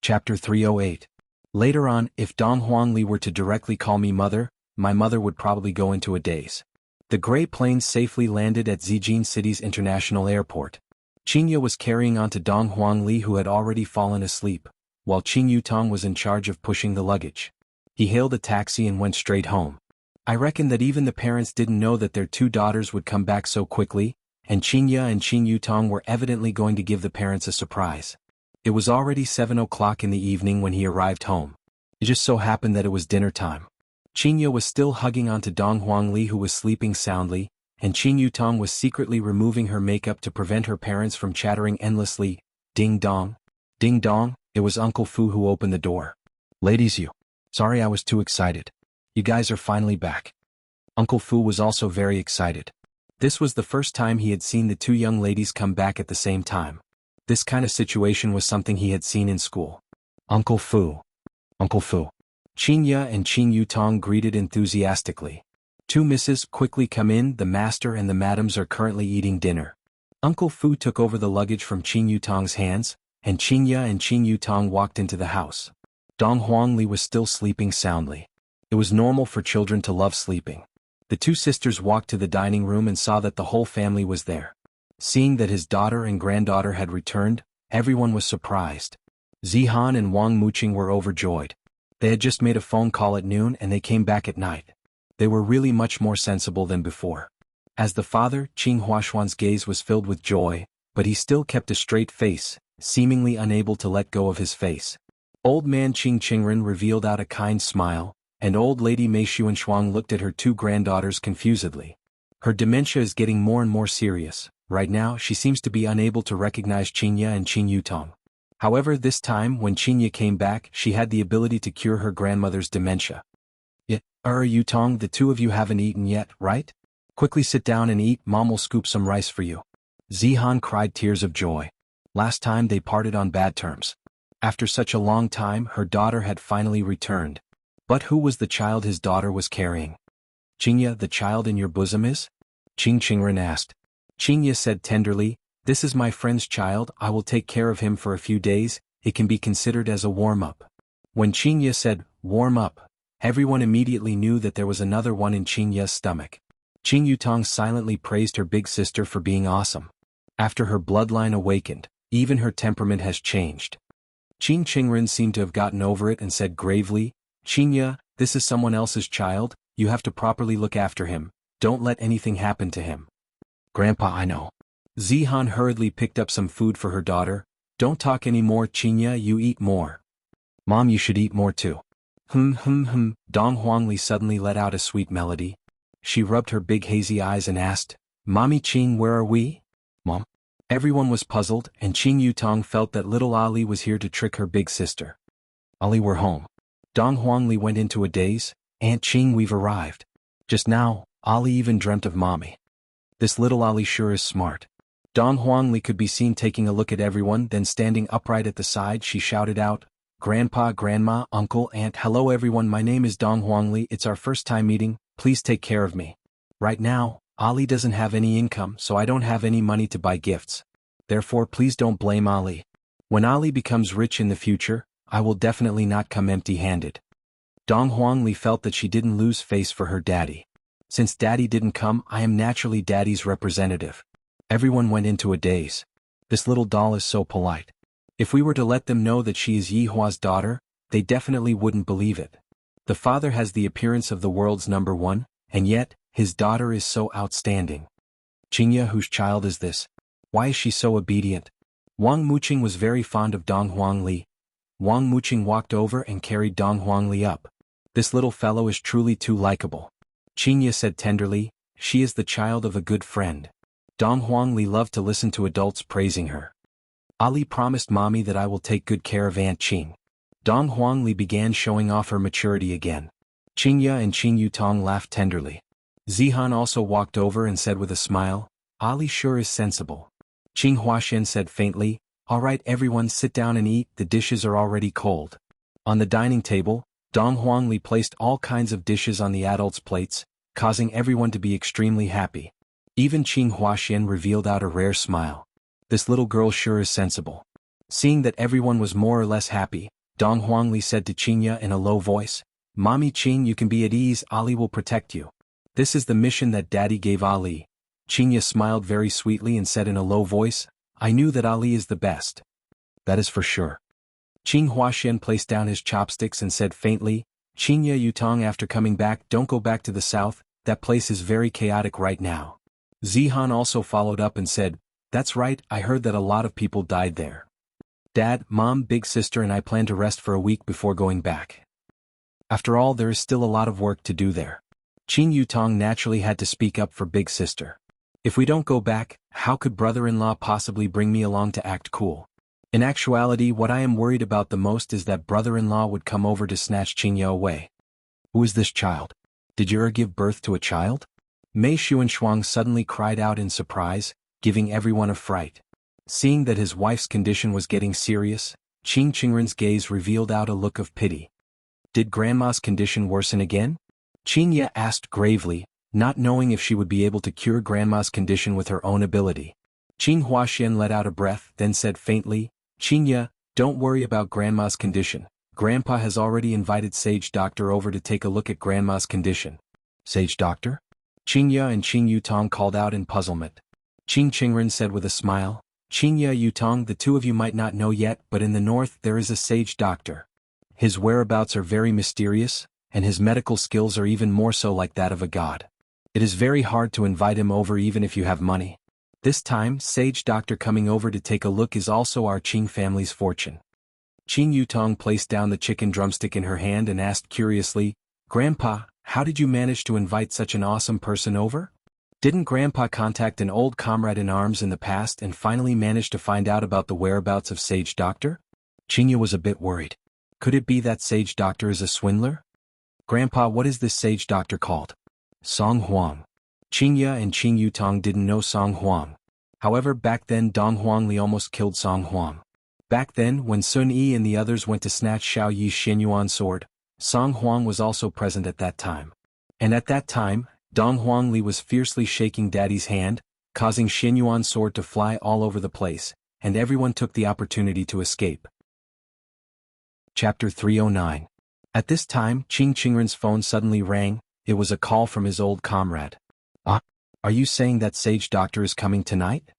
Chapter 308. Later on, if Dong Huangli were to directly call me mother, my mother would probably go into a daze. The gray plane safely landed at Zijin City's international airport. Qingye was carrying on to Dong Huangli, who had already fallen asleep, while Qing Yutong was in charge of pushing the luggage. He hailed a taxi and went straight home. I reckon that even the parents didn't know that their two daughters would come back so quickly, and Qingye and Qing Yutong were evidently going to give the parents a surprise. It was already 7 o'clock in the evening when he arrived home. It just so happened that it was dinner time. Qingye was still hugging onto Dong Huangli, who was sleeping soundly, and Qing Yutong was secretly removing her makeup to prevent her parents from chattering endlessly. Ding dong. Ding dong. It was Uncle Fu who opened the door. Ladies, sorry I was too excited. You guys are finally back. Uncle Fu was also very excited. This was the first time he had seen the two young ladies come back at the same time. This kind of situation was something he had seen in school. Uncle Fu. Uncle Fu. Qingye and Qing Yutong greeted enthusiastically. Two misses, quickly come in, the master and the madams are currently eating dinner. Uncle Fu took over the luggage from Qing Yutong's hands, and Qingye and Qing Yutong walked into the house. Dong Huangli was still sleeping soundly. It was normal for children to love sleeping. The two sisters walked to the dining room and saw that the whole family was there. Seeing that his daughter and granddaughter had returned, everyone was surprised. Zihan and Wang Muqing were overjoyed. They had just made a phone call at noon and they came back at night. They were really much more sensible than before. As the father, Qing Huashuan's gaze was filled with joy, but he still kept a straight face, seemingly unable to let go of his face. Old man Qing Qingren revealed out a kind smile, and old lady Mei Xuanshuang looked at her two granddaughters confusedly. Her dementia is getting more and more serious. Right now she seems to be unable to recognize Qingye and Qing Yutong. However, this time when Qingye came back, she had the ability to cure her grandmother's dementia. Yutong, the two of you haven't eaten yet, right? Quickly sit down and eat, Mom will scoop some rice for you. Zihan cried tears of joy. Last time they parted on bad terms. After such a long time, her daughter had finally returned. But who was the child his daughter was carrying? Qingye, the child in your bosom is? Qing Qingren asked. Qingye said tenderly, this is my friend's child, I will take care of him for a few days, it can be considered as a warm-up. When Qingye said, warm up, everyone immediately knew that there was another one in Qingye's stomach. Qing Yutong silently praised her big sister for being awesome. After her bloodline awakened, even her temperament has changed. Qing Qingren seemed to have gotten over it and said gravely, Qingye, this is someone else's child, you have to properly look after him, don't let anything happen to him. Grandpa, I know. Zihan hurriedly picked up some food for her daughter. Don't talk anymore, Qingye, you eat more. Mom, you should eat more too. Dong Huangli suddenly let out a sweet melody. She rubbed her big hazy eyes and asked, Mommy Qing, where are we? Mom? Everyone was puzzled, and Qing Yutong felt that little Ali was here to trick her big sister. Ali, we're home. Dong Huangli went into a daze. Aunt Qing, we've arrived. Just now, Ali even dreamt of Mommy. This little Ali sure is smart. Dong Huangli could be seen taking a look at everyone, then standing upright at the side she shouted out, Grandpa, Grandma, Uncle, Aunt, hello everyone, my name is Dong Huangli, it's our first time meeting, please take care of me. Right now, Ali doesn't have any income, so I don't have any money to buy gifts. Therefore please don't blame Ali. When Ali becomes rich in the future, I will definitely not come empty-handed. Dong Huangli felt that she didn't lose face for her daddy. Since daddy didn't come, I am naturally daddy's representative. Everyone went into a daze. This little doll is so polite. If we were to let them know that she is Yi Hua's daughter, they definitely wouldn't believe it. The father has the appearance of the world's number one, and yet, his daughter is so outstanding. Qingye, whose child is this? Why is she so obedient? Wang Muqing was very fond of Dong Huangli. Wang Muqing walked over and carried Dong Huangli up. This little fellow is truly too likable. Qingye said tenderly, she is the child of a good friend. Dong Huangli loved to listen to adults praising her. Ali promised Mommy that I will take good care of Aunt Qing. Dong Huangli began showing off her maturity again. Qingye and Qing Yutong laughed tenderly. Zihan also walked over and said with a smile, Ali sure is sensible. Qing Huaxian said faintly, all right everyone sit down and eat, the dishes are already cold. On the dining table, Dong Huangli placed all kinds of dishes on the adults' plates, causing everyone to be extremely happy. Even Qing Huaxian revealed out a rare smile. This little girl sure is sensible. Seeing that everyone was more or less happy, Dong Huangli said to Qingya in a low voice. Mommy Qing, you can be at ease, Ali will protect you. This is the mission that Daddy gave Ali. Qingya smiled very sweetly and said in a low voice, I knew that Ali is the best. That is for sure. Qing Huaxian placed down his chopsticks and said faintly, Qingya Yutong, after coming back, don't go back to the south, that place is very chaotic right now. Zihan also followed up and said, that's right, I heard that a lot of people died there. Dad, Mom, big sister and I plan to rest for a week before going back. After all, there is still a lot of work to do there. Qing Yutong naturally had to speak up for big sister. If we don't go back, how could brother-in-law possibly bring me along to act cool? In actuality, what I am worried about the most is that brother-in-law would come over to snatch Qingya away. Who is this child? Did you give birth to a child? Mei Xuanshuang suddenly cried out in surprise, giving everyone a fright. Seeing that his wife's condition was getting serious, Qing Qingren's gaze revealed out a look of pity. Did grandma's condition worsen again? Qingya asked gravely, not knowing if she would be able to cure grandma's condition with her own ability. Qing Huaxian let out a breath, then said faintly, Qingya, don't worry about grandma's condition. Grandpa has already invited Sage Doctor over to take a look at grandma's condition. Sage Doctor? Qingya and Qing Yutong called out in puzzlement. Qing Qingren said with a smile, Qingya Yutong, the two of you might not know yet, but in the north there is a Sage Doctor. His whereabouts are very mysterious, and his medical skills are even more so like that of a god. It is very hard to invite him over even if you have money. This time, Sage Doctor coming over to take a look is also our Qing family's fortune. Qing Yutong placed down the chicken drumstick in her hand and asked curiously, Grandpa, how did you manage to invite such an awesome person over? Didn't Grandpa contact an old comrade in arms in the past and finally manage to find out about the whereabouts of Sage Doctor? Qingya was a bit worried. Could it be that Sage Doctor is a swindler? Grandpa, what is this Sage Doctor called? Song Huang. Qingya and Qing Yutong didn't know Song Huang. However, back then Dong Huangli almost killed Song Huang. Back then, when Sun Yi and the others went to snatch Xiao Yi's Xianyuan sword, Song Huang was also present at that time. And at that time, Dong Huangli was fiercely shaking Daddy's hand, causing Xianyuan's sword to fly all over the place, and everyone took the opportunity to escape. Chapter 309. At this time, Qing Qingren's phone suddenly rang. It was a call from his old comrade. Are you saying that Sage Doctor is coming tonight?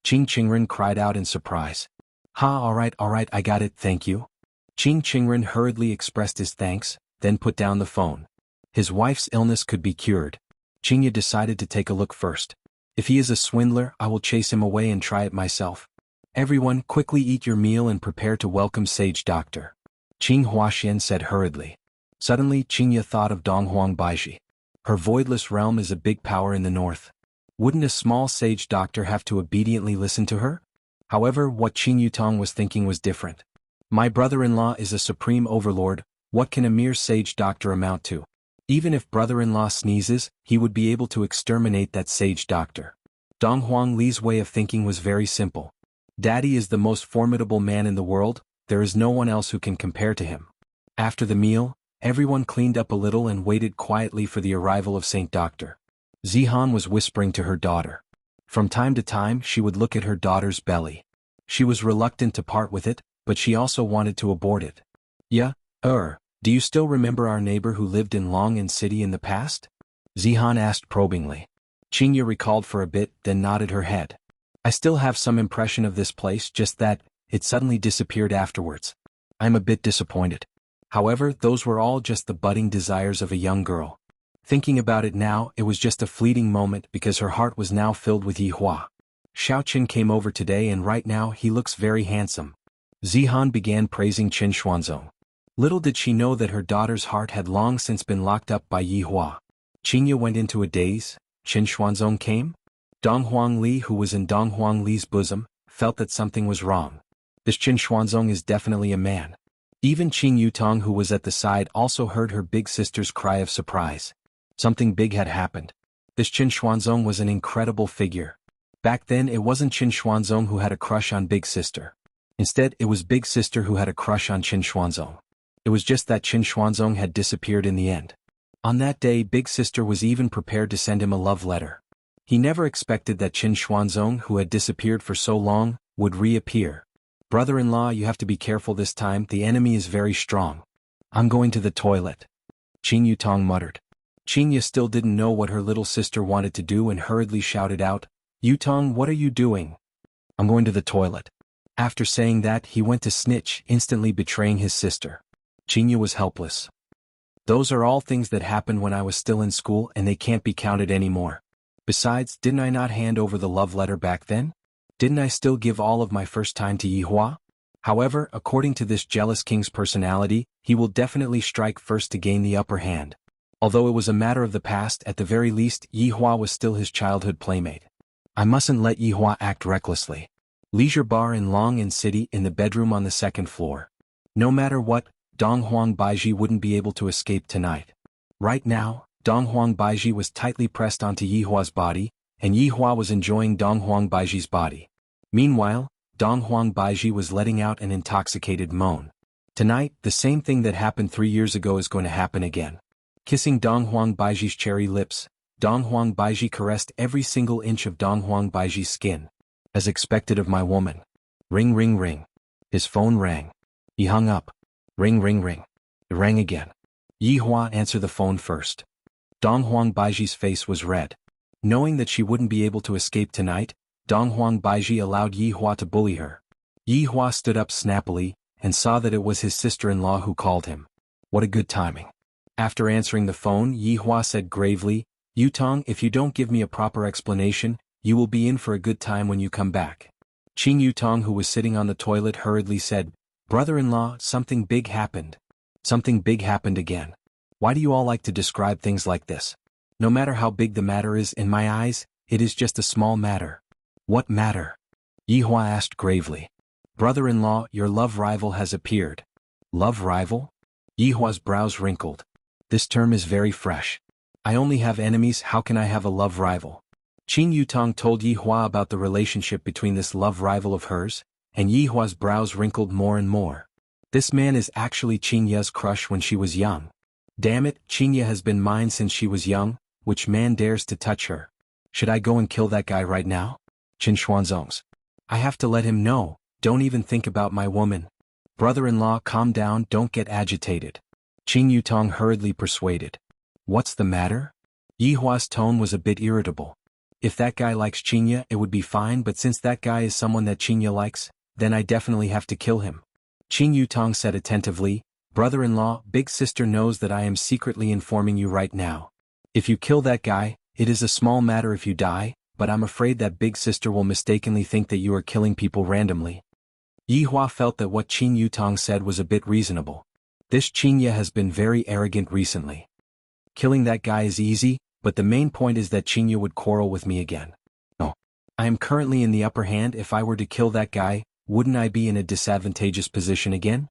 Qing Qingren cried out in surprise. Alright, I got it, thank you. Qing Qingren hurriedly expressed his thanks, then put down the phone. His wife's illness could be cured. Qingya decided to take a look first. If he is a swindler, I will chase him away and try it myself. Everyone, quickly eat your meal and prepare to welcome Sage Doctor. Qing Huaxian said hurriedly. Suddenly, Qingya thought of Donghuang Baiji. Her voidless realm is a big power in the north. Wouldn't a small Sage Doctor have to obediently listen to her? However, what Qing Yutong was thinking was different. My brother-in-law is a supreme overlord, what can a mere Sage Doctor amount to? Even if brother-in-law sneezes, he would be able to exterminate that Sage Doctor. Donghuang Li's way of thinking was very simple. Daddy is the most formidable man in the world, there is no one else who can compare to him. After the meal, everyone cleaned up a little and waited quietly for the arrival of Saint Doctor. Zihan was whispering to her daughter. From time to time she would look at her daughter's belly. She was reluctant to part with it, but she also wanted to abort it. Do you still remember our neighbor who lived in Long'an City in the past? Zihan asked probingly. Qingya recalled for a bit, then nodded her head. I still have some impression of this place, just that, it suddenly disappeared afterwards. I'm a bit disappointed. However, those were all just the budding desires of a young girl. Thinking about it now, it was just a fleeting moment because her heart was now filled with Yi Hua. Xiaoqin came over today and right now he looks very handsome. Zihan began praising Qin Xuanzong. Little did she know that her daughter's heart had long since been locked up by Yi Hua. Qingya went into a daze. Qin Xuanzong came? Donghuang Li, who was in Donghuang Li's bosom, felt that something was wrong. This Qin Xuanzong is definitely a man. Even Qing Yutong, who was at the side, also heard her big sister's cry of surprise. Something big had happened. This Qin Xuanzong was an incredible figure. Back then it wasn't Qin Xuanzong who had a crush on big sister. Instead, it was big sister who had a crush on Qin Xuanzong. It was just that Qin Xuanzong had disappeared in the end. On that day, big sister was even prepared to send him a love letter. He never expected that Qin Xuanzong, who had disappeared for so long, would reappear. Brother-in-law, you have to be careful this time, the enemy is very strong. I'm going to the toilet. Qin Yutong muttered. Qinya still didn't know what her little sister wanted to do and hurriedly shouted out, Yutong, what are you doing? I'm going to the toilet. After saying that, he went to snitch, instantly betraying his sister. Qinya was helpless. Those are all things that happened when I was still in school and they can't be counted anymore. Besides, didn't I not hand over the love letter back then? Didn't I still give all of my first time to Yihua? However, according to this jealous king's personality, he will definitely strike first to gain the upper hand. Although it was a matter of the past, at the very least, Yihua was still his childhood playmate. I mustn't let Yihua act recklessly. Leisure bar in Long City in the bedroom on the second floor. No matter what, Donghuang Baiji wouldn't be able to escape tonight. Right now, Donghuang Baiji was tightly pressed onto Yihua's body, and Yihua was enjoying Donghuang Baiji's body. Meanwhile, Donghuang Baiji was letting out an intoxicated moan. Tonight, the same thing that happened 3 years ago is going to happen again. Kissing Donghuang Baiji's cherry lips, Donghuang Baiji caressed every single inch of Donghuang Baiji's skin. As expected of my woman. Ring ring ring. His phone rang. He hung up. Ring ring ring. It rang again. Yihua answered the phone first. Donghuang Baiji's face was red. Knowing that she wouldn't be able to escape tonight, Donghuang Baiji allowed Yihua to bully her. Yihua stood up snappily, and saw that it was his sister-in-law who called him. What a good timing. After answering the phone, Yihua said gravely, Yutong, if you don't give me a proper explanation, you will be in for a good time when you come back. Qin Yutong, who was sitting on the toilet, hurriedly said, Brother-in-law, something big happened. Something big happened again. Why do you all like to describe things like this? No matter how big the matter is, in my eyes, it is just a small matter. What matter? Yihua asked gravely. Brother-in-law, your love rival has appeared. Love rival? Yihua's brows wrinkled. This term is very fresh. I only have enemies, how can I have a love rival? Qin Yutong told Yihua about the relationship between this love rival of hers, and Yihua's brows wrinkled more and more. This man is actually Qinya's crush when she was young. Damn it, Qinya has been mine since she was young, which man dares to touch her? Should I go and kill that guy right now? Qin Xuanzongs. I have to let him know, don't even think about my woman. Brother-in-law, calm down, don't get agitated. Qin Yutong hurriedly persuaded. What's the matter? Yihua's tone was a bit irritable. If that guy likes Qinya, it would be fine, but since that guy is someone that Qinya likes, then I definitely have to kill him. Qin Yutong said attentively, Brother-in-law, big sister knows that I am secretly informing you right now. If you kill that guy, it is a small matter if you die, but I'm afraid that big sister will mistakenly think that you are killing people randomly. Yihua felt that what Qin Yutong said was a bit reasonable. This Qinya has been very arrogant recently. Killing that guy is easy, but the main point is that Qinya would quarrel with me again. No. I am currently in the upper hand. If I were to kill that guy, wouldn't I be in a disadvantageous position again?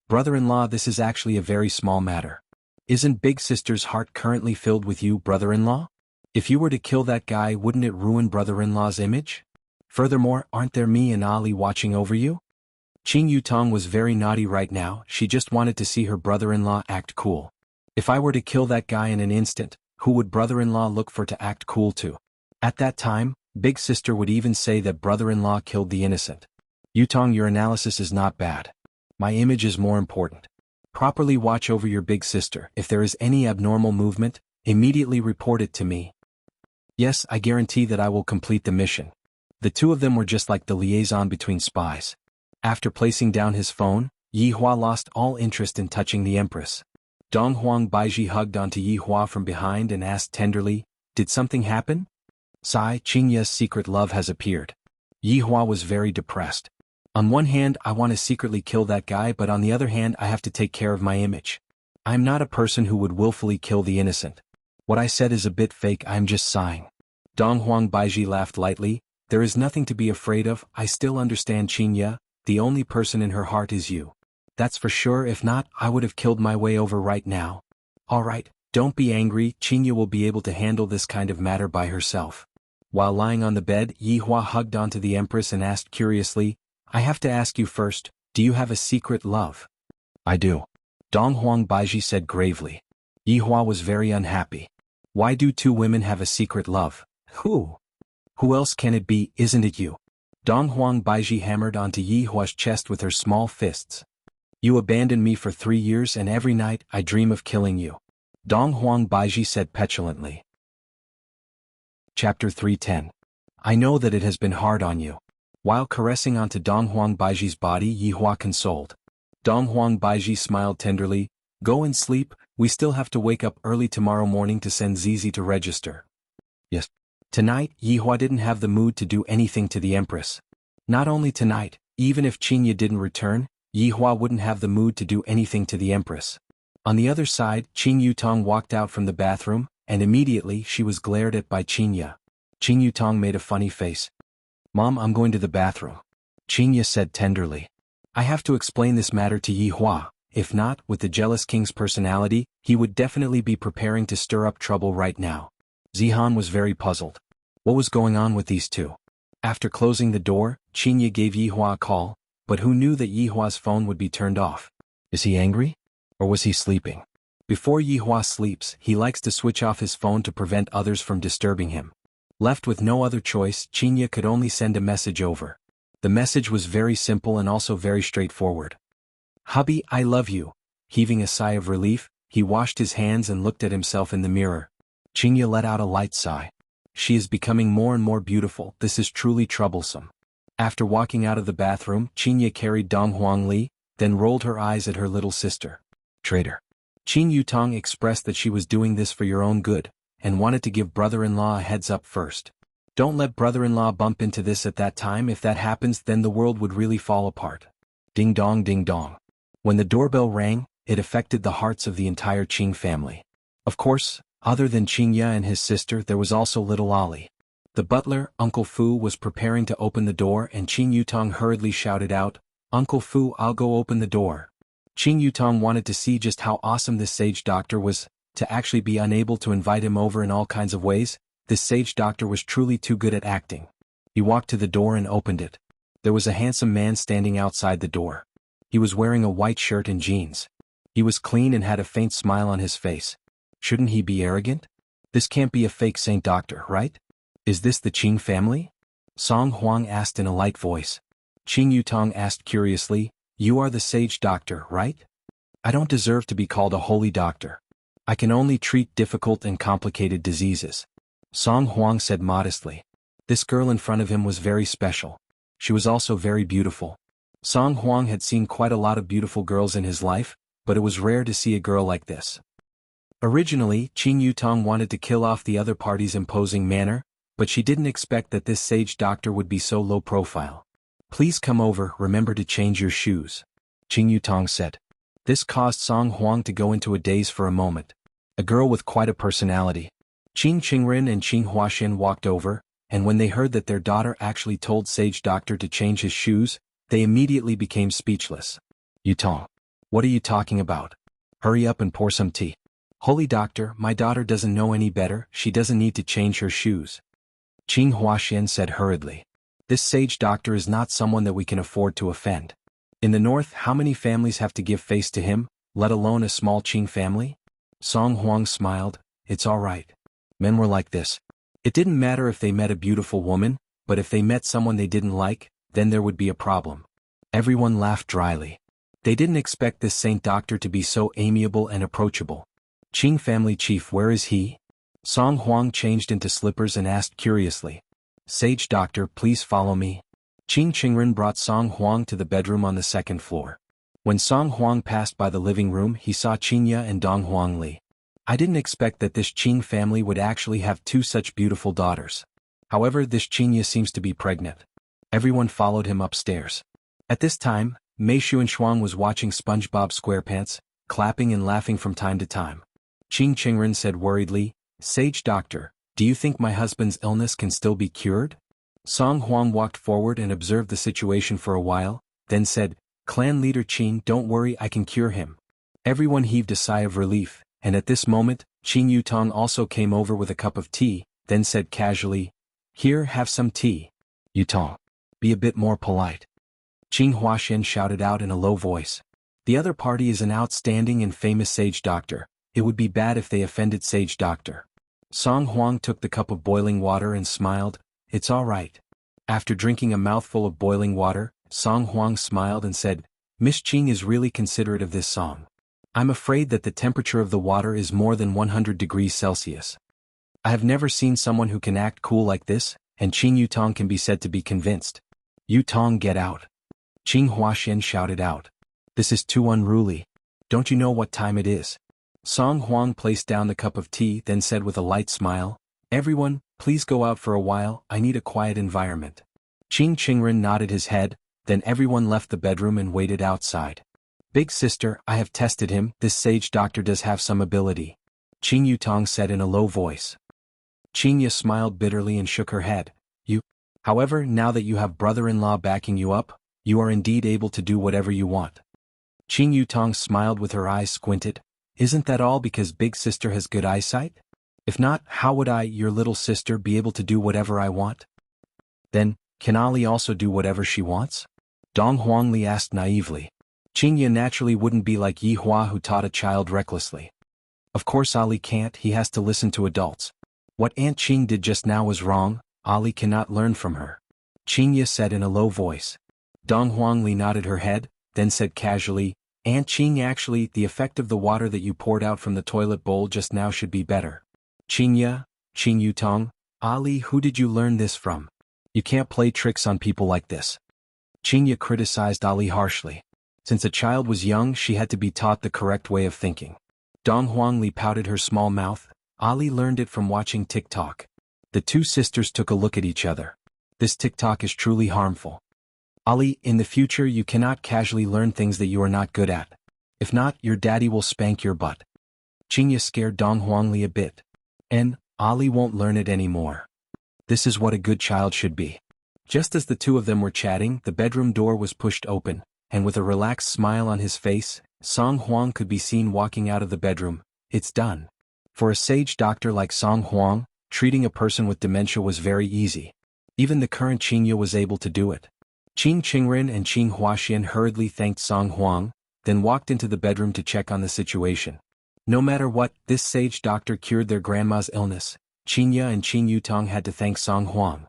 Brother-in-law, this is actually a very small matter. Isn't big sister's heart currently filled with you, brother-in-law? If you were to kill that guy, wouldn't it ruin brother-in-law's image? Furthermore, aren't there me and Ali watching over you? Qin Yutong was very naughty right now, she just wanted to see her brother-in-law act cool. If I were to kill that guy in an instant, who would brother-in-law look for to act cool to? At that time, big sister would even say that brother-in-law killed the innocent. Yutong, your analysis is not bad. My image is more important. Properly watch over your big sister. If there is any abnormal movement, immediately report it to me. Yes, I guarantee that I will complete the mission. The two of them were just like the liaison between spies. After placing down his phone, Yihua lost all interest in touching the Empress. Donghuang Baiji hugged onto Yihua from behind and asked tenderly, Did something happen? Sai, Qinya's secret love has appeared. Yihua was very depressed. On one hand, I want to secretly kill that guy, but on the other hand, I have to take care of my image. I'm not a person who would willfully kill the innocent. What I said is a bit fake, I'm just sighing. Donghuang Baiji laughed lightly. There is nothing to be afraid of, I still understand Qinya, the only person in her heart is you. That's for sure, if not, I would have killed my way over right now. Alright, don't be angry, Qinya will be able to handle this kind of matter by herself. While lying on the bed, Yihua hugged onto the Empress and asked curiously, I have to ask you first, do you have a secret love? I do. Donghuang Baiji said gravely. Yihua was very unhappy. Why do two women have a secret love? Who? Who else can it be, isn't it you? Dong Huang Baiji hammered onto Yi Hua's chest with her small fists. You abandoned me for 3 years and every night I dream of killing you. Dong Huang Baiji said petulantly. Chapter 310. I know that it has been hard on you. While caressing onto Dong Huang Baiji's body, Yi Hua consoled. Dong Huang Baiji smiled tenderly. Go and sleep, we still have to wake up early tomorrow morning to send Zizi to register. Yes. Tonight, Yi Hua didn't have the mood to do anything to the Empress. Not only tonight, even if Qingye didn't return, Yi Hua wouldn't have the mood to do anything to the Empress. On the other side, Qing Yutong walked out from the bathroom, and immediately she was glared at by Qingye. Qing Yutong made a funny face. Mom, I'm going to the bathroom. Qingye said tenderly. I have to explain this matter to Yi Hua. If not, with the jealous king's personality, he would definitely be preparing to stir up trouble right now. Zihan was very puzzled. What was going on with these two? After closing the door, Qingye gave Yi Hua a call, but who knew that Yi Hua's phone would be turned off? Is he angry? Or was he sleeping? Before Yi Hua sleeps, he likes to switch off his phone to prevent others from disturbing him. Left with no other choice, Qingye could only send a message over. The message was very simple and also very straightforward. Hubby, I love you. Heaving a sigh of relief, he washed his hands and looked at himself in the mirror. Qingye let out a light sigh. She is becoming more and more beautiful, this is truly troublesome. After walking out of the bathroom, Qingye carried Dong Huangli, then rolled her eyes at her little sister. Traitor. Qing Yutong expressed that she was doing this for your own good, and wanted to give brother-in-law a heads up first. Don't let brother-in-law bump into this at that time. If that happens, then the world would really fall apart. Ding dong ding dong. When the doorbell rang, it affected the hearts of the entire Qing family. Of course, other than Qingye and his sister, there was also little Ali. The butler, Uncle Fu, was preparing to open the door and Qing Yutong hurriedly shouted out, Uncle Fu, I'll go open the door. Qing Yutong wanted to see just how awesome this sage doctor was, to actually be unable to invite him over in all kinds of ways. This sage doctor was truly too good at acting. He walked to the door and opened it. There was a handsome man standing outside the door. He was wearing a white shirt and jeans. He was clean and had a faint smile on his face. Shouldn't he be arrogant? This can't be a fake saint doctor, right? Is this the Qing family? Song Huang asked in a light voice. Qing Yutong asked curiously, You are the sage doctor, right? I don't deserve to be called a holy doctor. I can only treat difficult and complicated diseases. Song Huang said modestly. This girl in front of him was very special. She was also very beautiful. Song Huang had seen quite a lot of beautiful girls in his life, but it was rare to see a girl like this. Originally, Qing Yutong wanted to kill off the other party's imposing manner, but she didn't expect that this sage doctor would be so low profile. Please come over, remember to change your shoes. Qing Yutong said. This caused Song Huang to go into a daze for a moment. A girl with quite a personality. Qing Qingren and Qing Huaxian walked over, and when they heard that their daughter actually told sage doctor to change his shoes, they immediately became speechless. Yutong. What are you talking about? Hurry up and pour some tea. Holy doctor, my daughter doesn't know any better, she doesn't need to change her shoes. Qing Huaxian said hurriedly. This sage doctor is not someone that we can afford to offend. In the north, how many families have to give face to him, let alone a small Qing family? Song Huang smiled. It's all right. Men were like this. It didn't matter if they met a beautiful woman, but if they met someone they didn't like, then there would be a problem. Everyone laughed dryly. They didn't expect this saint doctor to be so amiable and approachable. Qing family chief, where is he? Song Huang changed into slippers and asked curiously. Sage doctor, please follow me. Qing Qingren brought Song Huang to the bedroom on the second floor. When Song Huang passed by the living room, he saw Qingye and Dong Huangli. I didn't expect that this Qing family would actually have two such beautiful daughters. However, this Qingye seems to be pregnant. Everyone followed him upstairs. At this time, Mei Xuanshuang was watching SpongeBob SquarePants, clapping and laughing from time to time. Qing Qingren said worriedly, Sage doctor, do you think my husband's illness can still be cured? Song Huang walked forward and observed the situation for a while, then said, Clan leader Qing, don't worry, I can cure him. Everyone heaved a sigh of relief, and at this moment, Qing Yutong also came over with a cup of tea, then said casually, Here, have some tea. Yutong. Be a bit more polite. Qing Huaxian shouted out in a low voice. The other party is an outstanding and famous sage doctor. It would be bad if they offended sage doctor. Song Huang took the cup of boiling water and smiled. It's all right. After drinking a mouthful of boiling water, Song Huang smiled and said, Miss Qing is really considerate of this song. I'm afraid that the temperature of the water is more than 100 degrees Celsius. I have never seen someone who can act cool like this, and Qing Yutong can be said to be convinced. Yutong, get out. Qing Huaxian shouted out. This is too unruly. Don't you know what time it is? Song Huang placed down the cup of tea, then said with a light smile, Everyone, please go out for a while, I need a quiet environment. Qing Qingren nodded his head, then everyone left the bedroom and waited outside. Big sister, I have tested him, this sage doctor does have some ability. Qing Yutong said in a low voice. Qing Ya smiled bitterly and shook her head. However, now that you have brother-in-law backing you up, you are indeed able to do whatever you want. Qing Yutong smiled with her eyes squinted. Isn't that all because big sister has good eyesight? If not, how would I, your little sister, be able to do whatever I want? Then, can Ali also do whatever she wants? Dong Huangli asked naively. Qing Ya naturally wouldn't be like Yi Hua who taught a child recklessly. Of course Ali can't, he has to listen to adults. What Aunt Qing did just now was wrong, Ali cannot learn from her. Qing Ya said in a low voice. Dong Huangli nodded her head, then said casually, Aunt Qing, actually, the effect of the water that you poured out from the toilet bowl just now should be better. Qing Ya, Qing Yutong, Ali, who did you learn this from? You can't play tricks on people like this. Qing Ya criticized Ali harshly. Since a child was young, she had to be taught the correct way of thinking. Dong Huangli pouted her small mouth. Ali learned it from watching TikTok. The two sisters took a look at each other. This TikTok is truly harmful. Ali, in the future you cannot casually learn things that you are not good at. If not, your daddy will spank your butt. Qing Ya scared Dong Huangli a bit. And, Ali won't learn it anymore. This is what a good child should be. Just as the two of them were chatting, the bedroom door was pushed open, and with a relaxed smile on his face, Song Huang could be seen walking out of the bedroom. It's done. For a sage doctor like Song Huang, treating a person with dementia was very easy. Even the current Qing Ya was able to do it. Qing Qingren and Qing Huaxian hurriedly thanked Song Huang, then walked into the bedroom to check on the situation. No matter what, this sage doctor cured their grandma's illness. Qing Ya and Qing Yutong had to thank Song Huang.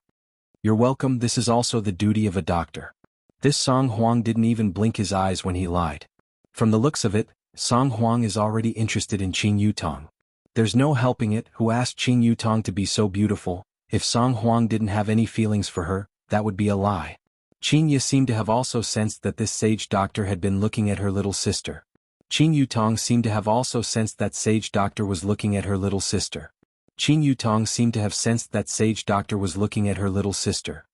You're welcome, this is also the duty of a doctor. This Song Huang didn't even blink his eyes when he lied. From the looks of it, Song Huang is already interested in Qing Yutong. There's no helping it, who asked Qing Yutong to be so beautiful. If Song Huang didn't have any feelings for her, that would be a lie. Qing Ya seemed to have also sensed that this sage doctor had been looking at her little sister. Qing Yutong seemed to have also sensed that sage doctor was looking at her little sister. Qing Yutong seemed to have sensed that sage doctor was looking at her little sister.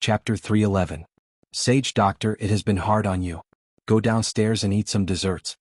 Chapter 311. Sage doctor, it has been hard on you. Go downstairs and eat some desserts.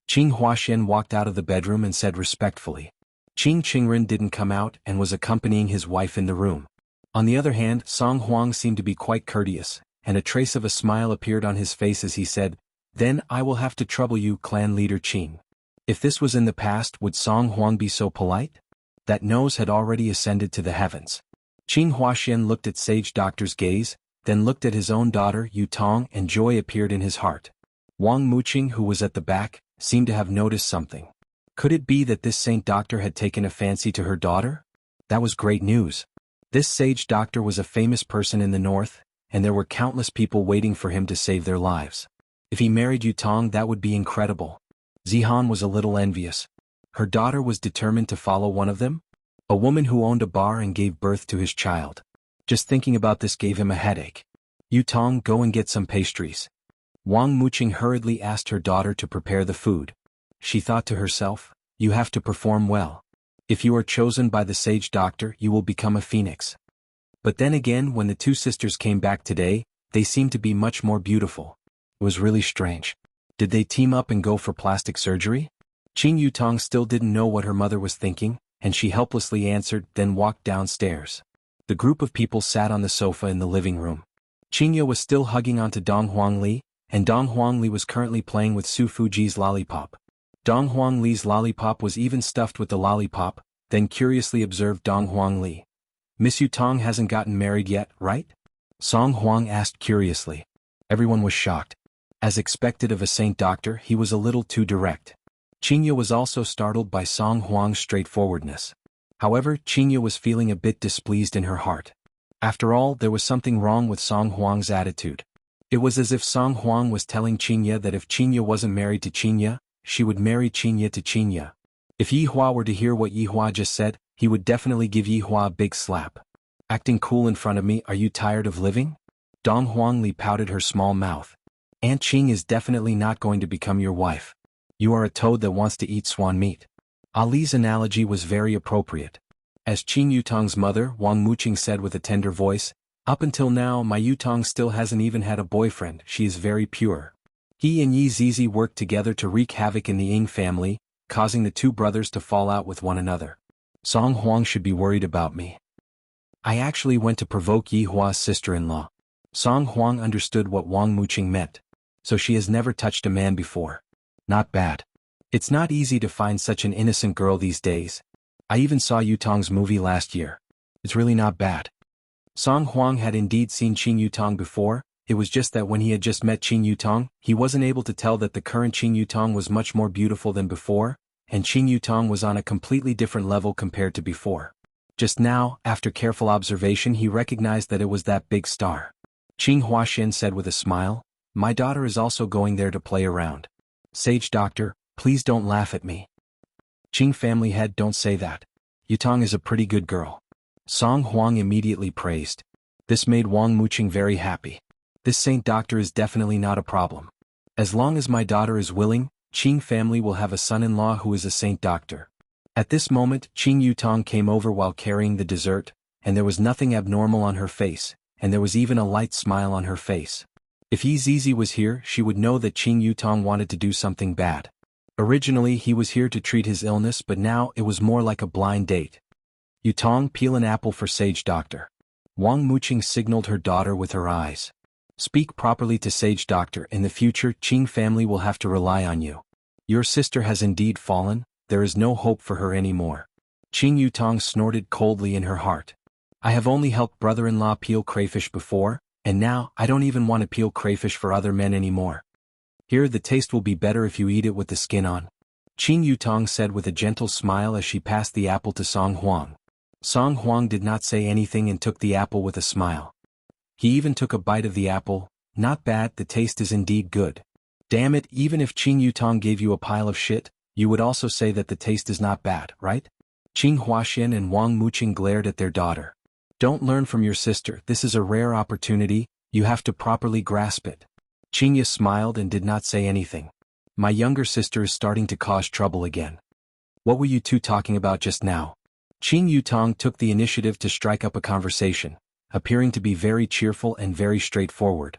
Qing Huaxian walked out of the bedroom and said respectfully. Qing Qingren didn't come out and was accompanying his wife in the room. On the other hand, Song Huang seemed to be quite courteous, and a trace of a smile appeared on his face as he said, Then I will have to trouble you, clan leader Qing. If this was in the past, would Song Huang be so polite? That nose had already ascended to the heavens. Qing Huaxian looked at sage doctor's gaze, then looked at his own daughter Yutong, and joy appeared in his heart. Wang Muqing, who was at the back, seemed to have noticed something. Could it be that this saint doctor had taken a fancy to her daughter? That was great news. This sage doctor was a famous person in the north, and there were countless people waiting for him to save their lives. If he married Yutong, that would be incredible. Zihan was a little envious. Her daughter was determined to follow one of them? A woman who owned a bar and gave birth to his child. Just thinking about this gave him a headache. Yutong, go and get some pastries. Wang Muqing hurriedly asked her daughter to prepare the food. She thought to herself, you have to perform well. If you are chosen by the sage doctor, you will become a phoenix. But then again, when the two sisters came back today, they seemed to be much more beautiful. It was really strange. Did they team up and go for plastic surgery? Qing Yutong still didn't know what her mother was thinking, and she helplessly answered, then walked downstairs. The group of people sat on the sofa in the living room. Qing Ya was still hugging onto Dong Huangli, and Dong Huangli was currently playing with Su Fuji's lollipop. Dong Huangli's lollipop was even stuffed with the lollipop, then curiously observed Dong Huangli. Miss Yutong hasn't gotten married yet, right? Song Huang asked curiously. Everyone was shocked. As expected of a saint doctor, he was a little too direct. Qing Ya was also startled by Song Huang's straightforwardness. However, Qing Ya was feeling a bit displeased in her heart. After all, there was something wrong with Song Huang's attitude. It was as if Song Huang was telling Qinya that if Qinya wasn't married to Qinya, she would marry Qinya to Qinya. If Yi Hua were to hear what Yi Hua just said, he would definitely give Yi Hua a big slap. Acting cool in front of me, are you tired of living? Dong Huangli pouted her small mouth. Aunt Qing is definitely not going to become your wife. You are a toad that wants to eat swan meat. Ali's analogy was very appropriate. As Qing Yutong's mother, Wang Muqing said with a tender voice, up until now my Yutong still hasn't even had a boyfriend, she is very pure. He and Yi Zizi worked together to wreak havoc in the Ying family, causing the two brothers to fall out with one another. Song Huang should be worried about me. I actually went to provoke Yi Hua's sister-in-law. Song Huang understood what Wang Muqing meant. So she has never touched a man before. Not bad. It's not easy to find such an innocent girl these days. I even saw Yutong's movie last year. It's really not bad. Song Huang had indeed seen Qing Yutong before, it was just that when he had just met Qing Yutong, he wasn't able to tell that the current Qing Yutong was much more beautiful than before, and Qing Yutong was on a completely different level compared to before. Just now, after careful observation, he recognized that it was that big star. Qing Huaxian said with a smile, my daughter is also going there to play around. Sage doctor, please don't laugh at me. Qing family head, don't say that. Yutong is a pretty good girl. Song Huang immediately praised. This made Wang Muqing very happy. This saint doctor is definitely not a problem. As long as my daughter is willing, Qing family will have a son-in-law who is a saint doctor. At this moment, Qing Yutong came over while carrying the dessert, and there was nothing abnormal on her face, and there was even a light smile on her face. If Yi Zizi was here, she would know that Qing Yutong wanted to do something bad. Originally he was here to treat his illness, but now it was more like a blind date. Yutong, peel an apple for Sage Doctor. Wang Muqing signaled her daughter with her eyes. Speak properly to Sage Doctor, in the future Qing family will have to rely on you. Your sister has indeed fallen, there is no hope for her anymore. Qing Yutong snorted coldly in her heart. I have only helped brother-in-law peel crayfish before, and now I don't even want to peel crayfish for other men anymore. Here the taste will be better if you eat it with the skin on. Qing Yutong said with a gentle smile as she passed the apple to Song Huang. Song Huang did not say anything and took the apple with a smile. He even took a bite of the apple. Not bad, the taste is indeed good. Damn it, even if Qing Yutong gave you a pile of shit, you would also say that the taste is not bad, right? Qing Huaxian and Wang Muqing glared at their daughter. Don't learn from your sister, this is a rare opportunity, you have to properly grasp it. Qingya smiled and did not say anything. My younger sister is starting to cause trouble again. What were you two talking about just now? Qing Yutong took the initiative to strike up a conversation, appearing to be very cheerful and very straightforward.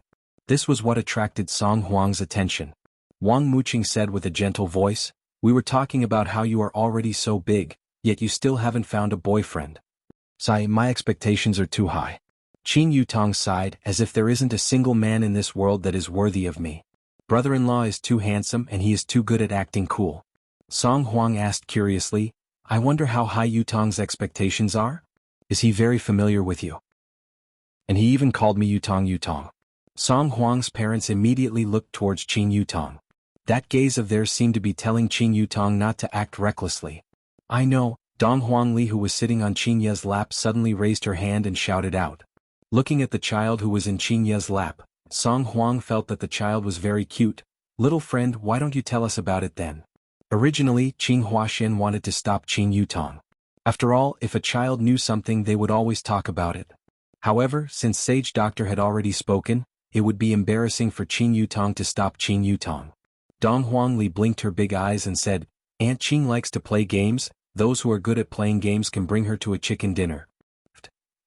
This was what attracted Song Huang's attention. Wang Muqing said with a gentle voice, we were talking about how you are already so big, yet you still haven't found a boyfriend. Sigh, my expectations are too high. Qing Yutong sighed, as if there isn't a single man in this world that is worthy of me. Brother-in-law is too handsome and he is too good at acting cool. Song Huang asked curiously, I wonder how high Yutong's expectations are? Is he very familiar with you? And he even called me Yutong Yutong. Song Huang's parents immediately looked towards Qing Yutong. That gaze of theirs seemed to be telling Qing Yutong not to act recklessly. I know. Dong Huangli, who was sitting on Qingya's lap, suddenly raised her hand and shouted out. Looking at the child who was in Qingya's lap, Song Huang felt that the child was very cute. Little friend, why don't you tell us about it then? Originally, Qing Huaxian wanted to stop Qing Yutong. After all, if a child knew something they would always talk about it. However, since Sage Doctor had already spoken, it would be embarrassing for Qing Yutong to stop Qing Yutong. Dong Huangli blinked her big eyes and said, Aunt Qing likes to play games. Those who are good at playing games can bring her to a chicken dinner.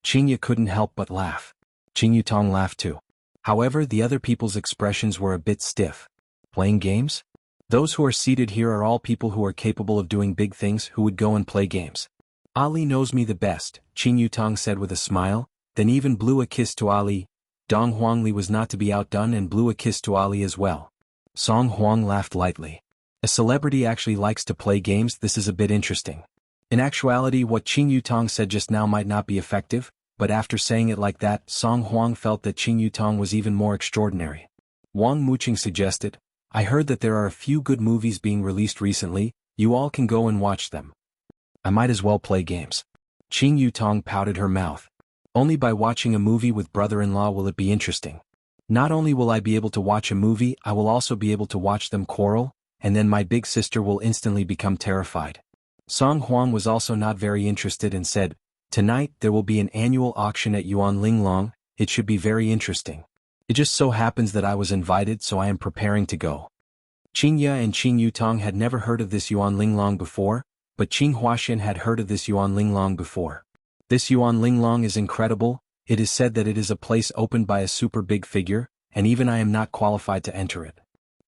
Qingya couldn't help but laugh. Qing Yutong laughed too. However, the other people's expressions were a bit stiff. Playing games? Those who are seated here are all people who are capable of doing big things who would go and play games. Ali knows me the best, Qing Yutong said with a smile, then even blew a kiss to Ali. Dong Huangli was not to be outdone and blew a kiss to Ali as well. Song Huang laughed lightly. A celebrity actually likes to play games, this is a bit interesting. In actuality, what Qing Yutong said just now might not be effective, but after saying it like that, Song Huang felt that Qing Yutong was even more extraordinary. Wang Muqing suggested, I heard that there are a few good movies being released recently, you all can go and watch them. I might as well play games. Qing Yutong pouted her mouth. Only by watching a movie with brother-in-law will it be interesting. Not only will I be able to watch a movie, I will also be able to watch them quarrel, and then my big sister will instantly become terrified. Song Huang was also not very interested and said, "Tonight there will be an annual auction at Yuan Linglong, it should be very interesting. It just so happens that I was invited, so I am preparing to go." Qing Ya and Qing Yutong had never heard of this Yuan Linglong before, but Qing Huaxian had heard of this Yuan Linglong before. This Yuan Linglong is incredible. It is said that it is a place opened by a super big figure, and even I am not qualified to enter it.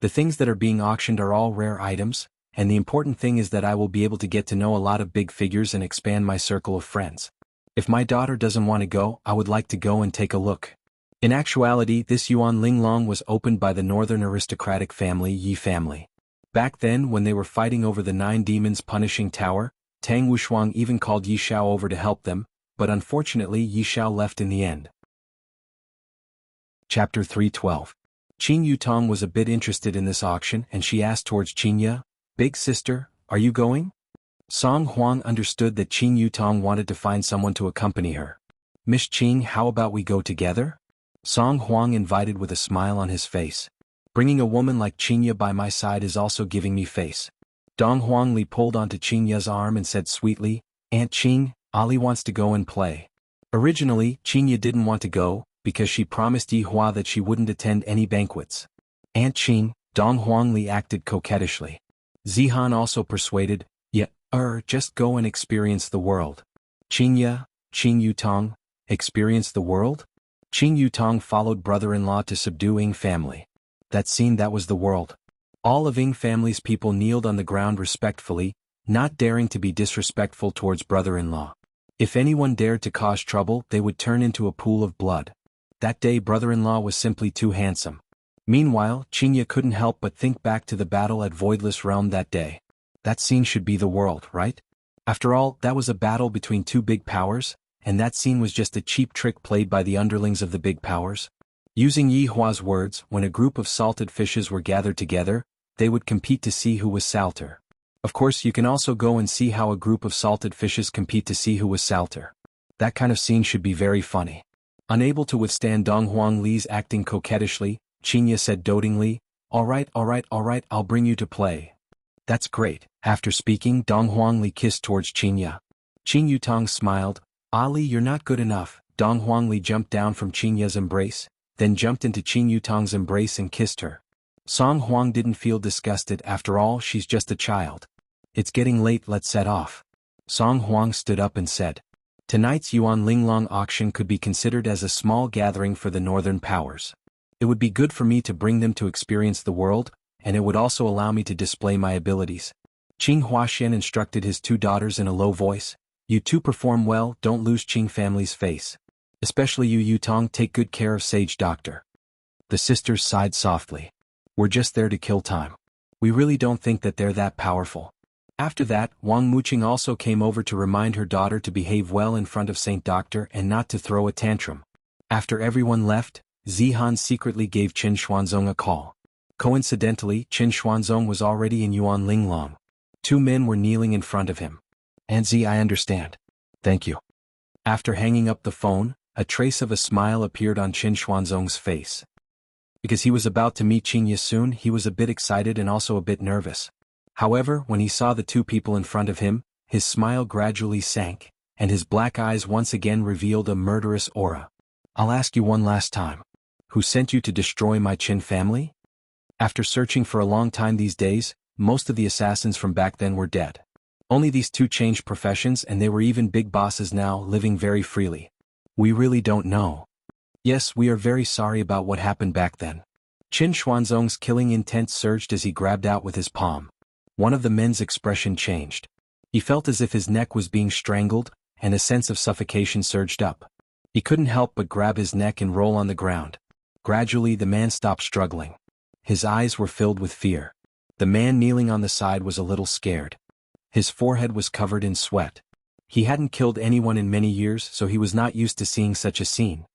The things that are being auctioned are all rare items, and the important thing is that I will be able to get to know a lot of big figures and expand my circle of friends. If my daughter doesn't want to go, I would like to go and take a look. In actuality, this Yuan Linglong was opened by the northern aristocratic family Yi family. Back then, when they were fighting over the 9 demons punishing tower, Tang Wushuang even called Yi Xiao over to help them, but unfortunately Yi Xiao left in the end. Chapter 312. Qing Yutong was a bit interested in this auction and she asked towards Qing Ya, "Big sister, are you going?" Song Huang understood that Qing Yutong wanted to find someone to accompany her. "Miss Qing, how about we go together?" Song Huang invited with a smile on his face. "Bringing a woman like Qing Ya by my side is also giving me face." Dong Huangli pulled onto Qing Ya's arm and said sweetly, "Aunt Qing, Ali wants to go and play." Originally, Qing Ya didn't want to go, because she promised Yi Hua that she wouldn't attend any banquets. "Aunt Qing," Dong Huangli acted coquettishly. Zihan also persuaded, "Yeah, just go and experience the world." Qing Ya, Qing Yutong, experience the world? Qing Yutong followed brother-in-law to subdue Ying family. That was the world. All of Ying family's people kneeled on the ground respectfully, not daring to be disrespectful towards brother-in-law. If anyone dared to cause trouble, they would turn into a pool of blood. That day brother-in-law was simply too handsome. Meanwhile, Qing Ya couldn't help but think back to the battle at Voidless Realm that day. That scene should be the world, right? After all, that was a battle between 2 big powers, and that scene was just a cheap trick played by the underlings of the big powers. Using Yi Hua's words, when a group of salted fishes were gathered together, they would compete to see who was salter. Of course, you can also go and see how a group of salted fishes compete to see who was salter. That kind of scene should be very funny. Unable to withstand Dong Huangli's acting coquettishly, Qing Ya said dotingly, all right, I'll bring you to play." "That's great." After speaking, Dong Huangli kissed towards Qing Ya. Qing Yutong smiled, "Ali, you're not good enough." Dong Huangli jumped down from Qing Ya's embrace, then jumped into Qing Yutong's embrace and kissed her. Song Huang didn't feel disgusted. After all, she's just a child. "It's getting late, let's set off." Song Huang stood up and said, "Tonight's Yuan Linglong auction could be considered as a small gathering for the northern powers. It would be good for me to bring them to experience the world, and it would also allow me to display my abilities." Qing Huaxian instructed his 2 daughters in a low voice, "You 2 perform well, don't lose Qing family's face. Especially you Yutong, take good care of Sage Doctor." The sisters sighed softly. "We're just there to kill time. We really don't think that they're that powerful." After that, Wang Muqing also came over to remind her daughter to behave well in front of Saint Doctor and not to throw a tantrum. After everyone left, Zihan secretly gave Qin Xuanzong a call. Coincidentally, Qin Xuanzong was already in Yuan Linglong. 2 men were kneeling in front of him. "Aunt Z, I understand. Thank you." After hanging up the phone, a trace of a smile appeared on Qin Xuanzong's face. Because he was about to meet Qing Ya soon, he was a bit excited and also a bit nervous. However, when he saw the 2 people in front of him, his smile gradually sank, and his black eyes once again revealed a murderous aura. "I'll ask you one last time. Who sent you to destroy my Qin family?" After searching for a long time these days, most of the assassins from back then were dead. Only these 2 changed professions and they were even big bosses now, living very freely. "We really don't know. Yes, we are very sorry about what happened back then." Qin Xuanzong's killing intent surged as he grabbed out with his palm. One of the men's expression changed. He felt as if his neck was being strangled, and a sense of suffocation surged up. He couldn't help but grab his neck and roll on the ground. Gradually the man stopped struggling. His eyes were filled with fear. The man kneeling on the side was a little scared. His forehead was covered in sweat. He hadn't killed anyone in many years, so he was not used to seeing such a scene.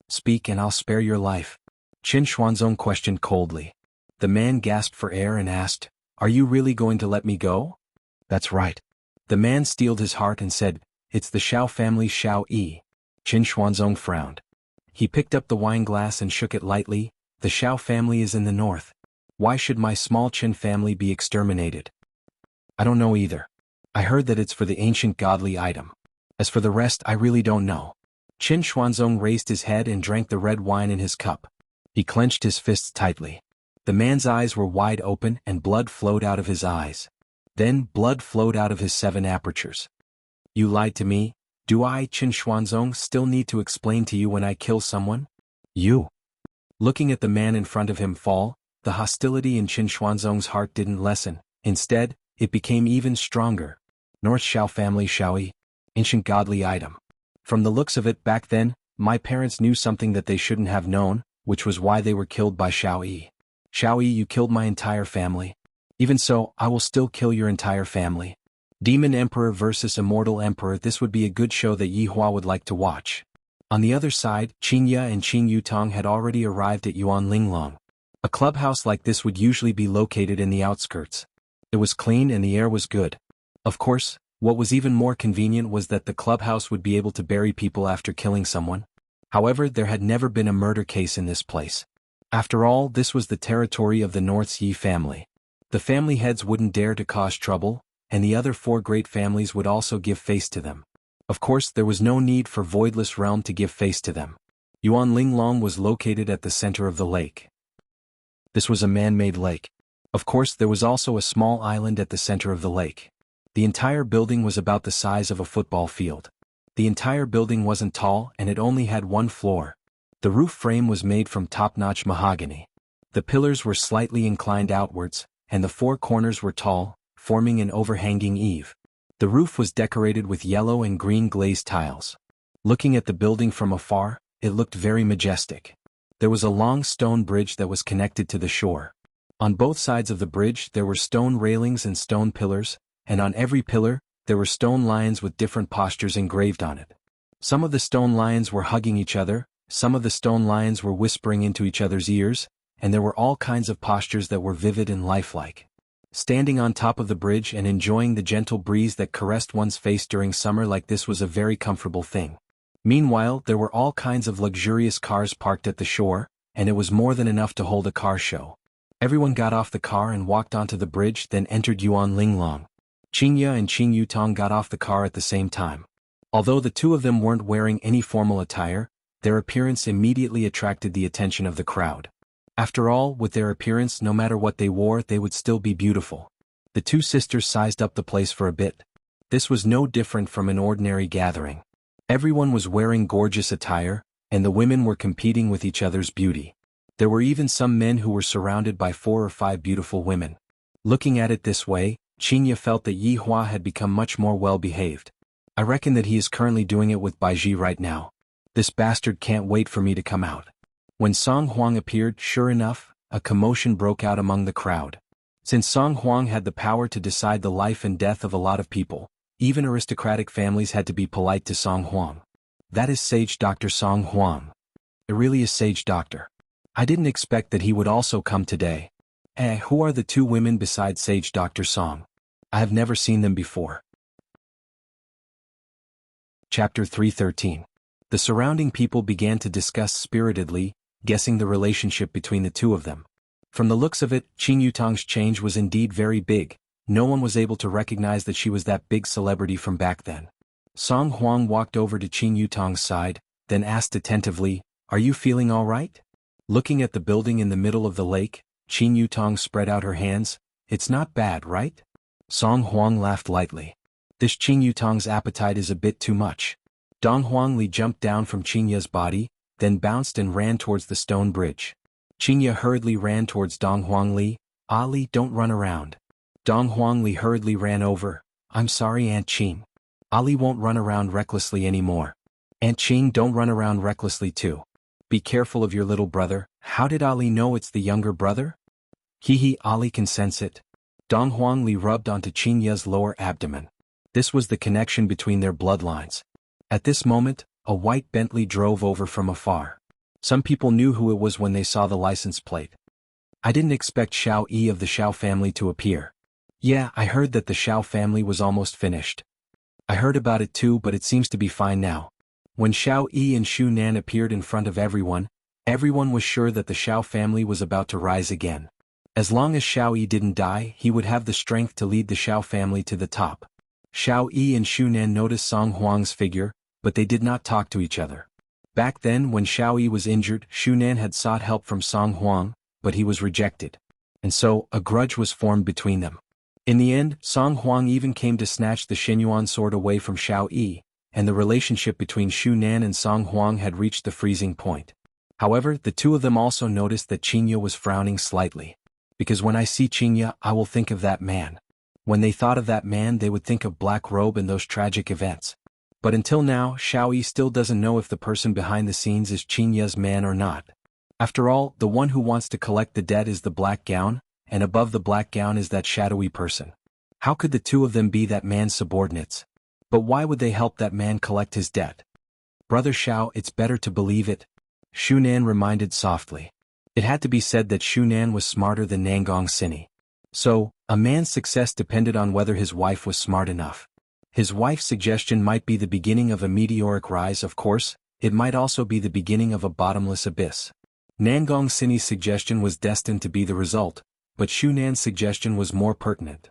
"Speak and I'll spare your life," Qin Xuanzong questioned coldly. The man gasped for air and asked, "Are you really going to let me go?" "That's right." The man steeled his heart and said, "It's the Xiao family Xiao Yi." Qin Xuanzong frowned. He picked up the wine glass and shook it lightly. The Xiao family is in the north. Why should my small Qin family be exterminated? I don't know either. I heard that it's for the ancient godly item. As for the rest, I really don't know. Qin Xuanzong raised his head and drank the red wine in his cup. He clenched his fists tightly. The man's eyes were wide open and blood flowed out of his eyes. Then blood flowed out of his 7 apertures. You lied to me. Do I, Qin Xuanzong, still need to explain to you when I kill someone? You. Looking at the man in front of him fall, the hostility in Qin Xuanzong's heart didn't lessen. Instead, it became even stronger. North Xiao family Xiaoyi. Ancient godly item. From the looks of it back then, my parents knew something that they shouldn't have known, which was why they were killed by Xiaoyi. Xiaoyi, you killed my entire family. Even so, I will still kill your entire family. Demon Emperor versus Immortal Emperor. This would be a good show that Yi Hua would like to watch. On the other side, Qin Ye and Qin Yutong had already arrived at Yuan Linglong. A clubhouse like this would usually be located in the outskirts. It was clean and the air was good. Of course, what was even more convenient was that the clubhouse would be able to bury people after killing someone. However, there had never been a murder case in this place. After all, this was the territory of the North's Yi family. The family heads wouldn't dare to cause trouble, and the other 4 great families would also give face to them. Of course, there was no need for Voidless Realm to give face to them. Yuan Linglong was located at the center of the lake. This was a man-made lake. Of course, there was also a small island at the center of the lake. The entire building was about the size of a football field. The entire building wasn't tall and it only had 1 floor. The roof frame was made from top-notch mahogany. The pillars were slightly inclined outwards, and the 4 corners were tall, forming an overhanging eave. The roof was decorated with yellow and green glazed tiles. Looking at the building from afar, it looked very majestic. There was a long stone bridge that was connected to the shore. On both sides of the bridge there were stone railings and stone pillars, and on every pillar, there were stone lions with different postures engraved on it. Some of the stone lions were hugging each other, some of the stone lions were whispering into each other's ears, and there were all kinds of postures that were vivid and lifelike. Standing on top of the bridge and enjoying the gentle breeze that caressed one's face during summer like this was a very comfortable thing. Meanwhile, there were all kinds of luxurious cars parked at the shore, and it was more than enough to hold a car show. Everyone got off the car and walked onto the bridge, then entered Yuan Linglong. Qin Ye and Qin Yutong got off the car at the same time. Although the 2 of them weren't wearing any formal attire, their appearance immediately attracted the attention of the crowd. After all, with their appearance, no matter what they wore, they would still be beautiful. The 2 sisters sized up the place for a bit. This was no different from an ordinary gathering. Everyone was wearing gorgeous attire, and the women were competing with each other's beauty. There were even some men who were surrounded by 4 or 5 beautiful women. Looking at it this way, Qin Ye felt that Yi Hua had become much more well-behaved. I reckon that he is currently doing it with Baiji right now. This bastard can't wait for me to come out. When Song Huang appeared, sure enough, a commotion broke out among the crowd. Since Song Huang had the power to decide the life and death of a lot of people, even aristocratic families had to be polite to Song Huang. That is Sage Dr. Song Huang. It really is Sage Doctor. I didn't expect that he would also come today. Who are the 2 women besides Sage Dr. Song? I have never seen them before. Chapter 313. The surrounding people began to discuss spiritedly, guessing the relationship between the 2 of them. From the looks of it, Qin Yutong's change was indeed very big. No one was able to recognize that she was that big celebrity from back then. Song Huang walked over to Qin Yutong's side, then asked attentively, "Are you feeling all right?" Looking at the building in the middle of the lake, Qin Yutong spread out her hands. "It's not bad, right?" Song Huang laughed lightly. "This Qin Yutong's appetite is a bit too much." Dong Huangli jumped down from Qin Ye's body, then bounced and ran towards the stone bridge. Qin Ye hurriedly ran towards Dong Huangli. "Ali, don't run around." Dong Huangli hurriedly ran over. "I'm sorry, Aunt Qing. Ali won't run around recklessly anymore." "Aunt Qing, don't run around recklessly too. Be careful of your little brother." "How did Ali know it's the younger brother?" "Hee, Ali can sense it." Dong Huangli rubbed onto Qin Ye's lower abdomen. This was the connection between their bloodlines. At this moment, a white Bentley drove over from afar. Some people knew who it was when they saw the license plate. "I didn't expect Xiao Yi of the Xiao family to appear." "Yeah, I heard that the Xiao family was almost finished." "I heard about it too, but it seems to be fine now." When Xiao Yi and Shu Nan appeared in front of everyone, everyone was sure that the Xiao family was about to rise again. As long as Xiao Yi didn't die, he would have the strength to lead the Xiao family to the top. Xiao Yi and Shu Nan noticed Song Huang's figure, but they did not talk to each other. Back then when Xiao Yi was injured, Shu Nan had sought help from Song Huang, but he was rejected. And so, a grudge was formed between them. In the end, Song Huang even came to snatch the Xinyuan sword away from Xiao Yi, and the relationship between Shu Nan and Song Huang had reached the freezing point. However, the two of them also noticed that Qingya was frowning slightly. Because when I see Qingya, I will think of that man. When they thought of that man, they would think of Black Robe and those tragic events. But until now, Xiao Yi still doesn't know if the person behind the scenes is Qingya's man or not. After all, the one who wants to collect the debt is the black gown, and above the black gown is that shadowy person. How could the two of them be that man's subordinates? But why would they help that man collect his debt? Brother Xiao, it's better to believe it, Shu Nan reminded softly. It had to be said that Shu Nan was smarter than Nangong Sini. So, a man's success depended on whether his wife was smart enough. His wife's suggestion might be the beginning of a meteoric rise, of course, it might also be the beginning of a bottomless abyss. Nangong Sini's suggestion was destined to be the result, but Shu Nan's suggestion was more pertinent.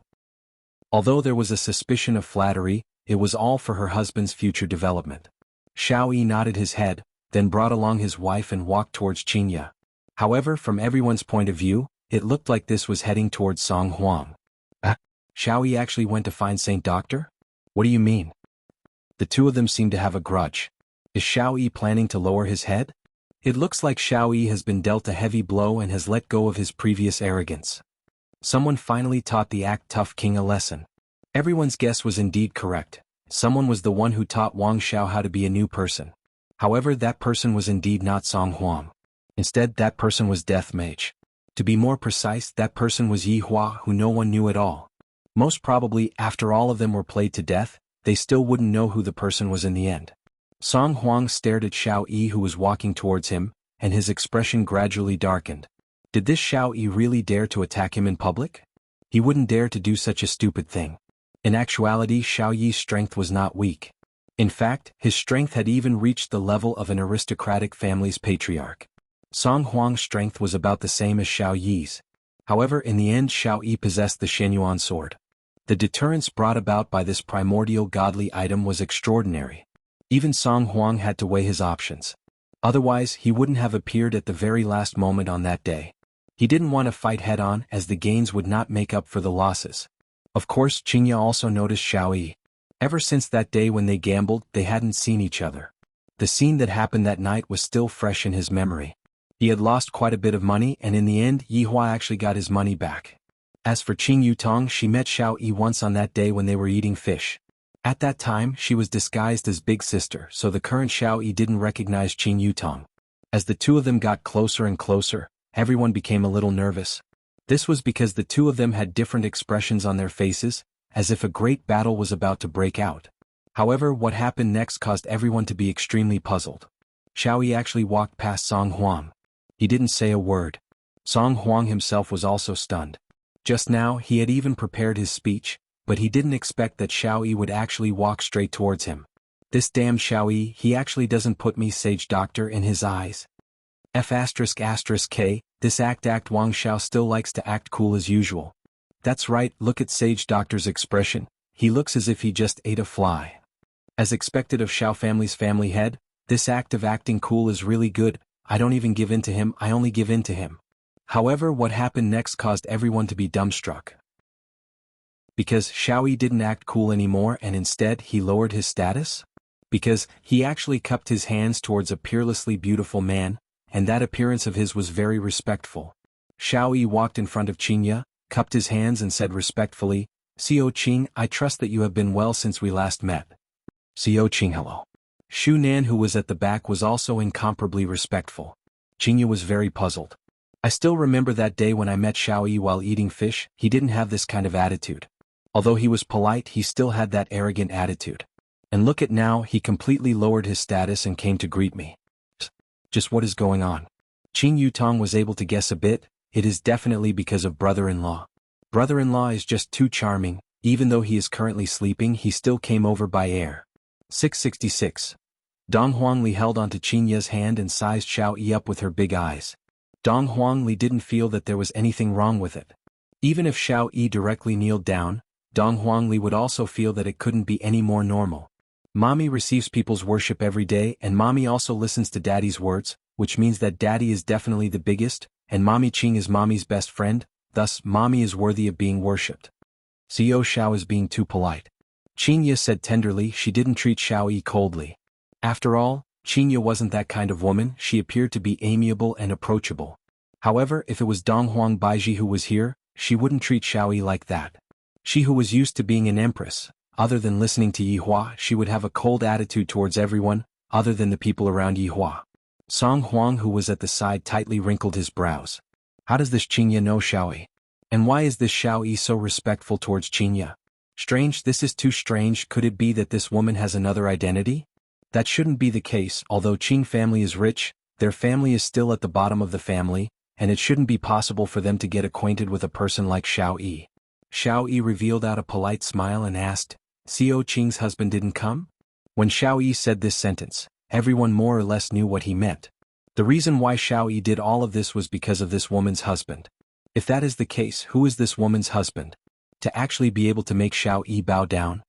Although there was a suspicion of flattery, it was all for her husband's future development. Xiao Yi nodded his head, then brought along his wife and walked towards Qingya. However, from everyone's point of view, it looked like this was heading towards Song Huang. Xiao Yi actually went to find Saint Doctor? What do you mean? The two of them seem to have a grudge. Is Xiao Yi planning to lower his head? It looks like Xiao Yi has been dealt a heavy blow and has let go of his previous arrogance. Someone finally taught the act tough king a lesson. Everyone's guess was indeed correct. Someone was the one who taught Wang Xiao how to be a new person. However, that person was indeed not Song Huang. Instead, that person was Death Mage. To be more precise, that person was Yi Hua, who no one knew at all. Most probably, after all of them were played to death, they still wouldn't know who the person was in the end. Song Huang stared at Xiao Yi, who was walking towards him, and his expression gradually darkened. Did this Xiao Yi really dare to attack him in public? He wouldn't dare to do such a stupid thing. In actuality, Xiao Yi's strength was not weak. In fact, his strength had even reached the level of an aristocratic family's patriarch. Song Huang's strength was about the same as Xiao Yi's. However, in the end, Xiao Yi possessed the Xinyuan sword. The deterrence brought about by this primordial godly item was extraordinary. Even Song Huang had to weigh his options. Otherwise, he wouldn't have appeared at the very last moment on that day. He didn't want to fight head-on, as the gains would not make up for the losses. Of course, Qingya also noticed Xiao Yi. Ever since that day when they gambled, they hadn't seen each other. The scene that happened that night was still fresh in his memory. He had lost quite a bit of money, and in the end, Yi Hua actually got his money back. As for Qing Yutong, she met Xiao Yi once on that day when they were eating fish. At that time, she was disguised as Big Sister, so the current Xiao Yi didn't recognize Qing Yutong. As the two of them got closer and closer, everyone became a little nervous. This was because the two of them had different expressions on their faces, as if a great battle was about to break out. However, what happened next caused everyone to be extremely puzzled. Xiao Yi actually walked past Song Huang. He didn't say a word. Song Huang himself was also stunned. Just now, he had even prepared his speech, but he didn't expect that Xiao Yi would actually walk straight towards him. This damn Xiao Yi, he actually doesn't put me Sage Doctor in his eyes. F***K, this act Wang Xiao still likes to act cool as usual. That's right, look at Sage Doctor's expression, he looks as if he just ate a fly. As expected of Xiao family's family head, this act of acting cool is really good. I don't even give in to him, I only give in to him. However, what happened next caused everyone to be dumbstruck. Because Xiao Yi didn't act cool anymore and instead he lowered his status? Because he actually cupped his hands towards a peerlessly beautiful man, and that appearance of his was very respectful. Xiao Yi walked in front of Qingya, cupped his hands and said respectfully, "Xiao Qing, I trust that you have been well since we last met." Xiao Qing, hello. Shu Nan, who was at the back, was also incomparably respectful. Qingya was very puzzled. I still remember that day when I met Xiao Yi while eating fish, he didn't have this kind of attitude. Although he was polite, he still had that arrogant attitude. And look at now, he completely lowered his status and came to greet me. Just what is going on? Qing Yutong was able to guess a bit. It is definitely because of brother-in-law. Brother-in-law is just too charming, even though he is currently sleeping, he still came over by air. 666. Dong Huangli held onto Qinya's hand and sized Xiao Yi up with her big eyes. Dong Huangli didn't feel that there was anything wrong with it. Even if Xiao Yi directly kneeled down, Dong Huangli would also feel that it couldn't be any more normal. Mommy receives people's worship every day and Mommy also listens to Daddy's words, which means that Daddy is definitely the biggest, and Mommy Qing is Mommy's best friend, thus Mommy is worthy of being worshipped. Xiao Xiao is being too polite. Qinya said tenderly. She didn't treat Xiao Yi coldly. After all, Qinya wasn't that kind of woman. She appeared to be amiable and approachable. However, if it was Dong Huang Baiji who was here, she wouldn't treat Xiao Yi like that. She who was used to being an empress, other than listening to Yihua, she would have a cold attitude towards everyone, other than the people around Yihua. Song Huang, who was at the side, tightly wrinkled his brows. How does this Qinya know Xiao Yi? And why is this Xiao Yi so respectful towards Qinya? Strange, this is too strange. Could it be that this woman has another identity? That shouldn't be the case. Although Qing family is rich, their family is still at the bottom of the family, and it shouldn't be possible for them to get acquainted with a person like Xiao Yi. Xiao Yi revealed out a polite smile and asked, Xiao Qing's husband didn't come? When Xiao Yi said this sentence, everyone more or less knew what he meant. The reason why Xiao Yi did all of this was because of this woman's husband. If that is the case, who is this woman's husband? To actually be able to make Xiao Yi bow down?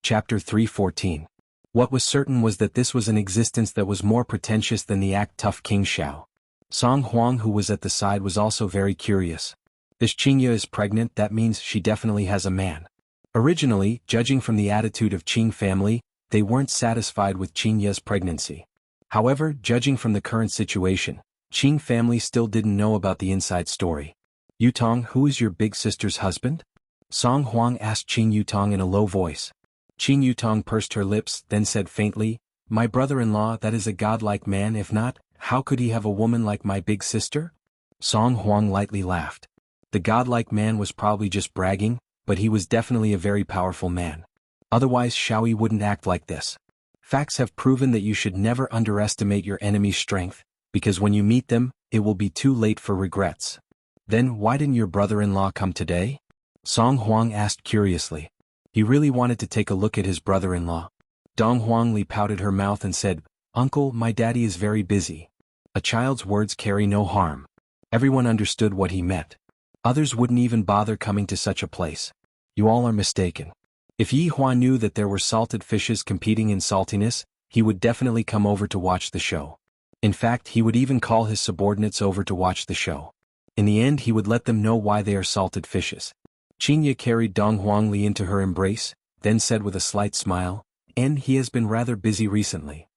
Chapter 3:14. What was certain was that this was an existence that was more pretentious than the act tough King Xiao. Song Huang, who was at the side, was also very curious. This Qingya is pregnant, that means she definitely has a man. Originally, judging from the attitude of Qing family, they weren't satisfied with Qingya's pregnancy. However, judging from the current situation, Qing family still didn't know about the inside story. Yutong, who is your big sister's husband? Song Huang asked Qing Yutong in a low voice. Qing Yutong pursed her lips, then said faintly, My brother-in-law, that is a godlike man. If not, how could he have a woman like my big sister? Song Huang lightly laughed. The godlike man was probably just bragging, but he was definitely a very powerful man. Otherwise Xiao Yi wouldn't act like this. Facts have proven that you should never underestimate your enemy's strength, because when you meet them, it will be too late for regrets. Then why didn't your brother-in-law come today? Song Huang asked curiously. He really wanted to take a look at his brother-in-law. Dong Huangli pouted her mouth and said, Uncle, my daddy is very busy. A child's words carry no harm. Everyone understood what he meant. Others wouldn't even bother coming to such a place. You all are mistaken. If Yi Hua knew that there were salted fishes competing in saltiness, he would definitely come over to watch the show. In fact, he would even call his subordinates over to watch the show. In the end, he would let them know why they are salted fishes. Qinya carried Dong Huangli into her embrace, then said with a slight smile, And he has been rather busy recently.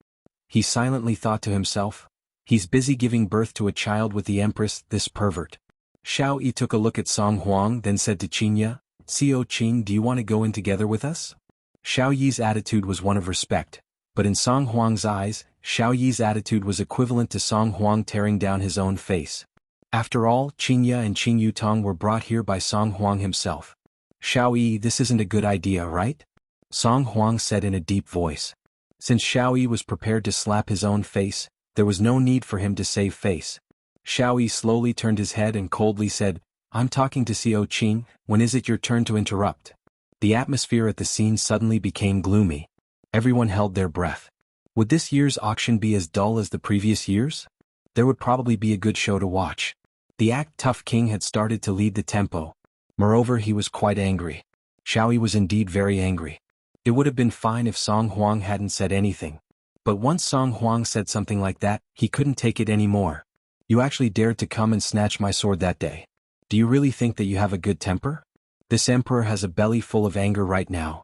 He silently thought to himself, He's busy giving birth to a child with the Empress, this pervert. Xiao Yi took a look at Song Huang, then said to Qinya, Xiao Qing, do you want to go in together with us? Xiao Yi's attitude was one of respect, but in Song Huang's eyes, Xiao Yi's attitude was equivalent to Song Huang tearing down his own face. After all, Qingya and Qing Yutong were brought here by Song Huang himself. Xiao Yi, this isn't a good idea, right? Song Huang said in a deep voice. Since Xiao Yi was prepared to slap his own face, there was no need for him to save face. Xiao Yi slowly turned his head and coldly said, I'm talking to Xiao Qing, when is it your turn to interrupt? The atmosphere at the scene suddenly became gloomy. Everyone held their breath. Would this year's auction be as dull as the previous years? There would probably be a good show to watch. The act tough king had started to lead the tempo. Moreover, he was quite angry. Xiao Yi was indeed very angry. It would have been fine if Song Huang hadn't said anything. But once Song Huang said something like that, he couldn't take it anymore. You actually dared to come and snatch my sword that day. Do you really think that you have a good temper? This emperor has a belly full of anger right now.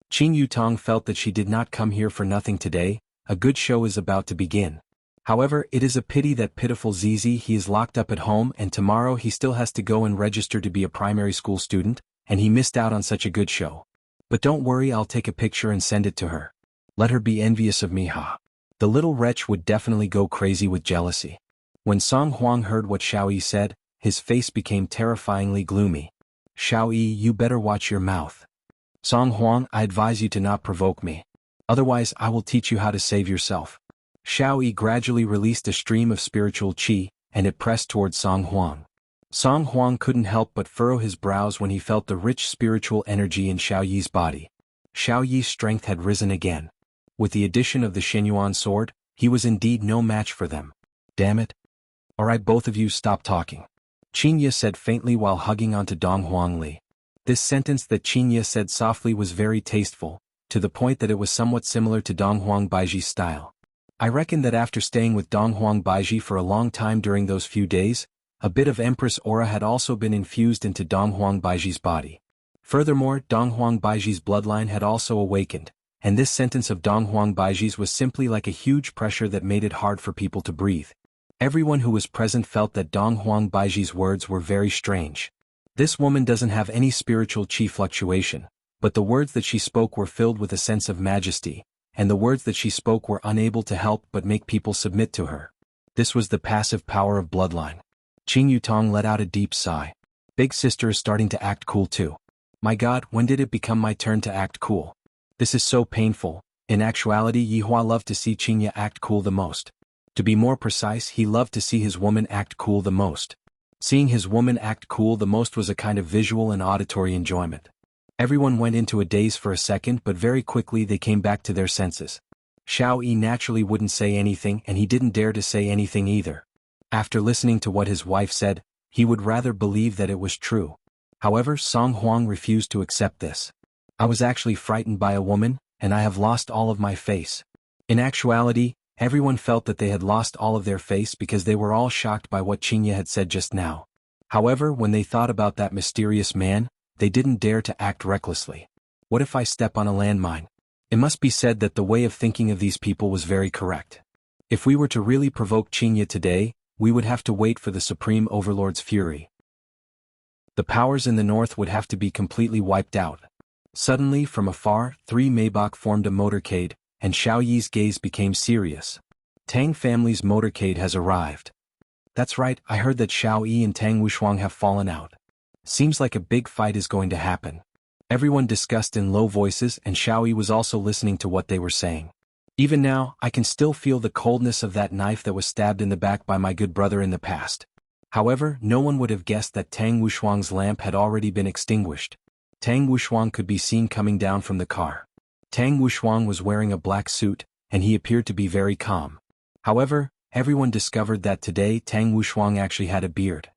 Qing Yutong felt that she did not come here for nothing today. A good show is about to begin. However, it is a pity that pitiful Zizi, he is locked up at home and tomorrow he still has to go and register to be a primary school student, and he missed out on such a good show. But don't worry, I'll take a picture and send it to her. Let her be envious of me, ha. The little wretch would definitely go crazy with jealousy. When Song Huang heard what Xiao Yi said, his face became terrifyingly gloomy. Xiao Yi, you better watch your mouth. Song Huang, I advise you to not provoke me. Otherwise I will teach you how to save yourself. Xiao Yi gradually released a stream of spiritual qi, and it pressed towards Song Huang. Song Huang couldn't help but furrow his brows when he felt the rich spiritual energy in Xiao Yi's body. Xiao Yi's strength had risen again. With the addition of the Shenyuan sword, he was indeed no match for them. Damn it. Alright, both of you stop talking. Qin Ye said faintly while hugging onto Dong Huangli. This sentence that Qin Ye said softly was very tasteful, to the point that it was somewhat similar to Dong Huang Baiji's style. I reckon that after staying with Dong Huang Baiji for a long time during those few days, a bit of Empress aura had also been infused into Dong Huang Baiji's body. Furthermore, Dong Huang Baiji's bloodline had also awakened, and this sentence of Dong Huang Baiji's was simply like a huge pressure that made it hard for people to breathe. Everyone who was present felt that Dong Huang Baiji's words were very strange. This woman doesn't have any spiritual chi fluctuation, but the words that she spoke were filled with a sense of majesty, and the words that she spoke were unable to help but make people submit to her. This was the passive power of bloodline. Qing Yutong let out a deep sigh. Big sister is starting to act cool too. My God, when did it become my turn to act cool? This is so painful. In actuality, Yihua loved to see Qingye act cool the most. To be more precise, he loved to see his woman act cool the most. Seeing his woman act cool the most was a kind of visual and auditory enjoyment. Everyone went into a daze for a second, but very quickly they came back to their senses. Xiao Yi naturally wouldn't say anything, and he didn't dare to say anything either. After listening to what his wife said, he would rather believe that it was true. However, Song Huang refused to accept this. I was actually frightened by a woman, and I have lost all of my face. In actuality, everyone felt that they had lost all of their face because they were all shocked by what Qingye had said just now. However, when they thought about that mysterious man, they didn't dare to act recklessly. What if I step on a landmine? It must be said that the way of thinking of these people was very correct. If we were to really provoke Qingye today, we would have to wait for the Supreme Overlord's fury. The powers in the north would have to be completely wiped out. Suddenly, from afar, 3 Maybach formed a motorcade, and Xiao Yi's gaze became serious. Tang family's motorcade has arrived. That's right, I heard that Xiao Yi and Tang Wushuang have fallen out. Seems like a big fight is going to happen. Everyone discussed in low voices, and Xiao Yi was also listening to what they were saying. Even now, I can still feel the coldness of that knife that was stabbed in the back by my good brother in the past. However, no one would have guessed that Tang Wushuang's lamp had already been extinguished. Tang Wushuang could be seen coming down from the car. Tang Wushuang was wearing a black suit, and he appeared to be very calm. However, everyone discovered that today Tang Wushuang actually had a beard.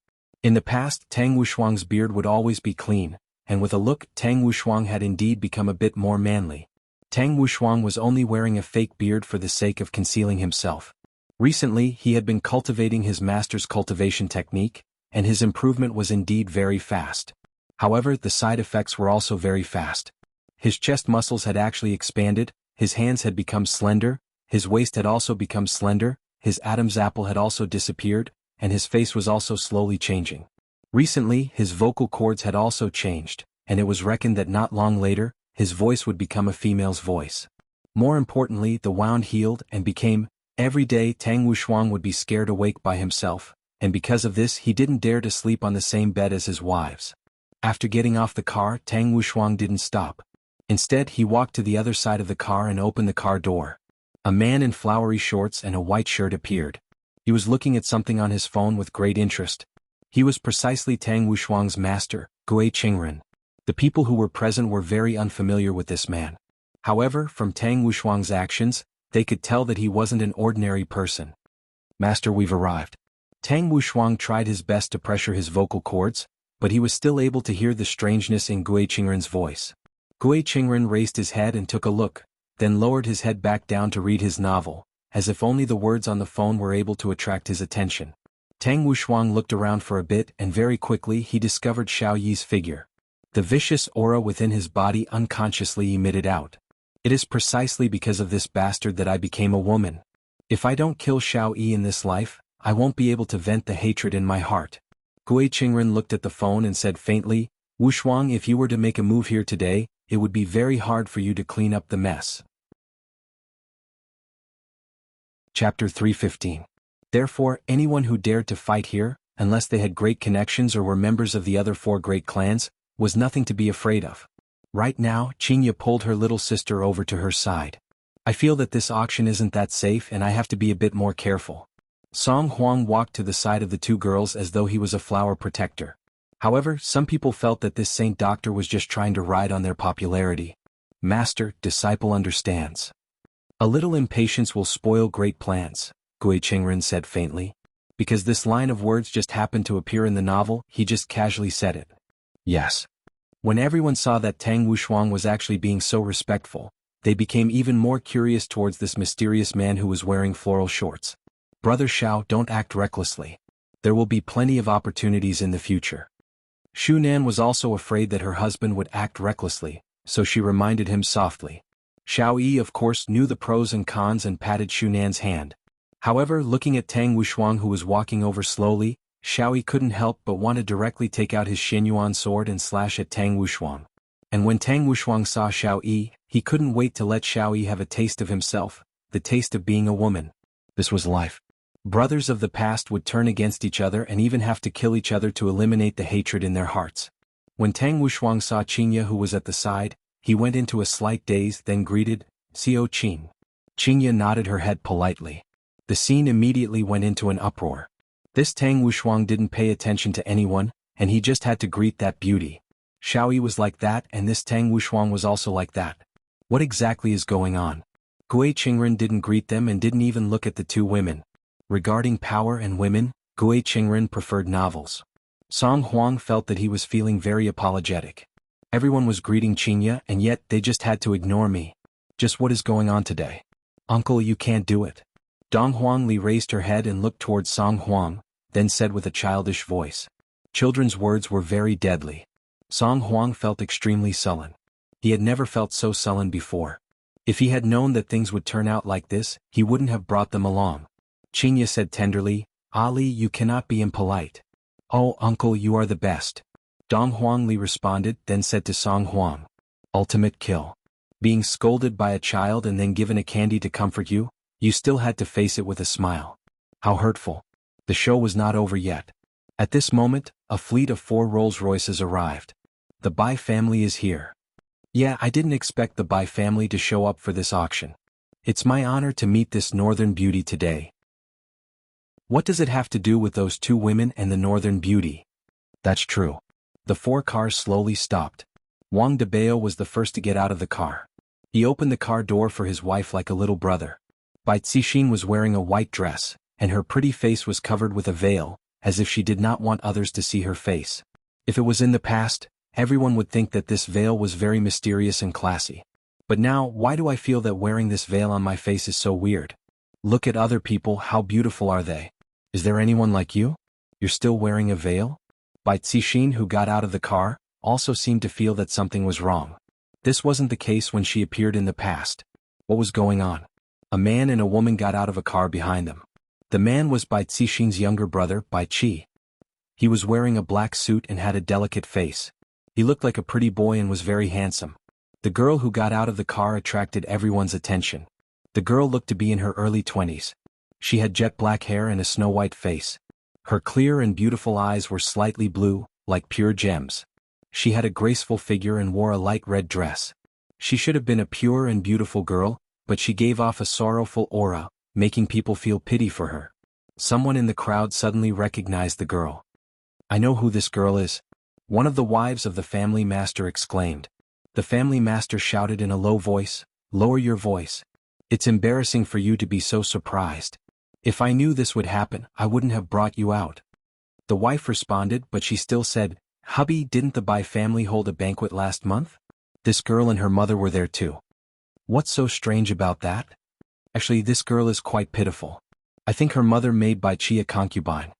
In the past, Tang Wushuang's beard would always be clean, and with a look, Tang Wushuang had indeed become a bit more manly. Tang Wushuang was only wearing a fake beard for the sake of concealing himself. Recently, he had been cultivating his master's cultivation technique, and his improvement was indeed very fast. However, the side effects were also very fast. His chest muscles had actually expanded, his hands had become slender, his waist had also become slender, his Adam's apple had also disappeared, and his face was also slowly changing. Recently, his vocal cords had also changed, and it was reckoned that not long later, his voice would become a female's voice. More importantly, the wound healed and became, every day Tang Wushuang would be scared awake by himself, and because of this he didn't dare to sleep on the same bed as his wives. After getting off the car, Tang Wushuang didn't stop. Instead, he walked to the other side of the car and opened the car door. A man in flowery shorts and a white shirt appeared. He was looking at something on his phone with great interest. He was precisely Tang Wushuang's master, Gui Qingren. The people who were present were very unfamiliar with this man. However, from Tang Wushuang's actions, they could tell that he wasn't an ordinary person. Master, we've arrived. Tang Wushuang tried his best to pressure his vocal cords, but he was still able to hear the strangeness in Gui Qingren's voice. Gui Qingren raised his head and took a look, then lowered his head back down to read his novel, as if only the words on the phone were able to attract his attention. Tang Wushuang looked around for a bit and very quickly he discovered Xiao Yi's figure. The vicious aura within his body unconsciously emitted out. It is precisely because of this bastard that I became a woman. If I don't kill Xiao Yi in this life, I won't be able to vent the hatred in my heart. Gui Qingren looked at the phone and said faintly, Wushuang, if you were to make a move here today, it would be very hard for you to clean up the mess. Chapter 315. Therefore, anyone who dared to fight here, unless they had great connections or were members of the other 4 great clans, was nothing to be afraid of. Right now, Qingye pulled her little sister over to her side. I feel that this auction isn't that safe and I have to be a bit more careful. Song Huang walked to the side of the 2 girls as though he was a flower protector. However, some people felt that this saint doctor was just trying to ride on their popularity. Master, disciple understands. A little impatience will spoil great plans, Gui Qingren said faintly. Because this line of words just happened to appear in the novel, he just casually said it. Yes. When everyone saw that Tang Wushuang was actually being so respectful, they became even more curious towards this mysterious man who was wearing floral shorts. Brother Xiao, don't act recklessly. There will be plenty of opportunities in the future. Shu Nan was also afraid that her husband would act recklessly, so she reminded him softly. Xiao Yi of course knew the pros and cons and patted Shu Nan's hand. However, looking at Tang Wushuang who was walking over slowly, Xiao Yi couldn't help but want to directly take out his Xinyuan sword and slash at Tang Wushuang. And when Tang Wushuang saw Xiao Yi, he couldn't wait to let Xiao Yi have a taste of himself, the taste of being a woman. This was life. Brothers of the past would turn against each other and even have to kill each other to eliminate the hatred in their hearts. When Tang Wushuang saw Qingye who was at the side, he went into a slight daze, then greeted, Xiao Qing. Qingye nodded her head politely. The scene immediately went into an uproar. This Tang Wushuang didn't pay attention to anyone, and he just had to greet that beauty. Xiao Yi was like that and this Tang Wushuang was also like that. What exactly is going on? Gui Qingren didn't greet them and didn't even look at the two women. Regarding power and women, Gui Qingren preferred novels. Song Huang felt that he was feeling very apologetic. Everyone was greeting Qingye and yet they just had to ignore me. Just what is going on today? Uncle, you can't do it. Dong Huangli raised her head and looked towards Song Huang, then said with a childish voice. Children's words were very deadly. Song Huang felt extremely sullen. He had never felt so sullen before. If he had known that things would turn out like this, he wouldn't have brought them along. Qingye said tenderly, Ali, you cannot be impolite. Oh, uncle, you are the best. Dong Huangli responded, then said to Song Huang. Ultimate kill. Being scolded by a child and then given a candy to comfort you, you still had to face it with a smile. How hurtful. The show was not over yet. At this moment, a fleet of 4 Rolls-Royces arrived. The Bai family is here. Yeah, I didn't expect the Bai family to show up for this auction. It's my honor to meet this northern beauty today. What does it have to do with those 2 women and the northern beauty? That's true. The 4 cars slowly stopped. Wang Debao was the first to get out of the car. He opened the car door for his wife like a little brother. Bai Cixin was wearing a white dress, and her pretty face was covered with a veil, as if she did not want others to see her face. If it was in the past, everyone would think that this veil was very mysterious and classy. But now, why do I feel that wearing this veil on my face is so weird? Look at other people, how beautiful are they? Is there anyone like you? You're still wearing a veil? Bai Cixin, who got out of the car, also seemed to feel that something was wrong. This wasn't the case when she appeared in the past. What was going on? A man and a woman got out of a car behind them. The man was Bai Cixin's younger brother, Bai Qi. He was wearing a black suit and had a delicate face. He looked like a pretty boy and was very handsome. The girl who got out of the car attracted everyone's attention. The girl looked to be in her early 20s. She had jet black hair and a snow-white face. Her clear and beautiful eyes were slightly blue, like pure gems. She had a graceful figure and wore a light red dress. She should have been a pure and beautiful girl, but she gave off a sorrowful aura, making people feel pity for her. Someone in the crowd suddenly recognized the girl. I know who this girl is. One of the wives of the family master exclaimed. The family master shouted in a low voice, lower your voice. It's embarrassing for you to be so surprised. If I knew this would happen, I wouldn't have brought you out. The wife responded, but she still said, Hubby, didn't the Bai family hold a banquet last month? This girl and her mother were there too. What's so strange about that? Actually, this girl is quite pitiful. I think her mother made Bai Qi a concubine.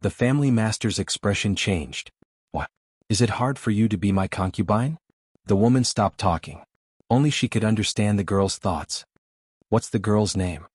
The family master's expression changed. What? Is it hard for you to be my concubine? The woman stopped talking. Only she could understand the girl's thoughts. What's the girl's name?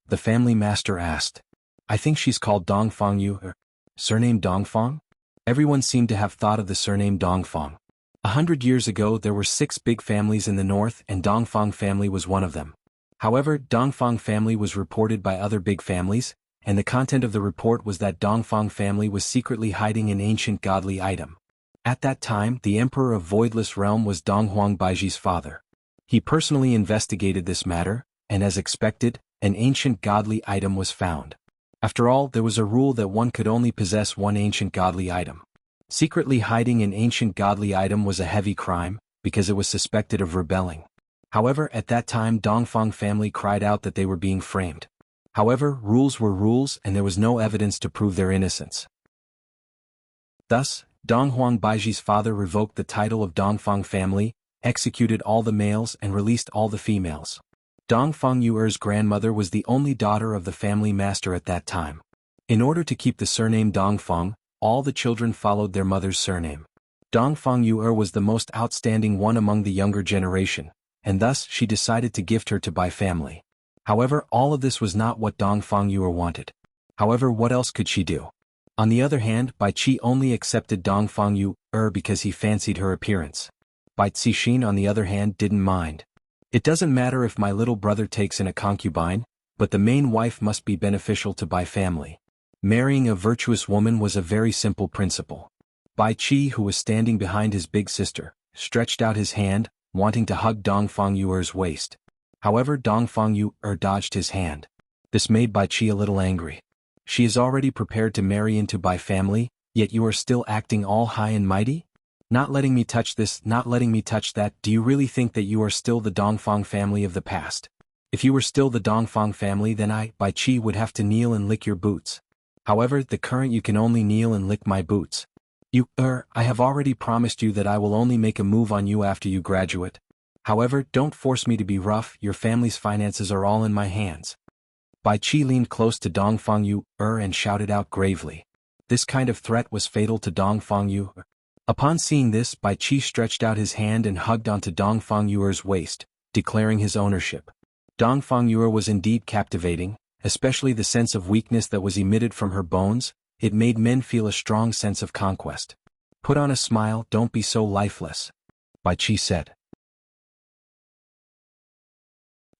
The family master asked. I think she's called Dongfang Yu. Surname Dongfang? Everyone seemed to have thought of the surname Dongfang. 100 years ago there were 6 big families in the north and Dongfang family was one of them. However, Dongfang family was reported by other big families, and the content of the report was that Dongfang family was secretly hiding an ancient godly item. At that time, the emperor of Voidless Realm was Donghuang Baiji's father. He personally investigated this matter, and as expected, an ancient godly item was found. After all, there was a rule that one could only possess one ancient godly item. Secretly hiding an ancient godly item was a heavy crime, because it was suspected of rebelling. However, at that time Dongfang family cried out that they were being framed. However, rules were rules and there was no evidence to prove their innocence. Thus, Donghuang Baiji's father revoked the title of Dongfang family, executed all the males and released all the females. Dongfang Yuer's grandmother was the only daughter of the family master at that time. In order to keep the surname Dongfang, all the children followed their mother's surname. Dongfang Yuer was the most outstanding one among the younger generation, and thus she decided to gift her to Bai family. However, all of this was not what Dongfang Yuer wanted. However, what else could she do? On the other hand, Bai Qi only accepted Dongfang Yuer because he fancied her appearance. Bai Cixin on the other hand didn't mind. It doesn't matter if my little brother takes in a concubine, but the main wife must be beneficial to Bai family. Marrying a virtuous woman was a very simple principle. Bai Qi, who was standing behind his big sister, stretched out his hand, wanting to hug Dongfang Yuer's waist. However, Dongfang Yuer dodged his hand. This made Bai Qi a little angry. She is already prepared to marry into Bai family, yet you are still acting all high and mighty? Not letting me touch this, not letting me touch that. Do you really think that you are still the Dongfang family of the past? If you were still the Dongfang family, then I, Bai Qi, would have to kneel and lick your boots. However, the current you can only kneel and lick my boots. I have already promised you that I will only make a move on you after you graduate. However, don't force me to be rough, your family's finances are all in my hands. Bai Qi leaned close to Dongfang Yuer and shouted out gravely. This kind of threat was fatal to Dongfang Yuer. Upon seeing this, Bai Qi stretched out his hand and hugged onto Dongfang Yuer's waist, declaring his ownership. Dongfang Yuer was indeed captivating, especially the sense of weakness that was emitted from her bones. It made men feel a strong sense of conquest. Put on a smile, don't be so lifeless, Bai Qi said.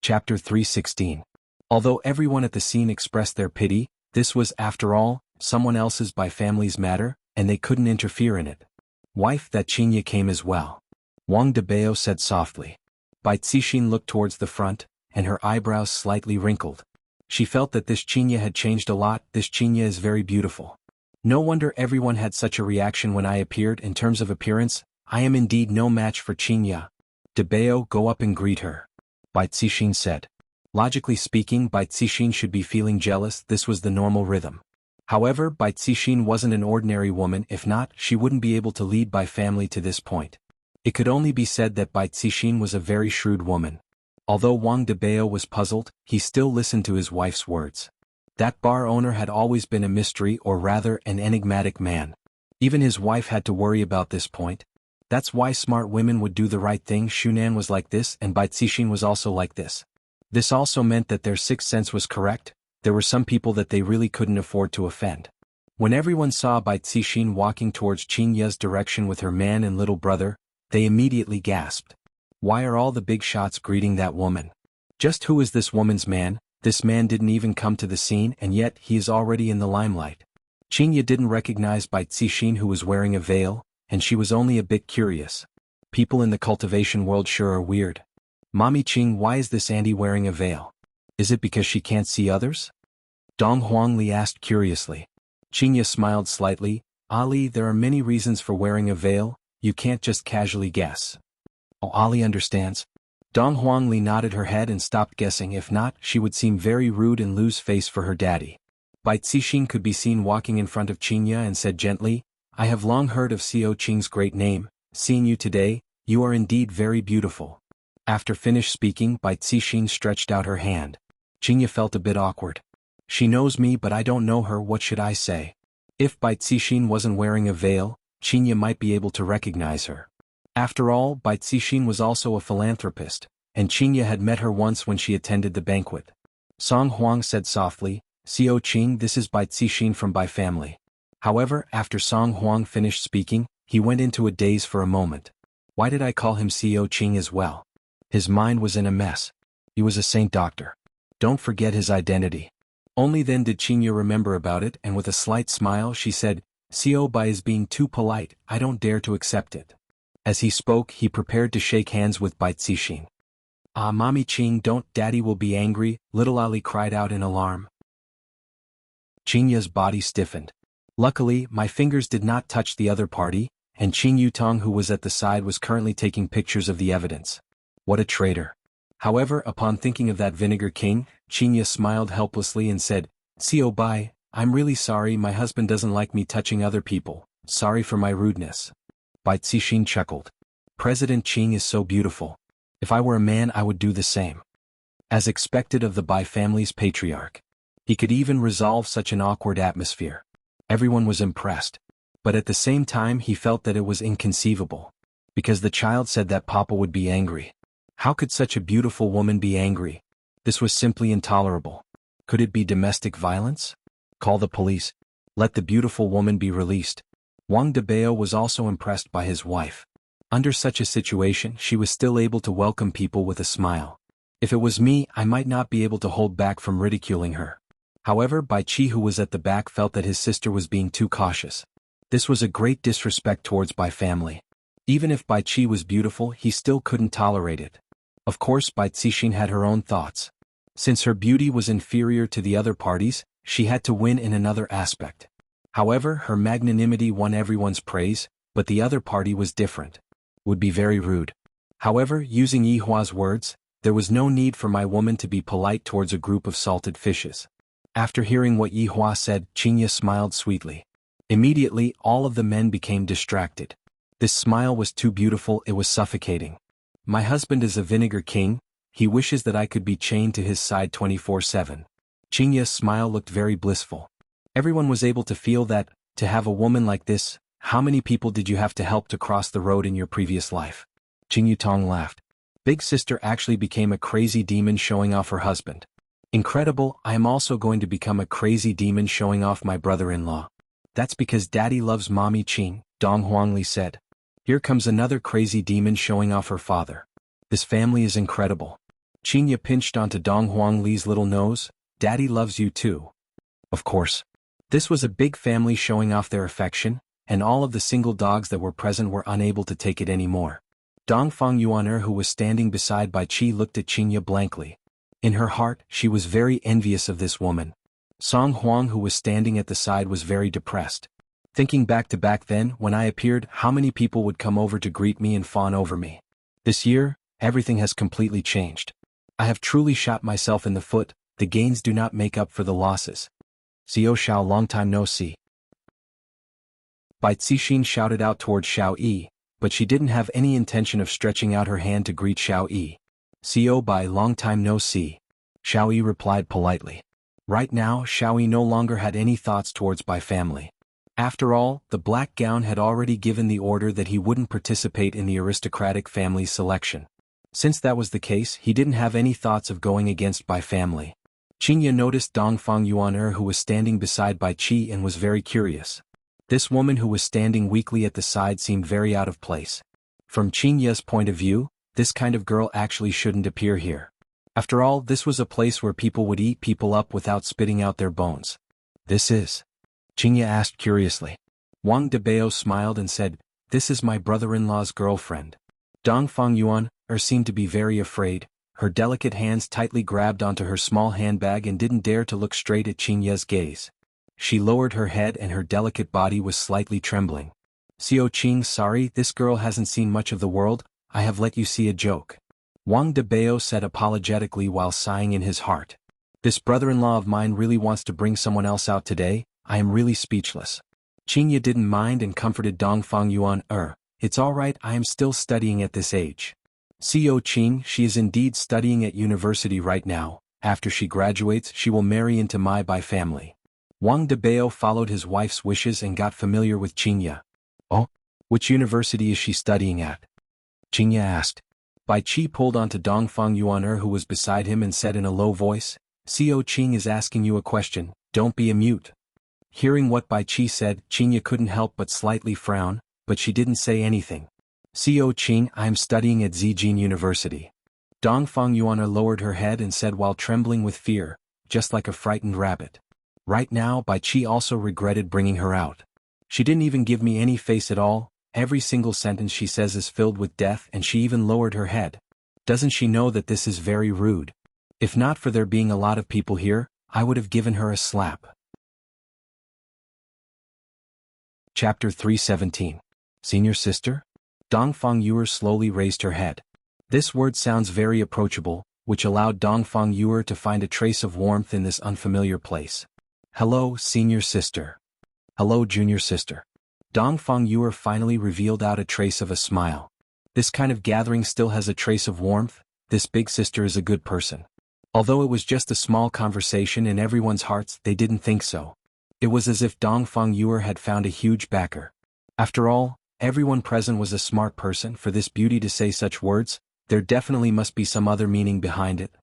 Chapter 316. Although everyone at the scene expressed their pity, this was, after all, someone else's Bai family's matter, and they couldn't interfere in it. Wife, that Qinya came as well. Wang Debao said softly. Bai Cixin looked towards the front, and her eyebrows slightly wrinkled. She felt that this Qinya had changed a lot. This Qinya is very beautiful. No wonder everyone had such a reaction when I appeared. In terms of appearance, I am indeed no match for Qinya. Debao, go up and greet her, Bai Cixin said. Logically speaking, Bai Cixin should be feeling jealous. This was the normal rhythm. However, Bai Cixin wasn't an ordinary woman. If not, she wouldn't be able to lead Bai family to this point. It could only be said that Bai Cixin was a very shrewd woman. Although Wang Debao was puzzled, he still listened to his wife's words. That bar owner had always been a mystery, or rather, an enigmatic man. Even his wife had to worry about this point. That's why smart women would do the right thing. Shunan was like this, and Bai Cixin was also like this. This also meant that their sixth sense was correct. There were some people that they really couldn't afford to offend. When everyone saw Bai Cixin walking towards Qinya's direction with her man and little brother, they immediately gasped. Why are all the big shots greeting that woman? Just who is this woman's man? This man didn't even come to the scene, and yet he is already in the limelight. Qinya didn't recognize Bai Cixin, who was wearing a veil, and she was only a bit curious. People in the cultivation world sure are weird. Mommy Qing, why is this auntie wearing a veil? Is it because she can't see others? Dong Huangli asked curiously. Qinya smiled slightly. Ali, there are many reasons for wearing a veil, you can't just casually guess. Oh, Ali understands. Dong Huangli nodded her head and stopped guessing. If not, she would seem very rude and lose face for her daddy. Bai Cixin could be seen walking in front of Qinya and said gently, I have long heard of Xiao Qing's great name. Seeing you today, you are indeed very beautiful. After finished speaking, Bai Cixin stretched out her hand. Qinya felt a bit awkward. She knows me, but I don't know her. What should I say? If Bai Cixin wasn't wearing a veil, Qinya might be able to recognize her. After all, Bai Cixin was also a philanthropist, and Qinya had met her once when she attended the banquet. Song Huang said softly, Xiao Qing, this is Bai Cixin from Bai family. However, after Song Huang finished speaking, he went into a daze for a moment. Why did I call him Xiao Qing as well? His mind was in a mess. He was a saint doctor. Don't forget his identity. Only then did Qinya remember about it, and with a slight smile she said, Xiao Bai is being too polite, I don't dare to accept it. As he spoke, he prepared to shake hands with Bai Cixin. Ah, Mommy Qing, don't, Daddy will be angry, little Ali cried out in alarm. Qinya's body stiffened. Luckily, my fingers did not touch the other party, and Qing Yutong, who was at the side, was currently taking pictures of the evidence. What a traitor. However, upon thinking of that Vinegar King, Chinya smiled helplessly and said, "Co Bai, I'm really sorry, my husband doesn't like me touching other people, sorry for my rudeness." Bai Cixin chuckled. President Qing is so beautiful. If I were a man I would do the same. As expected of the Bai family's patriarch. He could even resolve such an awkward atmosphere. Everyone was impressed. But at the same time he felt that it was inconceivable. Because the child said that Papa would be angry. How could such a beautiful woman be angry? This was simply intolerable. Could it be domestic violence? Call the police. Let the beautiful woman be released. Wang Debao was also impressed by his wife. Under such a situation she was still able to welcome people with a smile. If it was me, I might not be able to hold back from ridiculing her. However, Bai Qi, who was at the back, felt that his sister was being too cautious. This was a great disrespect towards Bai family. Even if Bai Qi was beautiful, he still couldn't tolerate it. Of course, Bai Cixin had her own thoughts. Since her beauty was inferior to the other parties, she had to win in another aspect. However, her magnanimity won everyone's praise, but the other party was different. Would be very rude. However, using Yihua's words, there was no need for my woman to be polite towards a group of salted fishes. After hearing what Yihua said, Chinya smiled sweetly. Immediately, all of the men became distracted. This smile was too beautiful, it was suffocating. My husband is a Vinegar King, he wishes that I could be chained to his side 24/7. Chinya's smile looked very blissful. Everyone was able to feel that, to have a woman like this, how many people did you have to help to cross the road in your previous life? Qing Yutong laughed. Big sister actually became a crazy demon showing off her husband. Incredible, I am also going to become a crazy demon showing off my brother-in-law. That's because daddy loves mommy Qing, Dong Huangli said. Here comes another crazy demon showing off her father. This family is incredible. Qinya pinched onto Dong Huangli's little nose, daddy loves you too. Of course. This was a big family showing off their affection, and all of the single dogs that were present were unable to take it anymore. Dongfang Yuaner, who was standing beside Bai Qi, looked at Qinya blankly. In her heart, she was very envious of this woman. Song Huang, who was standing at the side, was very depressed. Thinking back then, when I appeared, how many people would come over to greet me and fawn over me. This year, everything has completely changed. I have truly shot myself in the foot, the gains do not make up for the losses. Xiao Xiao, long time no see. Bai Cixin shouted out towards Xiao Yi, but she didn't have any intention of stretching out her hand to greet Xiao Yi. Xiao Bai, long time no see. Xiao Yi replied politely. Right now, Xiao Yi no longer had any thoughts towards Bai family. After all, the black gown had already given the order that he wouldn't participate in the aristocratic family's selection. Since that was the case, he didn't have any thoughts of going against Bai family. Qinya noticed Dongfang Yuaner, who was standing beside Bai Qi, and was very curious. This woman who was standing weakly at the side seemed very out of place. From Qinya's point of view, this kind of girl actually shouldn't appear here. After all, this was a place where people would eat people up without spitting out their bones. This is? Qinya asked curiously. Wang Debao smiled and said, this is my brother-in-law's girlfriend. Dongfang Yuan seemed to be very afraid. Her delicate hands tightly grabbed onto her small handbag and didn't dare to look straight at Qinya's gaze. She lowered her head and her delicate body was slightly trembling. Xiao Qing, sorry, this girl hasn't seen much of the world, I have let you see a joke. Wang Debao said apologetically while sighing in his heart. This brother-in-law of mine really wants to bring someone else out today, I am really speechless. Qinya didn't mind and comforted Dongfang Yuan, it's alright, I am still studying at this age. Xiao Qing, she is indeed studying at university right now, after she graduates she will marry into my Bai family. Wang Debao followed his wife's wishes and got familiar with Qinya. Oh? Which university is she studying at? Qinya asked. Bai Qi pulled onto Dongfang Yuaner, who was beside him, and said in a low voice, Xiao Qing is asking you a question, don't be a mute. Hearing what Bai Qi said, Qinya couldn't help but slightly frown, but she didn't say anything. Xiao Qing, I am studying at Zijin University. Dongfang Yuaner lowered her head and said while trembling with fear, just like a frightened rabbit. Right now, Bai Qi also regretted bringing her out. She didn't even give me any face at all, every single sentence she says is filled with death, and she even lowered her head. Doesn't she know that this is very rude? If not for there being a lot of people here, I would have given her a slap. Chapter 317. Senior sister? Dongfang Yuer slowly raised her head. This word sounds very approachable, which allowed Dongfang Yuer to find a trace of warmth in this unfamiliar place. Hello, senior sister. Hello, junior sister. Dongfang Yuer finally revealed out a trace of a smile. This kind of gathering still has a trace of warmth. This big sister is a good person. Although it was just a small conversation in everyone's hearts, they didn't think so. It was as if Dongfang Yuer had found a huge backer. After all, everyone present was a smart person. For this beauty to say such words, there definitely must be some other meaning behind it.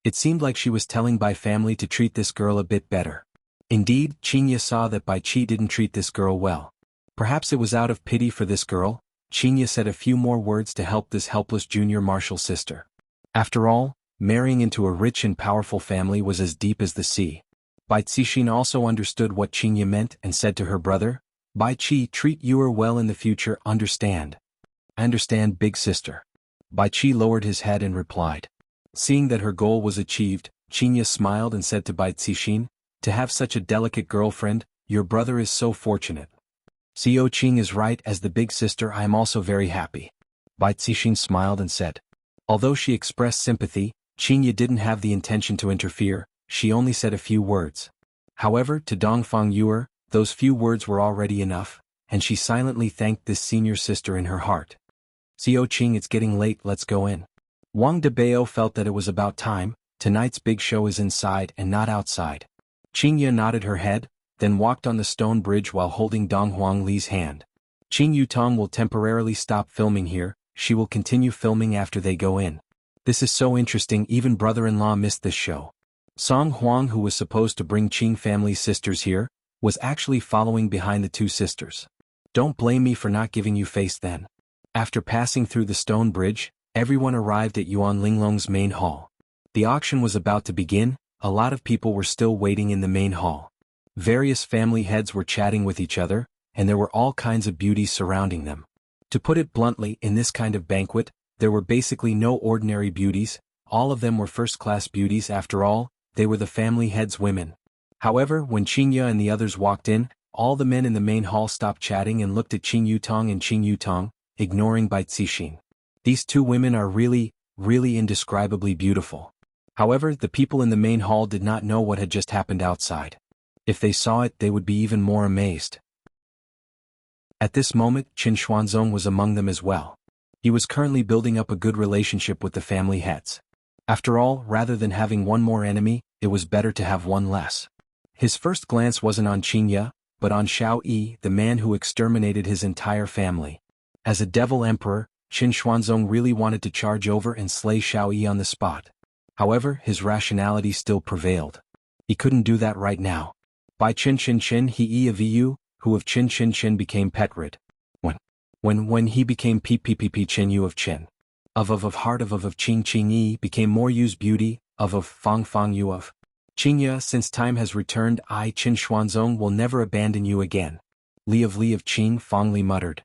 It seemed like she was telling Bai family to treat this girl a bit better. Indeed, Qinya saw that Bai Qi didn't treat this girl well. Perhaps it was out of pity for this girl. Qinya said a few more words to help this helpless junior martial sister. After all, marrying into a rich and powerful family was as deep as the sea. Bai Cixin also understood what Qinya meant and said to her brother, Bai Qi, treat Yuer well in the future, understand? I understand, big sister. Bai Qi lowered his head and replied. Seeing that her goal was achieved, Qinya smiled and said to Bai Cixin, to have such a delicate girlfriend, your brother is so fortunate. Xiao Qing is right. As the big sister, I am also very happy. Bai Cixin smiled and said. Although she expressed sympathy, Qinya didn't have the intention to interfere. She only said a few words. However, to Dongfang Yuer, those few words were already enough, and she silently thanked this senior sister in her heart. Xiao Qing, it's getting late, let's go in. Wang Debao felt that it was about time. Tonight's big show is inside and not outside. Qingya nodded her head, then walked on the stone bridge while holding Dong Huangli's hand. Qing Yutong will temporarily stop filming here. She will continue filming after they go in. This is so interesting, even brother-in-law missed this show. Song Huang, who was supposed to bring Qing family's sisters here, was actually following behind the two sisters. Don't blame me for not giving you face then. After passing through the stone bridge, everyone arrived at Yuan Linglong's main hall. The auction was about to begin. A lot of people were still waiting in the main hall. Various family heads were chatting with each other, and there were all kinds of beauties surrounding them. To put it bluntly, in this kind of banquet, there were basically no ordinary beauties. All of them were first-class beauties. After all, they were the family heads' women. However, when Qingya and the others walked in, all the men in the main hall stopped chatting and looked at Qing Yutong and Qing Yutong, ignoring Bai Cixin. These two women are really indescribably beautiful. However, the people in the main hall did not know what had just happened outside. If they saw it, they would be even more amazed. At this moment, Qin Xuanzong was among them as well. He was currently building up a good relationship with the family heads. After all, rather than having one more enemy, it was better to have one less. His first glance wasn't on Qingya, but on Xiao Yi, the man who exterminated his entire family. As a devil emperor, Qin Xuanzong really wanted to charge over and slay Xiao Yi on the spot. However, his rationality still prevailed. He couldn't do that right now. By Qin he Yi of Yu, who of Qin became Petrid. When he became Qin Yu of Qin. Of heart of Qing Yi became more Yu's beauty, of Fang Yu of Qingya. Since time has returned, I Qin Xuanzong will never abandon you again. Li of Qing Fang Li muttered.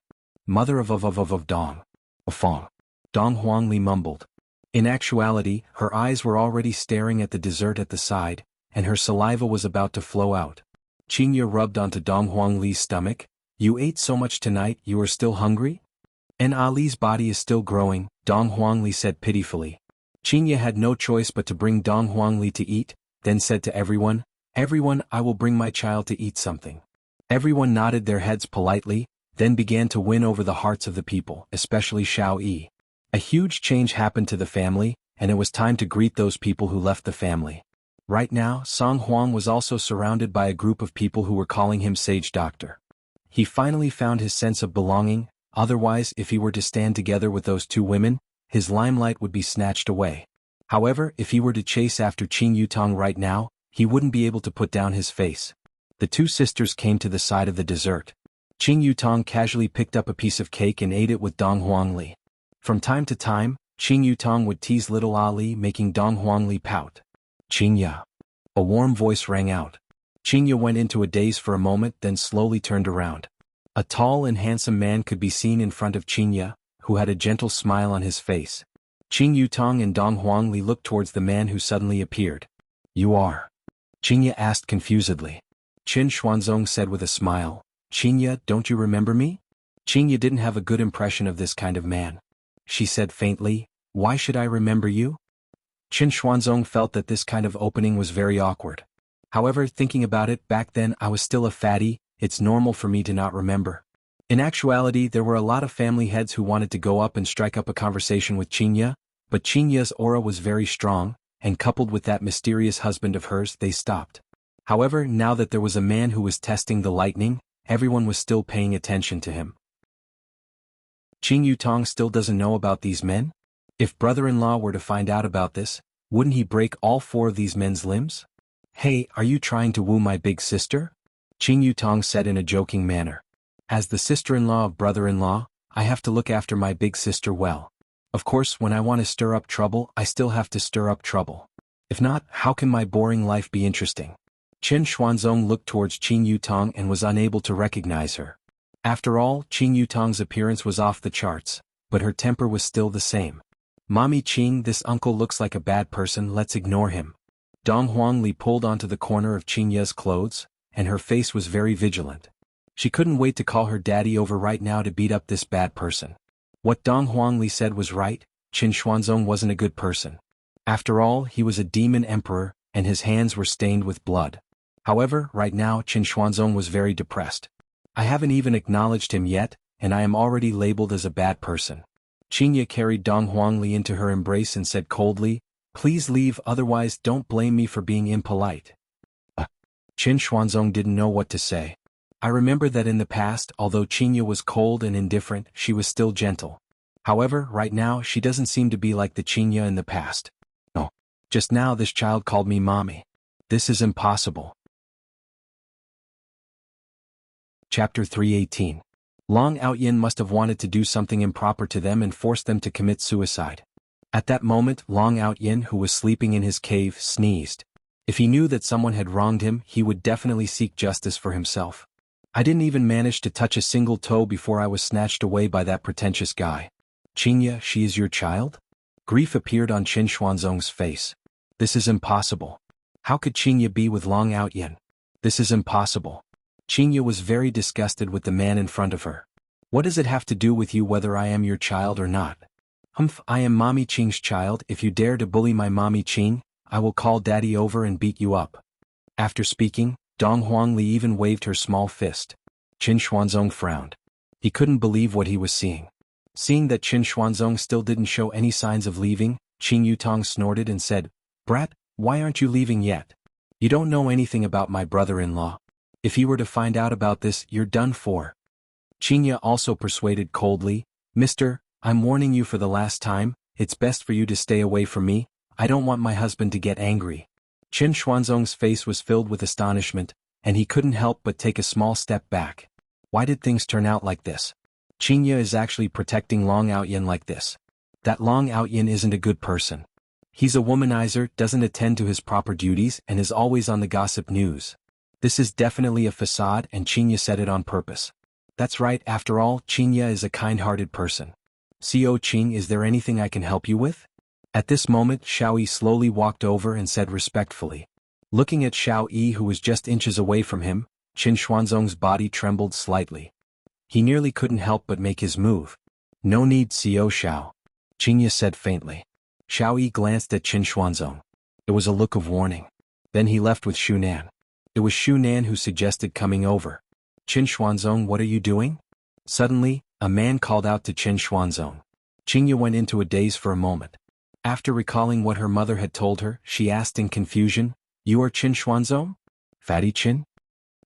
Mother of Dong. Fang. Dong Huangli mumbled. In actuality, her eyes were already staring at the dessert at the side, and her saliva was about to flow out. Qingya rubbed onto Dong Huangli's stomach. You ate so much tonight, you are still hungry? And Ali's body is still growing, Dong Huangli said pitifully. Qingya had no choice but to bring Dong Huangli to eat, then said to everyone, Everyone, I will bring my child to eat something. Everyone nodded their heads politely, then began to win over the hearts of the people, especially Xiao Yi. A huge change happened to the family, and it was time to greet those people who left the family. Right now, Song Huang was also surrounded by a group of people who were calling him Sage Doctor. He finally found his sense of belonging. Otherwise, if he were to stand together with those two women, his limelight would be snatched away. However, if he were to chase after Qing Yutong right now, he wouldn't be able to put down his face. The two sisters came to the side of the dessert. Qing Yutong casually picked up a piece of cake and ate it with Dong Huangli. From time to time, Qing Yutong would tease little Ali, making Dong Huangli pout. Qingya. A warm voice rang out. Qingya went into a daze for a moment, then slowly turned around. A tall and handsome man could be seen in front of Qingya, who had a gentle smile on his face. Qing Yutong and Dong Huangli looked towards the man who suddenly appeared. You are? Qingya asked confusedly. Qin Xuanzong said with a smile. Qingya, don't you remember me? Qingya didn't have a good impression of this kind of man. She said faintly, Why should I remember you? Qin Xuanzong felt that this kind of opening was very awkward. However, thinking about it, back then I was still a fatty, it's normal for me to not remember. In actuality, there were a lot of family heads who wanted to go up and strike up a conversation with Qingya, but Qingya's aura was very strong, and coupled with that mysterious husband of hers, they stopped. However, now that there was a man who was testing the lightning, everyone was still paying attention to him. Qing Yutong still doesn't know about these men? If brother-in-law were to find out about this, wouldn't he break all 4 of these men's limbs? Hey, are you trying to woo my big sister? Qing Yutong said in a joking manner. As the sister-in-law of brother-in-law, I have to look after my big sister well. Of course, when I want to stir up trouble, I still have to stir up trouble. If not, how can my boring life be interesting? Qin Xuanzong looked towards Qing Yutong and was unable to recognize her. After all, Qing Yutong's appearance was off the charts, but her temper was still the same. Mommy Qing, this uncle looks like a bad person, let's ignore him. Dong Huangli pulled onto the corner of Qingya's clothes, and her face was very vigilant. She couldn't wait to call her daddy over right now to beat up this bad person. What Dong Huangli said was right, Qin Xuanzong wasn't a good person. After all, he was a demon emperor, and his hands were stained with blood. However, right now Qin Xuanzong was very depressed. I haven't even acknowledged him yet, and I am already labeled as a bad person. Qingya carried Dong Huangli into her embrace and said coldly, please leave, otherwise don't blame me for being impolite. Qin Xuanzong didn't know what to say. I remember that in the past, although Qingya was cold and indifferent, she was still gentle. However, right now she doesn't seem to be like the Qingya in the past. No. Just now this child called me mommy. This is impossible. Chapter 318. Long Outyin must have wanted to do something improper to them and forced them to commit suicide. At that moment, Long Outyin, who was sleeping in his cave, sneezed. If he knew that someone had wronged him, he would definitely seek justice for himself. I didn't even manage to touch a single toe before I was snatched away by that pretentious guy. Qingya, she is your child? Grief appeared on Qin Xuanzong's face. This is impossible. How could Qingya be with Long Outyin? This is impossible. Qingya was very disgusted with the man in front of her. What does it have to do with you whether I am your child or not? I am Mommy Qing's child. If you dare to bully my Mommy Qing, I will call Daddy over and beat you up. After speaking, Dong Huangli even waved her small fist. Qin Xuanzong frowned. He couldn't believe what he was seeing. Seeing that Qin Xuanzong still didn't show any signs of leaving, Qing Yutong snorted and said, Brat, why aren't you leaving yet? You don't know anything about my brother-in-law. If he were to find out about this, you're done for. Qingya also persuaded coldly, Mister, I'm warning you for the last time, it's best for you to stay away from me, I don't want my husband to get angry. Qin Xuanzong's face was filled with astonishment, and he couldn't help but take a small step back. Why did things turn out like this? Qingya is actually protecting Long Outyin like this. That Long Outyin isn't a good person. He's a womanizer, doesn't attend to his proper duties, and is always on the gossip news. This is definitely a facade, and Qingya said it on purpose. That's right, after all, Qingya is a kind-hearted person. Co Qing, is there anything I can help you with? At this moment, Xiao Yi slowly walked over and said respectfully. Looking at Xiao Yi, who was just inches away from him, Qin Xuanzong's body trembled slightly. He nearly couldn't help but make his move. No need, Co Xiao. Qingya said faintly. Xiao Yi glanced at Qin Xuanzong. It was a look of warning. Then he left with Shu Nan. It was Shu Nan who suggested coming over. Qin Xuanzong, what are you doing? Suddenly, a man called out to Qin Xuanzong. Qingya went into a daze for a moment. After recalling what her mother had told her, she asked in confusion, You are Qin Xuanzong? Fatty Qin?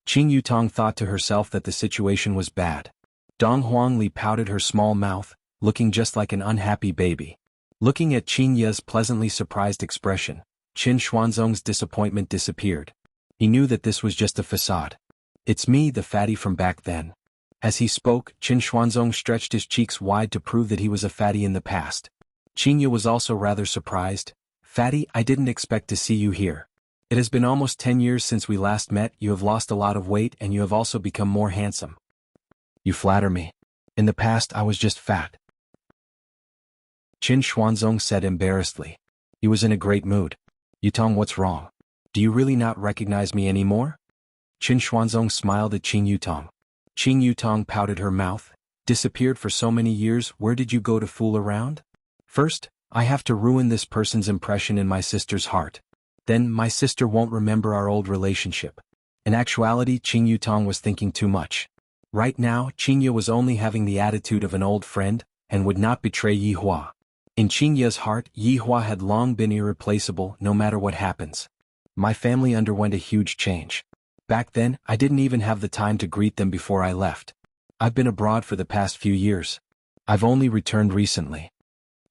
Qing Yutong thought to herself that the situation was bad. Dong Huangli pouted her small mouth, looking just like an unhappy baby. Looking at Qingya's pleasantly surprised expression, Qin Xuanzong's disappointment disappeared. He knew that this was just a facade. It's me, the fatty from back then. As he spoke, Qin Xuanzong stretched his cheeks wide to prove that he was a fatty in the past. Qingya was also rather surprised. Fatty, I didn't expect to see you here. It has been almost 10 years since we last met, you have lost a lot of weight and you have also become more handsome. You flatter me. In the past I was just fat. Qin Xuanzong said embarrassedly. He was in a great mood. Yutong, what's wrong? Do you really not recognize me anymore? Qin Xuanzong smiled at Qing Yutong. Qing Yutong pouted her mouth. Disappeared for so many years, where did you go to fool around? First, I have to ruin this person's impression in my sister's heart. Then my sister won't remember our old relationship. In actuality, Qing Yutong was thinking too much. Right now, Qingya was only having the attitude of an old friend, and would not betray Yihua. In Qingya's heart, Yihua had long been irreplaceable no matter what happens. My family underwent a huge change. Back then, I didn't even have the time to greet them before I left. I've been abroad for the past few years. I've only returned recently.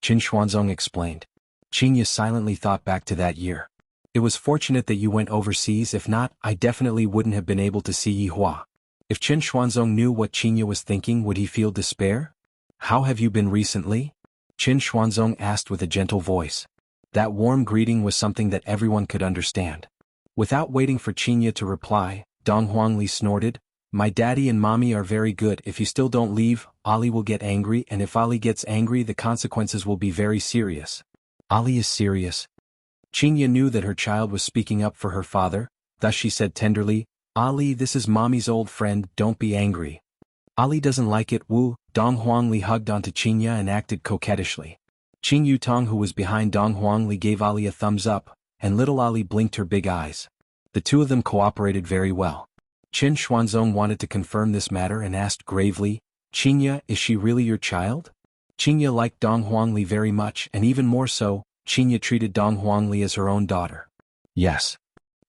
Qin Xuanzong explained. Qingya silently thought back to that year. It was fortunate that you went overseas, if not, I definitely wouldn't have been able to see Yihua. If Qin Xuanzong knew what Qingya was thinking, would he feel despair? How have you been recently? Qin Xuanzong asked with a gentle voice. That warm greeting was something that everyone could understand. Without waiting for Qingya to reply, Dong Huangli snorted, My daddy and mommy are very good. If you still don't leave, Ali will get angry, and if Ali gets angry, the consequences will be very serious. Ali is serious. Qingya knew that her child was speaking up for her father, thus she said tenderly, Ali, this is mommy's old friend, don't be angry. Ali doesn't like it. Wu. Dong Huangli hugged onto Qingya and acted coquettishly. Qing Yutong, who was behind Dong Huangli, gave Ali a thumbs up, and little Ali blinked her big eyes. The two of them cooperated very well. Qin Xuanzong wanted to confirm this matter and asked gravely, Qingya, is she really your child? Qingya liked Dong Huangli very much, and even more so, Qingya treated Dong Huangli as her own daughter. Yes.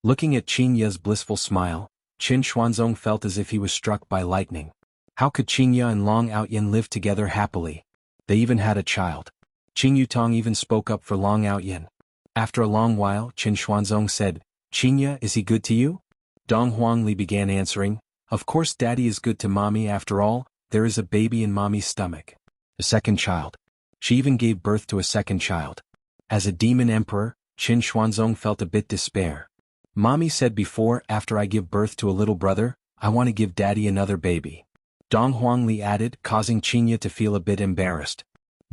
Looking at Qingya's blissful smile, Qin Xuanzong felt as if he was struck by lightning. How could Qingya and Long Outyin live together happily? They even had a child. Qing Yutong even spoke up for Long Outyin. After a long while, Qin Xuanzong said, Qingya, is he good to you? Dong Huangli began answering, Of course daddy is good to mommy. After all, there is a baby in mommy's stomach. A second child. She even gave birth to a second child. As a demon emperor, Qin Xuanzong felt a bit despair. Mommy said before, after I give birth to a little brother, I want to give daddy another baby. Dong Huangli added, causing Qingya to feel a bit embarrassed.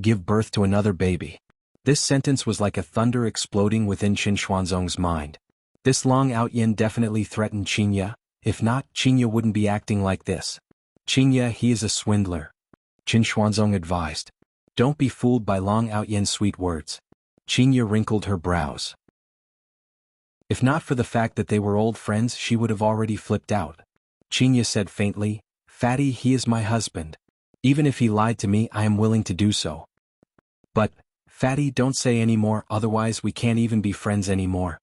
Give birth to another baby. This sentence was like a thunder exploding within Qin Xuanzong's mind. This Long Outyin definitely threatened Qingya. If not, Qingya wouldn't be acting like this. Qingya, he is a swindler. Qin Xuanzong advised. Don't be fooled by Long Outyin's sweet words. Qingya wrinkled her brows. If not for the fact that they were old friends, she would have already flipped out. Qingya said faintly, Fatty, he is my husband. Even if he lied to me, I am willing to do so. But, Fatty, don't say any more, otherwise we can't even be friends anymore.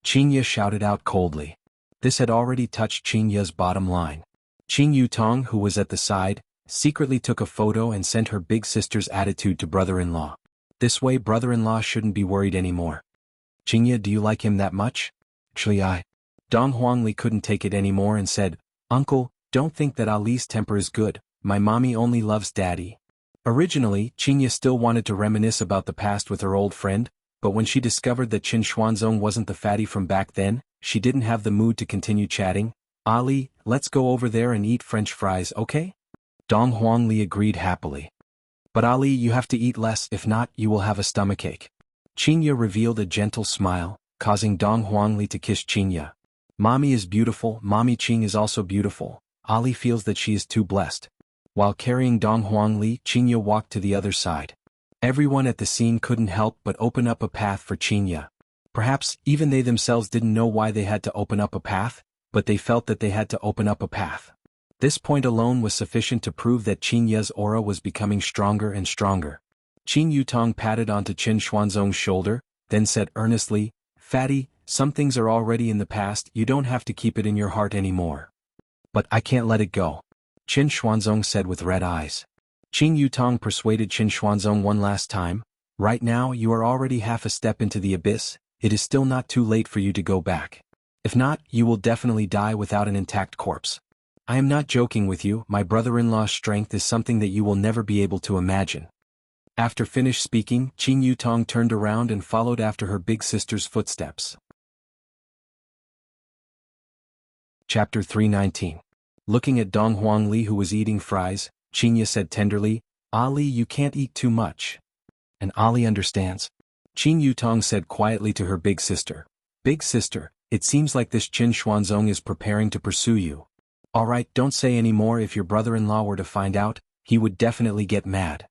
Qingya shouted out coldly. This had already touched Qingya's bottom line. Qing Yutong, who was at the side, secretly took a photo and sent her big sister's attitude to brother-in-law. This way brother-in-law shouldn't be worried anymore. Qingya, do you like him that much? Actually Dong Huangli couldn't take it anymore and said, Uncle, don't think that Ali's temper is good, my mommy only loves daddy. Originally, Qingya still wanted to reminisce about the past with her old friend, but when she discovered that Qin Xuanzong wasn't the fatty from back then, she didn't have the mood to continue chatting. Ali, let's go over there and eat French fries, okay? Dong Huangli agreed happily. But Ali, you have to eat less, if not, you will have a stomachache. Qingya revealed a gentle smile, causing Dong Huangli to kiss Qingya. Mommy is beautiful, Mommy Qing is also beautiful. Ali feels that she is too blessed. While carrying Dong Huangli, Qingya walked to the other side. Everyone at the scene couldn't help but open up a path for Qingya. Perhaps even they themselves didn't know why they had to open up a path, but they felt that they had to open up a path. This point alone was sufficient to prove that Qingya's aura was becoming stronger and stronger. Qing Yutong patted onto Qin Xuanzong's shoulder, then said earnestly, Fatty, some things are already in the past, you don't have to keep it in your heart anymore. But I can't let it go. Qin Xuanzong said with red eyes. Qing Yutong persuaded Qin Xuanzong one last time, right now you are already half a step into the abyss, it is still not too late for you to go back. If not, you will definitely die without an intact corpse. I am not joking with you, my brother-in-law's strength is something that you will never be able to imagine. After finished speaking, Qing Yutong turned around and followed after her big sister's footsteps. Chapter 319. Looking at Dong Huangli, who was eating fries, Qingya said tenderly, Ali, you can't eat too much. And Ali understands. Qing Yutong said quietly to her big sister. Big sister, it seems like this Qin Xuanzong is preparing to pursue you. Alright, don't say any more. If your brother-in-law were to find out, he would definitely get mad.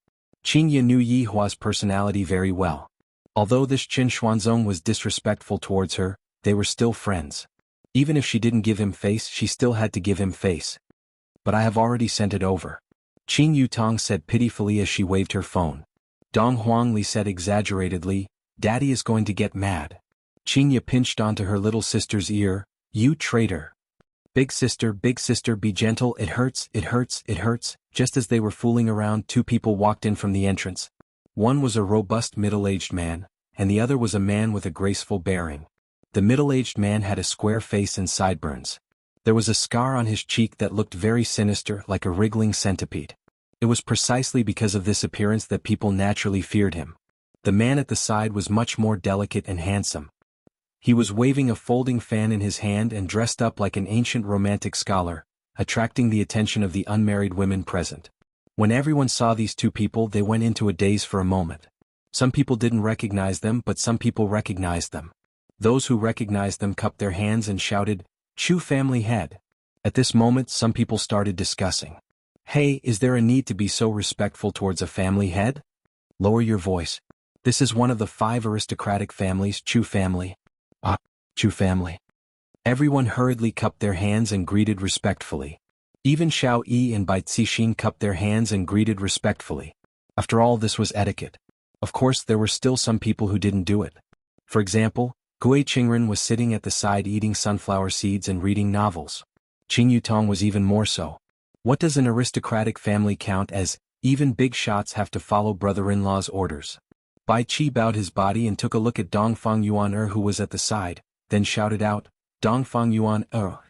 Qingya knew Yihua's personality very well. Although this Qin Xuanzong was disrespectful towards her, they were still friends. Even if she didn't give him face, she still had to give him face. But I have already sent it over. Qin Yutong said pitifully as she waved her phone. Dong Huangli said exaggeratedly, Daddy is going to get mad. Qinya pinched onto her little sister's ear, You traitor. Big sister, be gentle, it hurts, it hurts, it hurts. Just as they were fooling around, two people walked in from the entrance. One was a robust middle-aged man, and the other was a man with a graceful bearing. The middle-aged man had a square face and sideburns. There was a scar on his cheek that looked very sinister, like a wriggling centipede. It was precisely because of this appearance that people naturally feared him. The man at the side was much more delicate and handsome. He was waving a folding fan in his hand and dressed up like an ancient romantic scholar, attracting the attention of the unmarried women present. When everyone saw these two people, they went into a daze for a moment. Some people didn't recognize them, but some people recognized them. Those who recognized them cupped their hands and shouted, Chu family head. At this moment, some people started discussing. Hey, is there a need to be so respectful towards a family head? Lower your voice. This is one of the 5 aristocratic families, Chu family. Chu family. Everyone hurriedly cupped their hands and greeted respectfully. Even Xiao Yi and Bai Cixin cupped their hands and greeted respectfully. After all, this was etiquette. Of course, there were still some people who didn't do it. For example, Gui Qingren was sitting at the side eating sunflower seeds and reading novels. Qing Yutong was even more so. What does an aristocratic family count as? Even big shots have to follow brother-in-law's orders. Bai Qi bowed his body and took a look at Dongfang Yuan who was at the side, then shouted out, Dongfang Yuan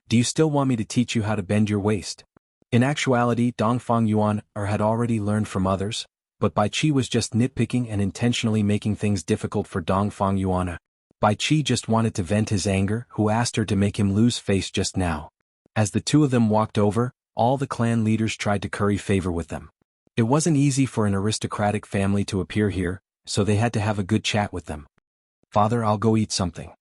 do you still want me to teach you how to bend your waist? In actuality, Dongfang Yuan had already learned from others, but Bai Qi was just nitpicking and intentionally making things difficult for Dongfang Yuan. Bai Qi just wanted to vent his anger, who asked her to make him lose face just now. As the two of them walked over, all the clan leaders tried to curry favor with them. It wasn't easy for an aristocratic family to appear here, so they had to have a good chat with them. Father, I'll go eat something.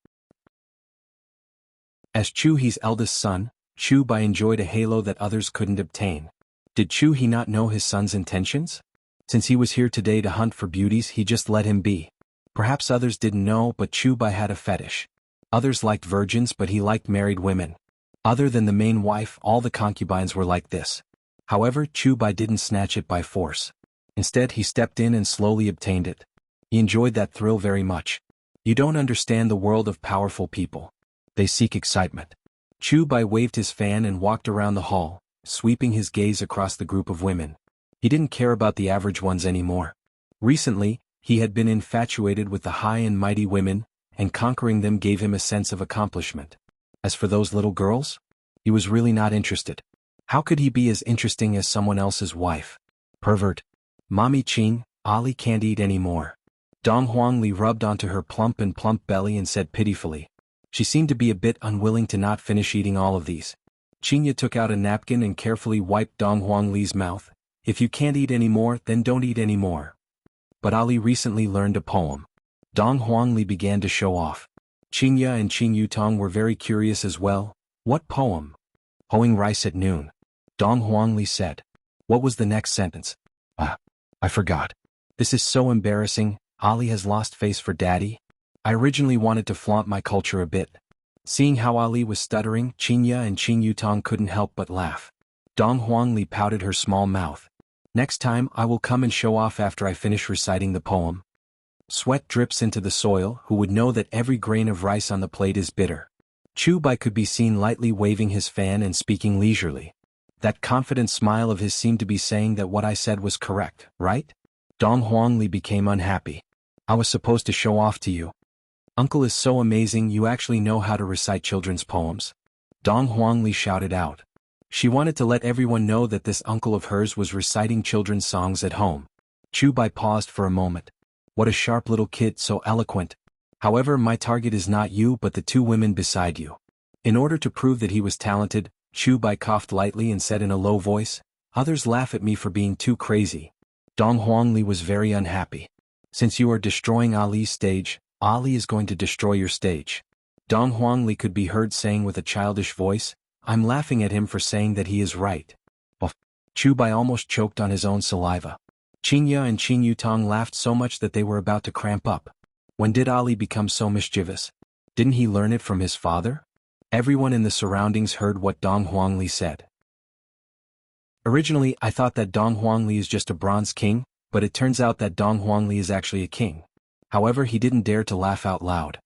As Chu He's eldest son, Chu Bai enjoyed a halo that others couldn't obtain. Did Chu He not know his son's intentions? Since he was here today to hunt for beauties, he just let him be. Perhaps others didn't know, but Chu Bai had a fetish. Others liked virgins, but he liked married women. Other than the main wife, all the concubines were like this. However, Chu Bai didn't snatch it by force. Instead, he stepped in and slowly obtained it. He enjoyed that thrill very much. You don't understand the world of powerful people. They seek excitement. Chu Bai waved his fan and walked around the hall, sweeping his gaze across the group of women. He didn't care about the average ones anymore. Recently, he had been infatuated with the high and mighty women, and conquering them gave him a sense of accomplishment. As for those little girls, he was really not interested. How could he be as interesting as someone else's wife? Pervert. Mommy Qing, Ali can't eat anymore. Dong Huangli rubbed onto her plump belly and said pitifully. She seemed to be a bit unwilling to not finish eating all of these. Qingya took out a napkin and carefully wiped Dong Huangli's mouth. If you can't eat anymore, then don't eat anymore. But Ali recently learned a poem. Dong Huangli began to show off. Qingya and Qing Yutong were very curious as well. What poem? Hoeing rice at noon. Dong Huangli said. What was the next sentence? I forgot. This is so embarrassing. Ali has lost face for daddy. I originally wanted to flaunt my culture a bit. Seeing how Ali was stuttering, Qingya and Qing Yutong couldn't help but laugh. Dong Huangli pouted her small mouth. Next time I will come and show off after I finish reciting the poem. Sweat drips into the soil, who would know that every grain of rice on the plate is bitter. Chu Bai could be seen lightly waving his fan and speaking leisurely. That confident smile of his seemed to be saying that what I said was correct, right? Dong Huangli became unhappy. I was supposed to show off to you. Uncle is so amazing, you actually know how to recite children's poems. Dong Huangli shouted out. She wanted to let everyone know that this uncle of hers was reciting children's songs at home. Chu Bai paused for a moment. What a sharp little kid, so eloquent. However, my target is not you but the two women beside you. In order to prove that he was talented, Chu Bai coughed lightly and said in a low voice, Others laugh at me for being too crazy. Dong Huangli was very unhappy. Since you are destroying Ali's stage, Ali is going to destroy your stage. Dong Huangli could be heard saying with a childish voice, I'm laughing at him for saying that he is right. Chu Bai almost choked on his own saliva. Qingya and Qing Yutong laughed so much that they were about to cramp up. When did Ali become so mischievous? Didn't he learn it from his father? Everyone in the surroundings heard what Dong Huangli said. Originally, I thought that Dong Huangli is just a bronze king, but it turns out that Dong Huangli is actually a king. However, he didn't dare to laugh out loud.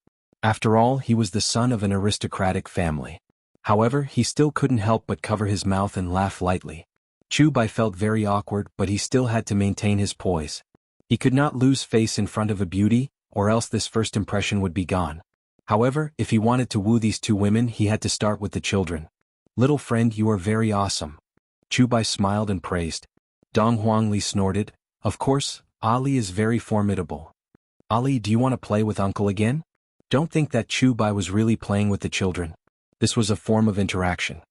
After all, he was the son of an aristocratic family. However, he still couldn't help but cover his mouth and laugh lightly. Chu Bai felt very awkward, but he still had to maintain his poise. He could not lose face in front of a beauty, or else this first impression would be gone. However, if he wanted to woo these two women, he had to start with the children. "Little friend, you are very awesome." Chu Bai smiled and praised. Dong Huangli snorted, "Of course, Ali is very formidable. Ali, do you want to play with uncle again?" Don't think that Chu Bai was really playing with the children. This was a form of interaction.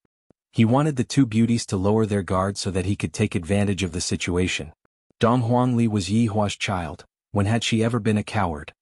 He wanted the two beauties to lower their guard so that he could take advantage of the situation. Dong Huangli was Yi Hua's child. When had she ever been a coward?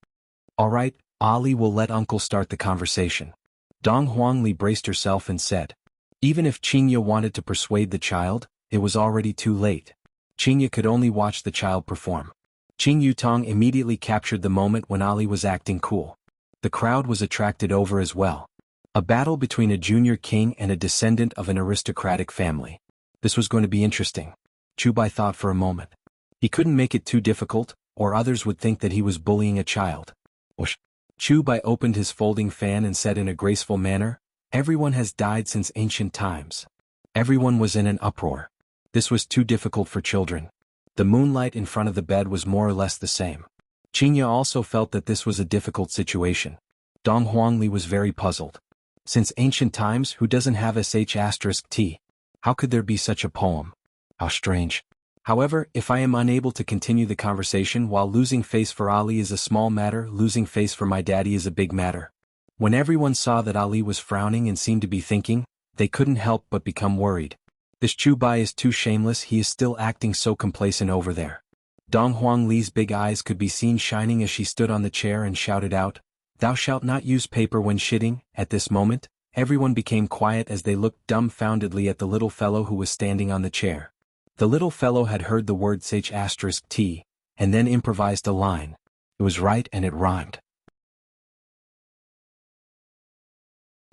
"Alright, Ali will let uncle start the conversation." Dong Huangli braced herself and said. Even if Qingye wanted to persuade the child, it was already too late. Qingye could only watch the child perform. Qing Yutong immediately captured the moment when Ali was acting cool. The crowd was attracted over as well. A battle between a junior king and a descendant of an aristocratic family. This was going to be interesting. Chu Bai thought for a moment. He couldn't make it too difficult, or others would think that he was bullying a child. Whoosh. Chu Bai opened his folding fan and said in a graceful manner, "Everyone has died since ancient times." Everyone was in an uproar. This was too difficult for children. The moonlight in front of the bed was more or less the same. Qingye also felt that this was a difficult situation. Dong Huangli was very puzzled. Since ancient times, who doesn't have sh*t? How could there be such a poem? How strange. However, if I am unable to continue the conversation while losing face for Ali is a small matter, losing face for my daddy is a big matter. When everyone saw that Ali was frowning and seemed to be thinking, they couldn't help but become worried. This Chu Bai is too shameless, he is still acting so complacent over there. Dong Huangli's big eyes could be seen shining as she stood on the chair and shouted out, "Thou shalt not use paper when shitting." At this moment, everyone became quiet as they looked dumbfoundedly at the little fellow who was standing on the chair. The little fellow had heard the word *t, and then improvised a line. It was right and it rhymed.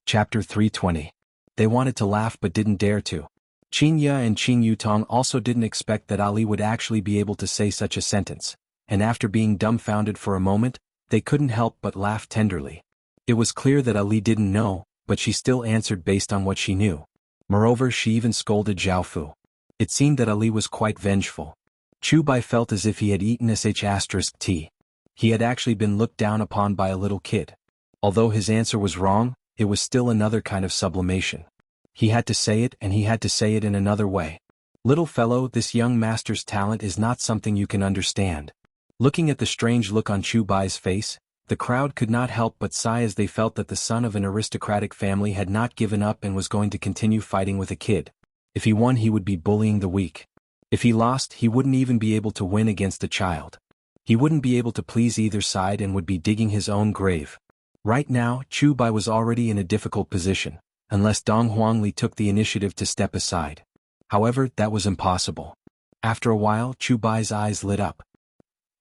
Chapter 320. They wanted to laugh but didn't dare to. Qingye and Qing Yutong also didn't expect that Ali would actually be able to say such a sentence, and after being dumbfounded for a moment, they couldn't help but laugh tenderly. It was clear that Ali didn't know, but she still answered based on what she knew. Moreover, she even scolded Zhao Fu. It seemed that Ali was quite vengeful. Chu Bai felt as if he had eaten *t. He had actually been looked down upon by a little kid. Although his answer was wrong, it was still another kind of sublimation. He had to say it, and he had to say it in another way. "Little fellow, this young master's talent is not something you can understand." Looking at the strange look on Chu Bai's face, the crowd could not help but sigh as they felt that the son of an aristocratic family had not given up and was going to continue fighting with a kid. If he won, he would be bullying the weak. If he lost, he wouldn't even be able to win against the child. He wouldn't be able to please either side and would be digging his own grave. Right now, Chu Bai was already in a difficult position, unless Dong Huangli took the initiative to step aside. However, that was impossible. After a while, Chu Bai's eyes lit up.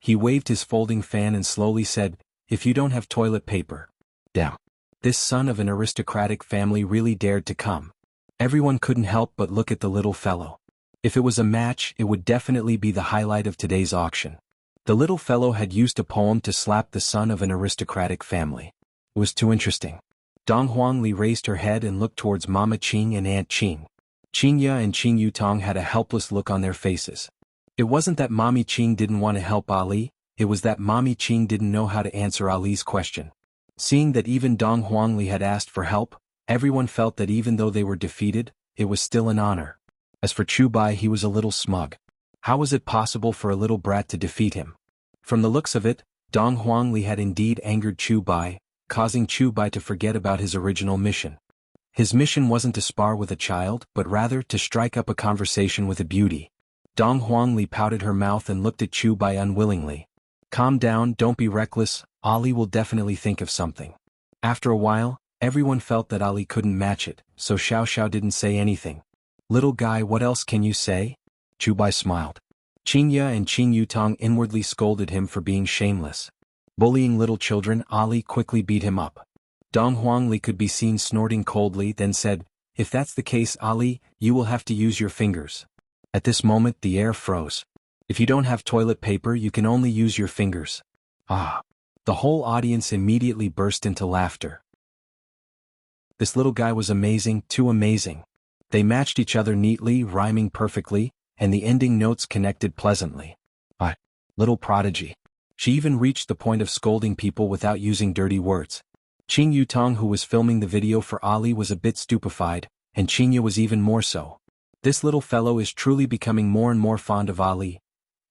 He waved his folding fan and slowly said, "If you don't have toilet paper." Damn. This son of an aristocratic family really dared to come. Everyone couldn't help but look at the little fellow. If it was a match, it would definitely be the highlight of today's auction. The little fellow had used a poem to slap the son of an aristocratic family. It was too interesting. Dong Huangli raised her head and looked towards Mama Qing and Aunt Qing. Qingye and Qing Yutong had a helpless look on their faces. It wasn't that Mommy Qing didn't want to help Ali, it was that Mommy Qing didn't know how to answer Ali's question. Seeing that even Dong Huangli had asked for help, everyone felt that even though they were defeated, it was still an honor. As for Chu Bai, he was a little smug. How was it possible for a little brat to defeat him? From the looks of it, Dong Huangli had indeed angered Chu Bai, causing Chu Bai to forget about his original mission. His mission wasn't to spar with a child, but rather to strike up a conversation with a beauty. Dong Huangli pouted her mouth and looked at Chu Bai unwillingly. "Calm down, don't be reckless, Ali will definitely think of something." After a while, everyone felt that Ali couldn't match it, so Xiao Xiao didn't say anything. "Little guy, what else can you say?" Chu Bai smiled. Qingye and Qing Yutong inwardly scolded him for being shameless. Bullying little children, Ali quickly beat him up. Dong Huangli could be seen snorting coldly, then said, "If that's the case, Ali, you will have to use your fingers." At this moment the air froze. "If you don't have toilet paper, you can only use your fingers." Ah! The whole audience immediately burst into laughter. This little guy was amazing, too amazing. They matched each other neatly, rhyming perfectly, and the ending notes connected pleasantly. Ah! Little prodigy. She even reached the point of scolding people without using dirty words. Qing Yutong, who was filming the video for Ali, was a bit stupefied, and Qingya was even more so. This little fellow is truly becoming more and more fond of Ali.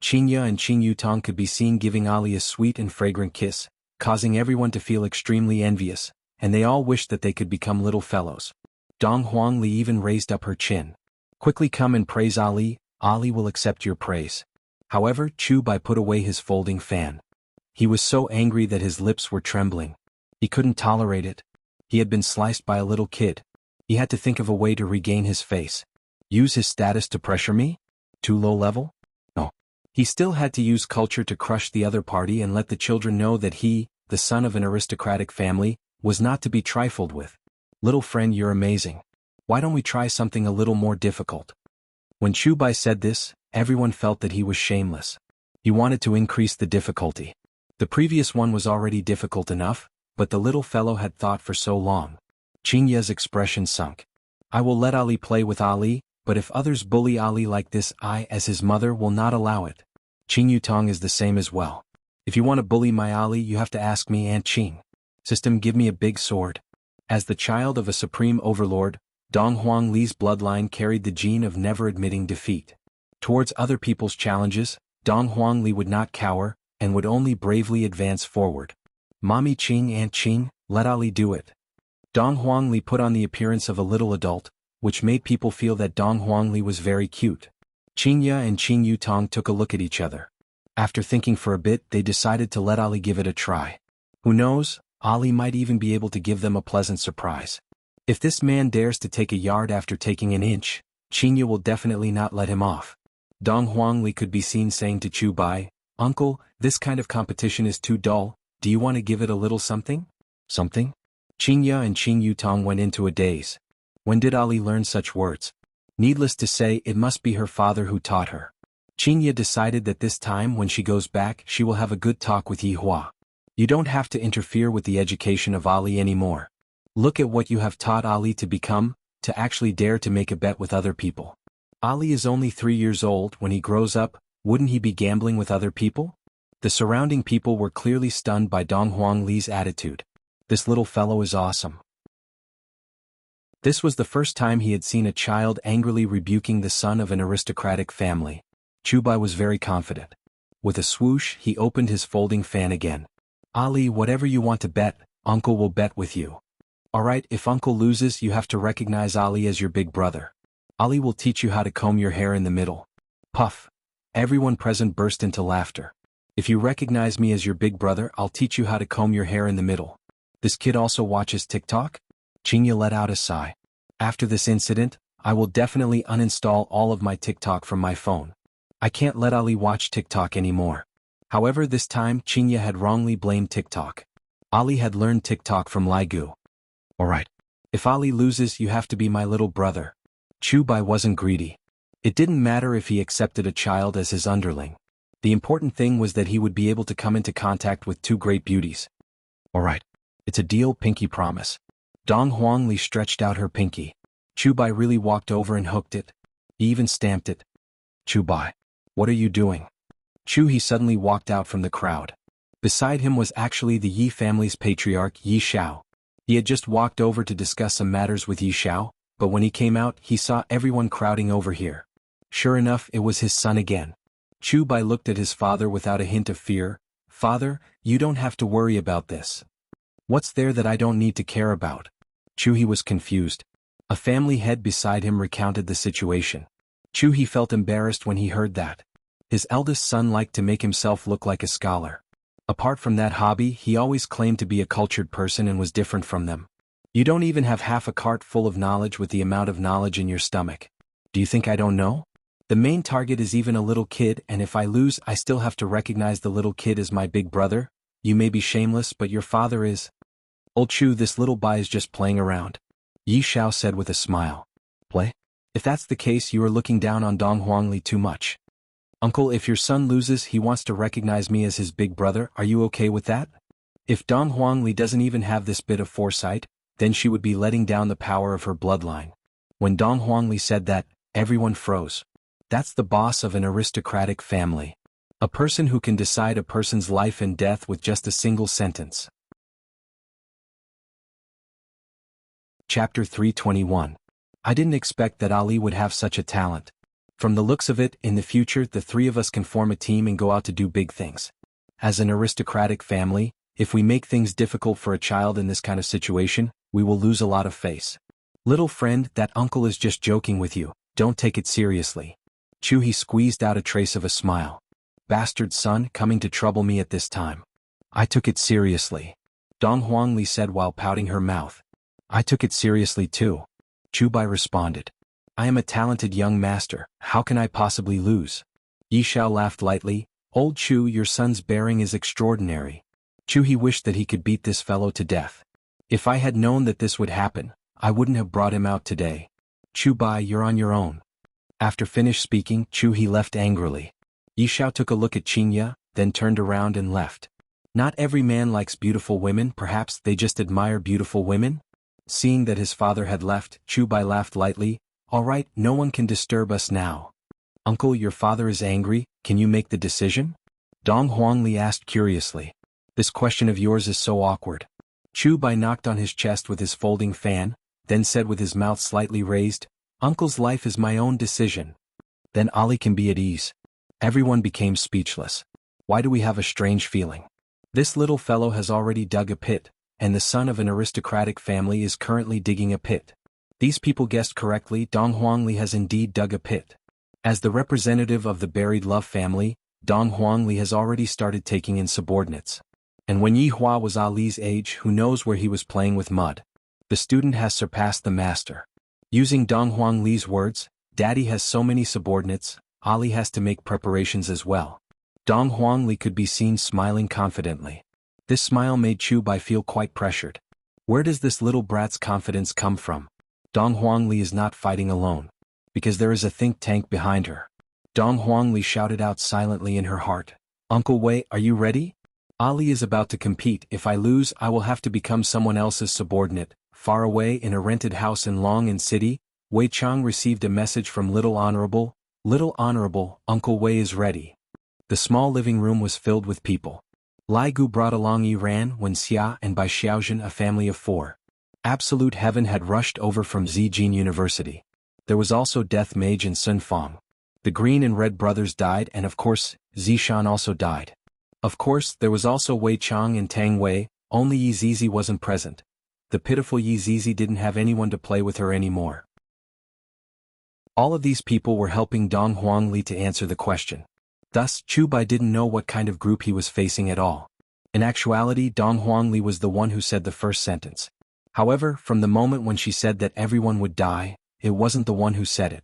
Qingya and Qing Yutong could be seen giving Ali a sweet and fragrant kiss, causing everyone to feel extremely envious, and they all wished that they could become little fellows. Dong Huangli even raised up her chin. "Quickly come and praise Ali, Ali will accept your praise." However, Chu Bai put away his folding fan. He was so angry that his lips were trembling. He couldn't tolerate it. He had been sliced by a little kid. He had to think of a way to regain his face. Use his status to pressure me? Too low level? No. He still had to use culture to crush the other party and let the children know that he, the son of an aristocratic family, was not to be trifled with. "Little friend, you're amazing. Why don't we try something a little more difficult?" When Chu Bai said this, everyone felt that he was shameless. He wanted to increase the difficulty. The previous one was already difficult enough, but the little fellow had thought for so long. Qingya's expression sunk. "I will let Ali play with Ali, but if others bully Ali like this, I, as his mother, will not allow it. Qing Yutong is the same as well. If you want to bully my Ali, you have to ask me, Aunt Qing. System, give me a big sword." As the child of a supreme overlord, Dong Huangli's bloodline carried the gene of never admitting defeat. Towards other people's challenges, Dong Huangli would not cower, and would only bravely advance forward. "Mommy Qing, Aunt Qing, let Ali do it." Dong Huangli put on the appearance of a little adult, which made people feel that Dong Huangli was very cute. Qingya and Qing Yutong took a look at each other. After thinking for a bit, they decided to let Ali give it a try. Who knows, Ali might even be able to give them a pleasant surprise. If this man dares to take a yard after taking an inch, Qingya will definitely not let him off. Dong Huangli could be seen saying to Chu Bai, "Uncle, this kind of competition is too dull, do you want to give it a little something?" "Something?" Qingya and Qing Yutong went into a daze. When did Ali learn such words? Needless to say, it must be her father who taught her. Qingya decided that this time when she goes back she will have a good talk with Yi Hua. "You don't have to interfere with the education of Ali anymore. Look at what you have taught Ali to become, to actually dare to make a bet with other people. Ali is only 3 years old. When he grows up, wouldn't he be gambling with other people?" The surrounding people were clearly stunned by Dong Huangli's attitude. This little fellow is awesome. This was the first time he had seen a child angrily rebuking the son of an aristocratic family. Chu Bai was very confident. With a swoosh, he opened his folding fan again. "Ali, whatever you want to bet, Uncle will bet with you. Alright, if Uncle loses, you have to recognize Ali as your big brother. Ali will teach you how to comb your hair in the middle." Puff. Everyone present burst into laughter. "If you recognize me as your big brother, I'll teach you how to comb your hair in the middle. This kid also watches TikTok?" Qingya let out a sigh. "After this incident, I will definitely uninstall all of my TikTok from my phone. I can't let Ali watch TikTok anymore." However, this time Qingya had wrongly blamed TikTok. Ali had learned TikTok from Lai Gu. "Alright. If Ali loses, you have to be my little brother." Chu Bai wasn't greedy. It didn't matter if he accepted a child as his underling. The important thing was that he would be able to come into contact with two great beauties. "Alright. It's a deal, pinky promise." Dong Huangli stretched out her pinky. Chu Bai really walked over and hooked it. He even stamped it. "Chu Bai, what are you doing?" He suddenly walked out from the crowd. Beside him was actually the Yi family's patriarch, Yi Xiao. He had just walked over to discuss some matters with Yi Xiao, but when he came out, he saw everyone crowding over here. Sure enough, it was his son again. Chu Bai looked at his father without a hint of fear. "Father, you don't have to worry about this. What's there that I don't need to care about?" He was confused. A family head beside him recounted the situation. He felt embarrassed when he heard that. His eldest son liked to make himself look like a scholar. Apart from that hobby, he always claimed to be a cultured person and was different from them. "You don't even have half a cart full of knowledge with the amount of knowledge in your stomach. Do you think I don't know? The main target is even a little kid, and if I lose, I still have to recognize the little kid as my big brother. You may be shameless, but your father is. Old Chu, this little bai is just playing around. Yi Xiao said with a smile. Play? If that's the case, you are looking down on Dong Huangli too much. Uncle, if your son loses, he wants to recognize me as his big brother, are you okay with that? If Dong Huangli doesn't even have this bit of foresight, then she would be letting down the power of her bloodline. When Dong Huangli said that, everyone froze. That's the boss of an aristocratic family. A person who can decide a person's life and death with just a single sentence. Chapter 321. I didn't expect that Ali would have such a talent. From the looks of it, in the future the three of us can form a team and go out to do big things. As an aristocratic family, if we make things difficult for a child in this kind of situation, we will lose a lot of face. Little friend, that uncle is just joking with you, don't take it seriously. Chu He squeezed out a trace of a smile. Bastard son, coming to trouble me at this time. I took it seriously. Dong Huangli said while pouting her mouth. I took it seriously too. Chu Bai responded. I am a talented young master, how can I possibly lose? Yi Xiao laughed lightly. Old Chu, your son's bearing is extraordinary. Chu He wished that he could beat this fellow to death. If I had known that this would happen, I wouldn't have brought him out today. Chu Bai, you're on your own. After finished speaking, Chu He left angrily. Yi Xiao took a look at Qingya, then turned around and left. Not every man likes beautiful women, perhaps they just admire beautiful women? Seeing that his father had left, Chu Bai laughed lightly. All right, no one can disturb us now. Uncle, your father is angry, can you make the decision? Dong Huangli asked curiously. This question of yours is so awkward. Chu Bai knocked on his chest with his folding fan, then said with his mouth slightly raised, Uncle's life is my own decision. Then Ali can be at ease. Everyone became speechless. Why do we have a strange feeling? This little fellow has already dug a pit, and the son of an aristocratic family is currently digging a pit. These people guessed correctly, Dong Huangli has indeed dug a pit. As the representative of the buried love family, Dong Huangli has already started taking in subordinates. And when Yi Hua was Ali's age, who knows where he was playing with mud. The student has surpassed the master. Using Dong Huangli's words, Daddy has so many subordinates, Ali has to make preparations as well. Dong Huangli could be seen smiling confidently. This smile made Chu Bai feel quite pressured. Where does this little brat's confidence come from? Dong Huangli is not fighting alone. Because there is a think tank behind her. Dong Huangli shouted out silently in her heart. Uncle Wei, are you ready? Ali is about to compete. If I lose, I will have to become someone else's subordinate. Far away in a rented house in Long'an City, Wei Chang received a message from Little Honorable. Little Honorable, Uncle Wei is ready. The small living room was filled with people. Lai Gu brought along Yiran, Wen Xia, and Bai Xiaojun, a family of 4. Absolute heaven had rushed over from Zijin University. There was also Death Mage and Sun Fong. The Green and Red brothers died, and of course, Zishan also died. Of course, there was also Wei Chang and Tang Wei, only Yi Zizi wasn't present. The pitiful Yi Zizi didn't have anyone to play with her anymore. All of these people were helping Dong Huangli to answer the question. Thus, Chu Bai didn't know what kind of group he was facing at all. In actuality, Dong Huangli was the one who said the first sentence. However, from the moment when she said that everyone would die, it wasn't the one who said it.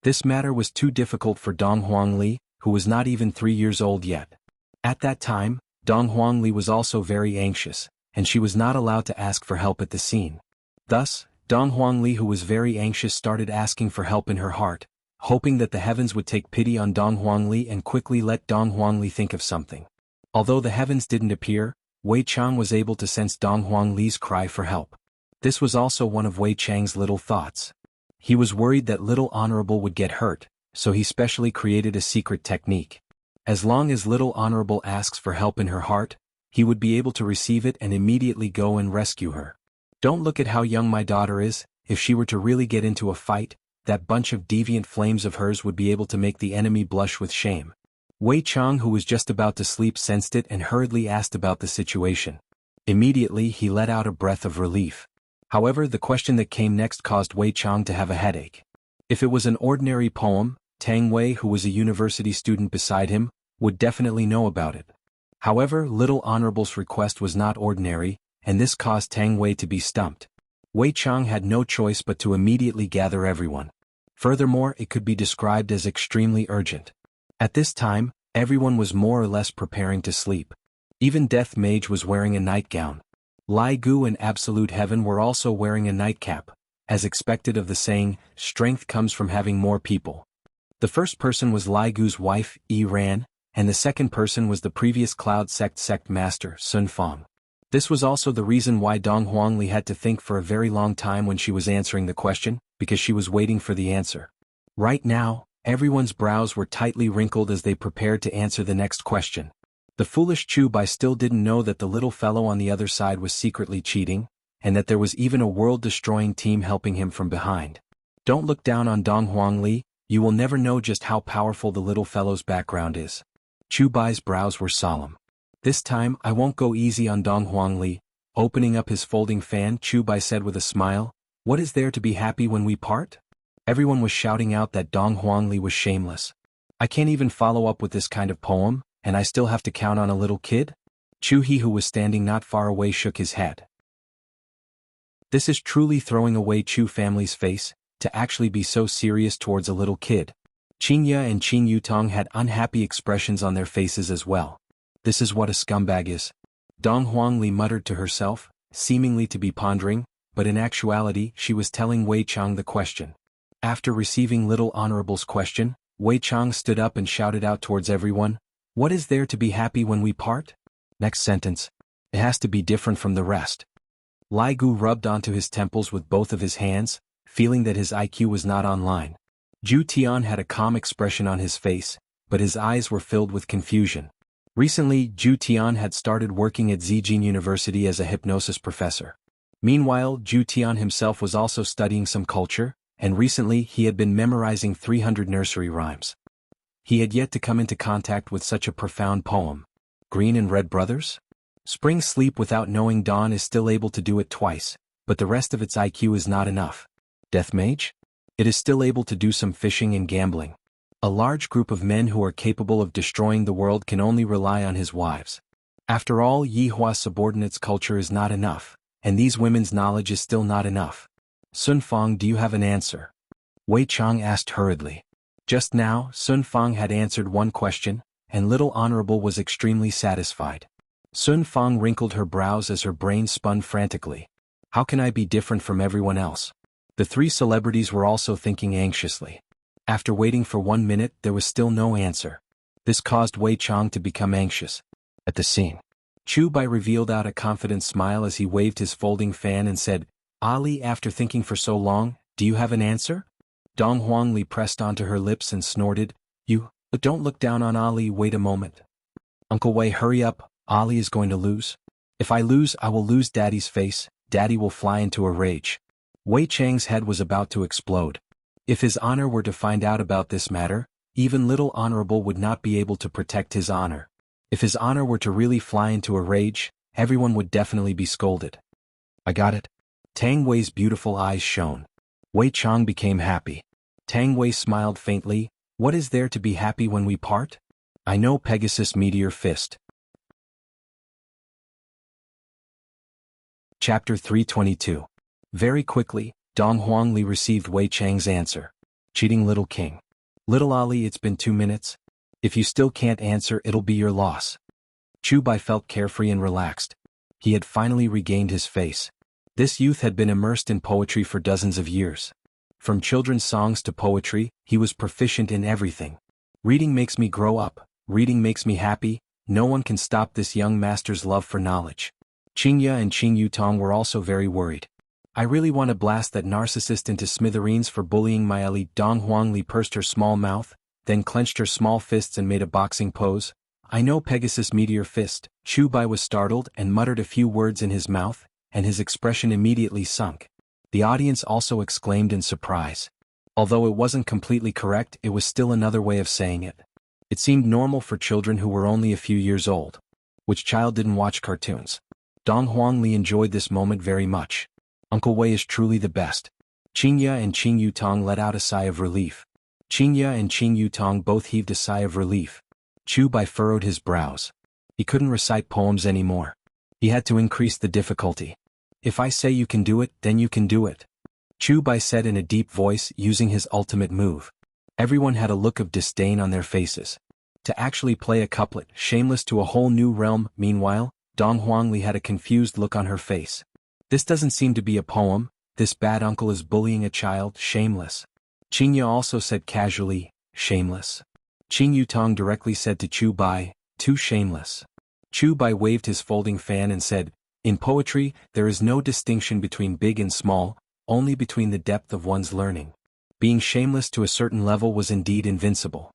This matter was too difficult for Dong Huangli, who was not even 3 years old yet. At that time, Dong Huangli was also very anxious, and she was not allowed to ask for help at the scene. Thus, Dong Huangli, who was very anxious, started asking for help in her heart, hoping that the heavens would take pity on Dong Huangli and quickly let Dong Huangli think of something. Although the heavens didn't appear, Wei Chang was able to sense Dong Huangli's cry for help. This was also one of Wei Chang's little thoughts. He was worried that Little Honorable would get hurt, so he specially created a secret technique. As long as Little Honorable asks for help in her heart, he would be able to receive it and immediately go and rescue her. Don't look at how young my daughter is. If she were to really get into a fight, that bunch of deviant flames of hers would be able to make the enemy blush with shame. Wei Chang, who was just about to sleep, sensed it and hurriedly asked about the situation. Immediately he let out a breath of relief. However, the question that came next caused Wei Chang to have a headache. If it was an ordinary poem, Tang Wei, who was a university student beside him, would definitely know about it. However, Little Honorable's request was not ordinary, and this caused Tang Wei to be stumped. Wei Chang had no choice but to immediately gather everyone. Furthermore, it could be described as extremely urgent. At this time, everyone was more or less preparing to sleep. Even Death Mage was wearing a nightgown. Lai Gu and Absolute Heaven were also wearing a nightcap, as expected of the saying, strength comes from having more people. The first person was Lai Gu's wife, Yi Ran, and the second person was the previous Cloud Sect master, Sun Fong. This was also the reason why Dong Huangli had to think for a very long time when she was answering the question, because she was waiting for the answer. Right now, everyone's brows were tightly wrinkled as they prepared to answer the next question. The foolish Chu Bai still didn't know that the little fellow on the other side was secretly cheating, and that there was even a world-destroying team helping him from behind. Don't look down on Dong Huangli, you will never know just how powerful the little fellow's background is. Chu Bai's brows were solemn. This time I won't go easy on Dong Huangli. Opening up his folding fan, Chu Bai said with a smile, what is there to be happy when we part? Everyone was shouting out that Dong Huangli was shameless. I can't even follow up with this kind of poem, and I still have to count on a little kid? Chu He, who was standing not far away, shook his head. This is truly throwing away Chu family's face, to actually be so serious towards a little kid. Qing Ya and Qing Yutong had unhappy expressions on their faces as well. This is what a scumbag is. Dong Huangli muttered to herself, seemingly to be pondering, but in actuality she was telling Wei Chang the question. After receiving Little Honorable's question, Wei Chang stood up and shouted out towards everyone, what is there to be happy when we part? Next sentence. It has to be different from the rest. Lai Gu rubbed onto his temples with both of his hands, feeling that his IQ was not online. Zhu Tian had a calm expression on his face, but his eyes were filled with confusion. Recently, Zhu Tian had started working at Zijin University as a hypnosis professor. Meanwhile, Zhu Tian himself was also studying some culture, and recently he had been memorizing 300 nursery rhymes. He had yet to come into contact with such a profound poem. Green and Red Brothers? Spring Sleep Without Knowing Dawn is still able to do it twice, but the rest of its IQ is not enough. Death Mage? It is still able to do some fishing and gambling. A large group of men who are capable of destroying the world can only rely on his wives. After all, Yi Hua's subordinates' culture is not enough, and these women's knowledge is still not enough. Sun Fong, do you have an answer? Wei Chang asked hurriedly. Just now, Sun Fong had answered one question, and Little Honorable was extremely satisfied. Sun Fong wrinkled her brows as her brain spun frantically. How can I be different from everyone else? The three celebrities were also thinking anxiously. After waiting for 1 minute, there was still no answer. This caused Wei Chang to become anxious. At the scene, Chu Bai revealed out a confident smile as he waved his folding fan and said, Ali, after thinking for so long, do you have an answer? Dong Huangli pressed onto her lips and snorted, don't look down on Ali, wait a moment. Uncle Wei, hurry up, Ali is going to lose. If I lose, I will lose Daddy's face, Daddy will fly into a rage. Wei Chang's head was about to explode. If his honor were to find out about this matter, even Little Honorable would not be able to protect his honor. If his honor were to really fly into a rage, everyone would definitely be scolded. I got it. Tang Wei's beautiful eyes shone. Wei Chang became happy. Tang Wei smiled faintly, what is there to be happy when we part? I know, Pegasus Meteor Fist. Chapter 322. Very quickly, Dong Huangli received Wei Chang's answer. Cheating little king. Little Ali, it's been 2 minutes. If you still can't answer, it'll be your loss. Chu Bai felt carefree and relaxed. He had finally regained his face. This youth had been immersed in poetry for dozens of years. From children's songs to poetry, he was proficient in everything. Reading makes me grow up, reading makes me happy, no one can stop this young master's love for knowledge. Qing Ya and Qing Yutong were also very worried. I really want to blast that narcissist into smithereens for bullying my Ali. Dong Huangli pursed her small mouth, then clenched her small fists and made a boxing pose. I know, Pegasus Meteor Fist. Chu Bai was startled and muttered a few words in his mouth, and his expression immediately sunk. The audience also exclaimed in surprise. Although it wasn't completely correct, it was still another way of saying it. It seemed normal for children who were only a few years old. Which child didn't watch cartoons? Dong Huangli enjoyed this moment very much. Uncle Wei is truly the best. Qing Ya and Qing Yutong let out a sigh of relief. Qing Ya and Qing Yutong both heaved a sigh of relief. Chu Bai furrowed his brows. He couldn't recite poems anymore. He had to increase the difficulty. If I say you can do it, then you can do it. Chu Bai said in a deep voice, using his ultimate move. Everyone had a look of disdain on their faces. To actually play a couplet, shameless to a whole new realm. Meanwhile, Dong Huangli had a confused look on her face. This doesn't seem to be a poem, this bad uncle is bullying a child, shameless. Qingya also said casually, shameless. Qing Yutong directly said to Chu Bai, too shameless. Chu Bai waved his folding fan and said, in poetry, there is no distinction between big and small, only between the depth of one's learning. Being shameless to a certain level was indeed invincible.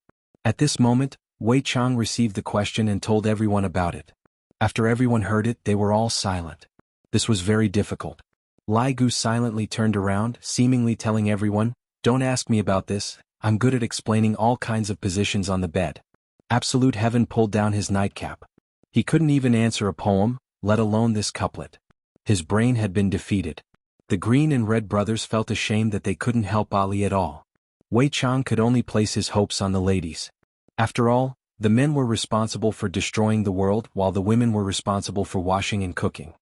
At this moment, Wei Chang received the question and told everyone about it. After everyone heard it, they were all silent. This was very difficult. Lai Gu silently turned around, seemingly telling everyone, don't ask me about this, I'm good at explaining all kinds of positions on the bed. Absolute Heaven pulled down his nightcap. He couldn't even answer a poem, let alone this couplet. His brain had been defeated. The Green and Red brothers felt ashamed that they couldn't help Ali at all. Wei Chang could only place his hopes on the ladies. After all, the men were responsible for destroying the world while the women were responsible for washing and cooking.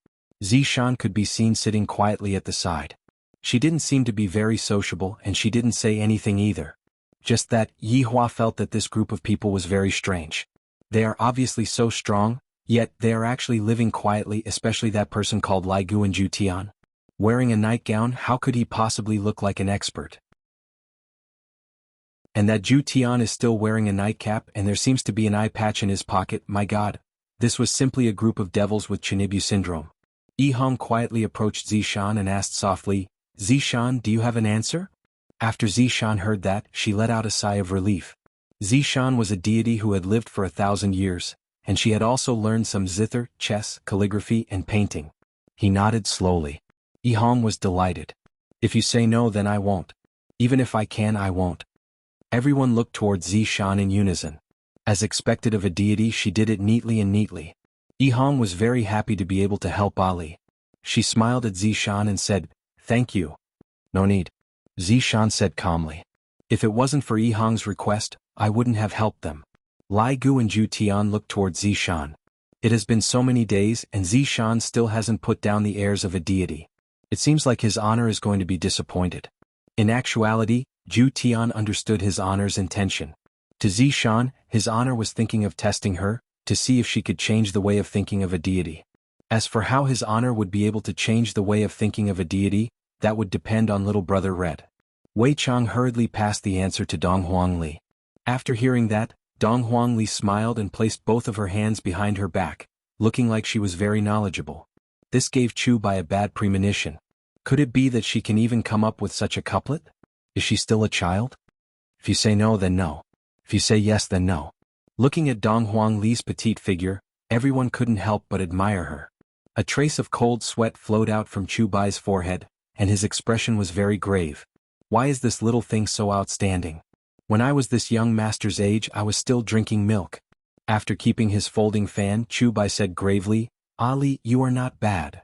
Zishan could be seen sitting quietly at the side. She didn't seem to be very sociable and she didn't say anything either. Just that, Yi Hua felt that this group of people was very strange. They are obviously so strong, yet they are actually living quietly, especially that person called Lai Gu and Zhu Tian. Wearing a nightgown, how could he possibly look like an expert? And that Zhu Tian is still wearing a nightcap and there seems to be an eye patch in his pocket, my god. This was simply a group of devils with Chinibu syndrome. Yi Hong quietly approached Zishan and asked softly, Zishan, do you have an answer? After Zishan heard that, she let out a sigh of relief. Zishan was a deity who had lived for 1,000 years, and she had also learned some zither, chess, calligraphy, and painting. He nodded slowly. Yi Hong was delighted. If you say no, then I won't. Even if I can, I won't. Everyone looked towards Zishan in unison. As expected of a deity, she did it neatly and neatly. Yi Hong was very happy to be able to help Ali. She smiled at Zishan and said, thank you. No need. Zishan said calmly. If it wasn't for Yi Hong's request, I wouldn't have helped them. Lai Gu and Zhu Tian looked towards Zishan. It has been so many days and Zishan still hasn't put down the airs of a deity. It seems like his honor is going to be disappointed. In actuality, Zhu Tian understood his honor's intention. To Zishan, his honor was thinking of testing her, to see if she could change the way of thinking of a deity. As for how his honor would be able to change the way of thinking of a deity, that would depend on little brother Red. Wei Chang hurriedly passed the answer to Dong Huangli. After hearing that, Dong Huangli smiled and placed both of her hands behind her back, looking like she was very knowledgeable. This gave Chu Bai a bad premonition. Could it be that she can even come up with such a couplet? Is she still a child? If you say no, then no. If you say yes, then no. Looking at Dong Huangli's petite figure, everyone couldn't help but admire her. A trace of cold sweat flowed out from Chu Bai's forehead, and his expression was very grave. Why is this little thing so outstanding? When I was this young master's age, I was still drinking milk. After keeping his folding fan, Chu Bai said gravely, Ali, you are not bad.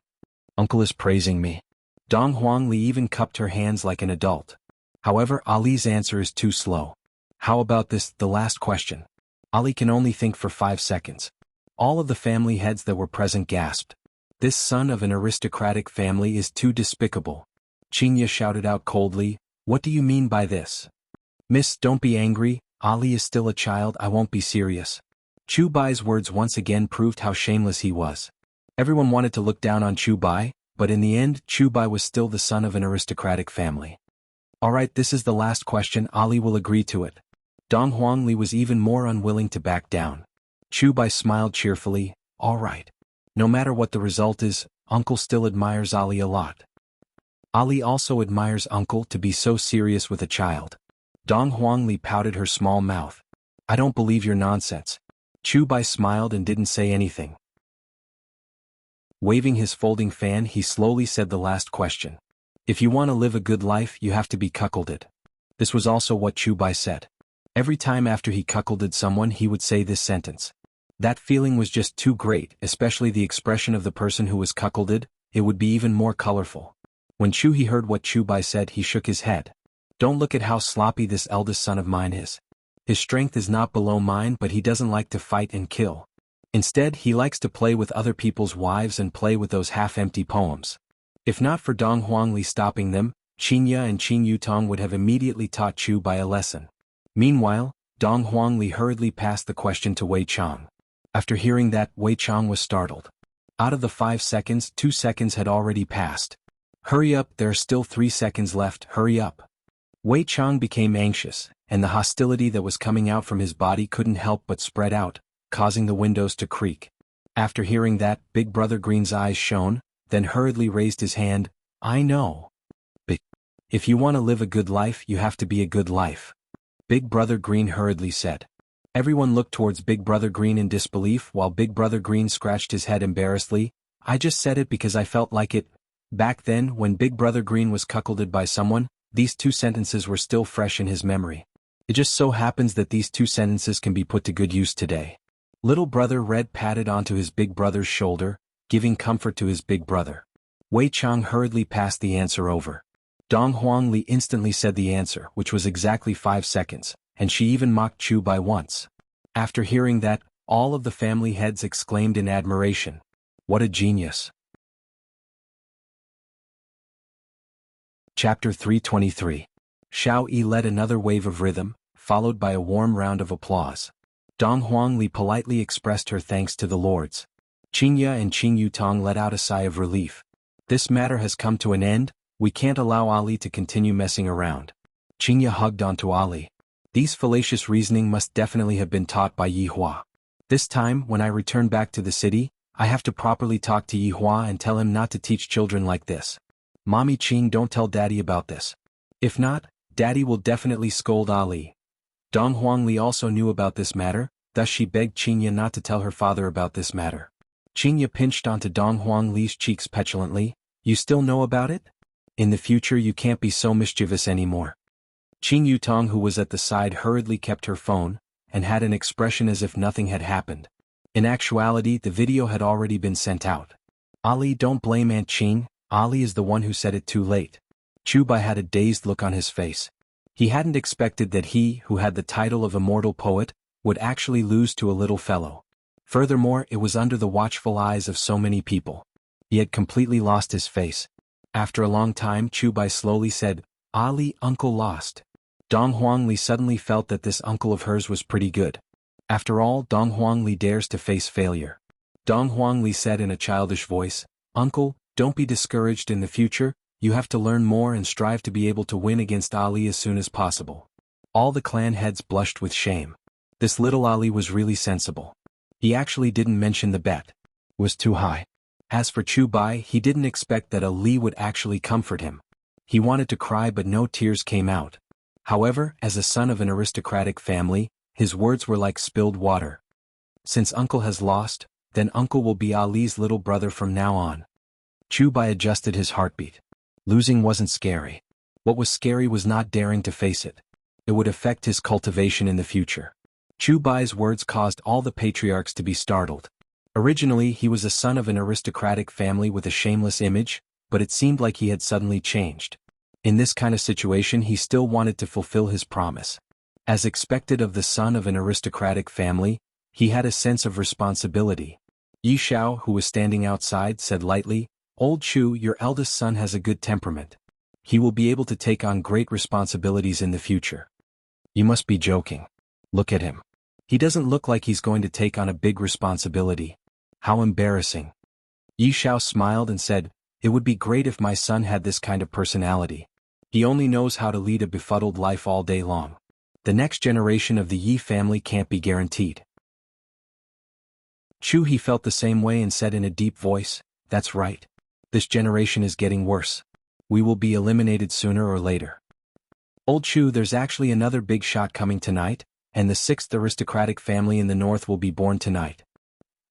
Uncle is praising me. Dong Huangli even cupped her hands like an adult. However, Ali's answer is too slow. How about this, the last question? Ali can only think for 5 seconds. All of the family heads that were present gasped. This son of an aristocratic family is too despicable. Qingya shouted out coldly, what do you mean by this? Miss, don't be angry, Ali is still a child, I won't be serious. Chu Bai's words once again proved how shameless he was. Everyone wanted to look down on Chu Bai, but in the end, Chu Bai was still the son of an aristocratic family. Alright, this is the last question, Ali will agree to it. Dong Huangli was even more unwilling to back down. Chu Bai smiled cheerfully, alright. No matter what the result is, Uncle still admires Ali a lot. Ali also admires Uncle to be so serious with a child. Dong Huangli pouted her small mouth. I don't believe your nonsense. Chu Bai smiled and didn't say anything. Waving his folding fan, he slowly said the last question. If you want to live a good life, you have to be cuckolded. This was also what Chu Bai said. Every time after he cuckolded someone, he would say this sentence. That feeling was just too great, especially the expression of the person who was cuckolded, it would be even more colorful. When Chu He heard what Chu Bai said, he shook his head. Don't look at how sloppy this eldest son of mine is. His strength is not below mine, but he doesn't like to fight and kill. Instead, he likes to play with other people's wives and play with those half-empty poems. If not for Dong Huangli stopping them, Qingya and Qing Yutong would have immediately taught Chu Bai a lesson. Meanwhile, Dong Huangli hurriedly passed the question to Wei Chang. After hearing that, Wei Chang was startled. Out of the 5 seconds, 2 seconds had already passed. Hurry up, there are still 3 seconds left, hurry up. Wei Chang became anxious, and the hostility that was coming out from his body couldn't help but spread out, causing the windows to creak. After hearing that, Big Brother Green's eyes shone, then hurriedly raised his hand. I know. But if you want to live a good life, you have to be a good life. Big Brother Green hurriedly said. Everyone looked towards Big Brother Green in disbelief while Big Brother Green scratched his head embarrassedly. I just said it because I felt like it. Back then, when Big Brother Green was cuckolded by someone, these 2 sentences were still fresh in his memory. It just so happens that these 2 sentences can be put to good use today. Little Brother Red patted onto his big brother's shoulder, giving comfort to his big brother. Wei Chang hurriedly passed the answer over. Dong Huangli instantly said the answer, which was exactly 5 seconds, and she even mocked Chu Bai once. After hearing that, all of the family heads exclaimed in admiration. What a genius! Chapter 323. Xiao Yi led another wave of rhythm, followed by a warm round of applause. Dong Huangli politely expressed her thanks to the lords. Qingya and Qing Yutong let out a sigh of relief. This matter has come to an end, we can't allow Ali to continue messing around. Qingya hugged onto Ali. These fallacious reasoning must definitely have been taught by Yi Hua. This time, when I return back to the city, I have to properly talk to Yi Hua and tell him not to teach children like this. Mommy Qing, don't tell Daddy about this. If not, Daddy will definitely scold Ali. Dong Huangli also knew about this matter, thus she begged Qingya not to tell her father about this matter. Qingya pinched onto Dong Huangli's cheeks petulantly. You still know about it? In the future you can't be so mischievous anymore. Qing Yutong, who was at the side, hurriedly kept her phone, and had an expression as if nothing had happened. In actuality, the video had already been sent out. Ali, don't blame Aunt Qing, Ali is the one who said it too late. Chu Bai had a dazed look on his face. He hadn't expected that he, who had the title of immortal poet, would actually lose to a little fellow. Furthermore, it was under the watchful eyes of so many people. He had completely lost his face. After a long time, Chu Bai slowly said, Ali, uncle lost. Dong Huangli suddenly felt that this uncle of hers was pretty good. After all, Dong Huangli dares to face failure. Dong Huangli said in a childish voice, Uncle, don't be discouraged in the future, you have to learn more and strive to be able to win against Ali as soon as possible. All the clan heads blushed with shame. This little Ali was really sensible. He actually didn't mention the bet. It was too high. As for Chu Bai, he didn't expect that Ali would actually comfort him. He wanted to cry but no tears came out. However, as a son of an aristocratic family, his words were like spilled water. Since uncle has lost, then uncle will be Ali's little brother from now on. Chu Bai adjusted his heartbeat. Losing wasn't scary. What was scary was not daring to face it. It would affect his cultivation in the future. Chu Bai's words caused all the patriarchs to be startled. Originally, he was a son of an aristocratic family with a shameless image, but it seemed like he had suddenly changed. In this kind of situation, he still wanted to fulfill his promise. As expected of the son of an aristocratic family, he had a sense of responsibility. Yi Xiao, who was standing outside, said lightly, Old Chu, your eldest son has a good temperament. He will be able to take on great responsibilities in the future. You must be joking. Look at him. He doesn't look like he's going to take on a big responsibility. How embarrassing. Yi Xiao smiled and said, It would be great if my son had this kind of personality. He only knows how to lead a befuddled life all day long. The next generation of the Yi family can't be guaranteed. Chu He felt the same way and said in a deep voice, That's right. This generation is getting worse. We will be eliminated sooner or later. Old Chu, there's actually another big shot coming tonight, and the 6th aristocratic family in the north will be born tonight.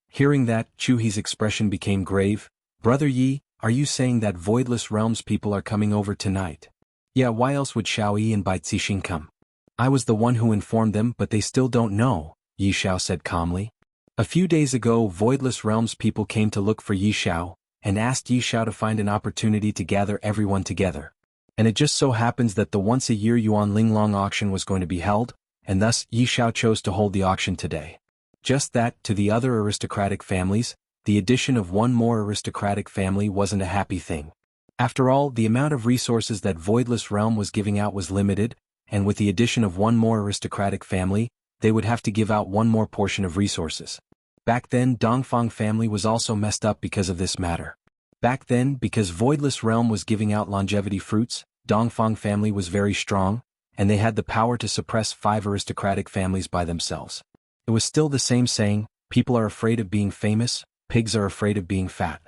Hearing that, Chu He's expression became grave. Brother Yi, are you saying that Voidless Realms people are coming over tonight? Yeah, why else would Xiao Yi and Bai Zixing come? I was the one who informed them, but they still don't know, Yi Xiao said calmly. A few days ago, Voidless Realms people came to look for Yi Xiao, and asked Yi Xiao to find an opportunity to gather everyone together. And it just so happens that the once-a-year Yuan Linglong auction was going to be held, and thus Yi Xiao chose to hold the auction today. Just that, to the other aristocratic families, the addition of one more aristocratic family wasn't a happy thing. After all, the amount of resources that Voidless Realm was giving out was limited, and with the addition of one more aristocratic family, they would have to give out one more portion of resources. Back then, Dongfang family was also messed up because of this matter. Back then, because Voidless Realm was giving out longevity fruits, Dongfang family was very strong, and they had the power to suppress 5 aristocratic families by themselves. It was still the same saying, people are afraid of being famous, pigs are afraid of being fat.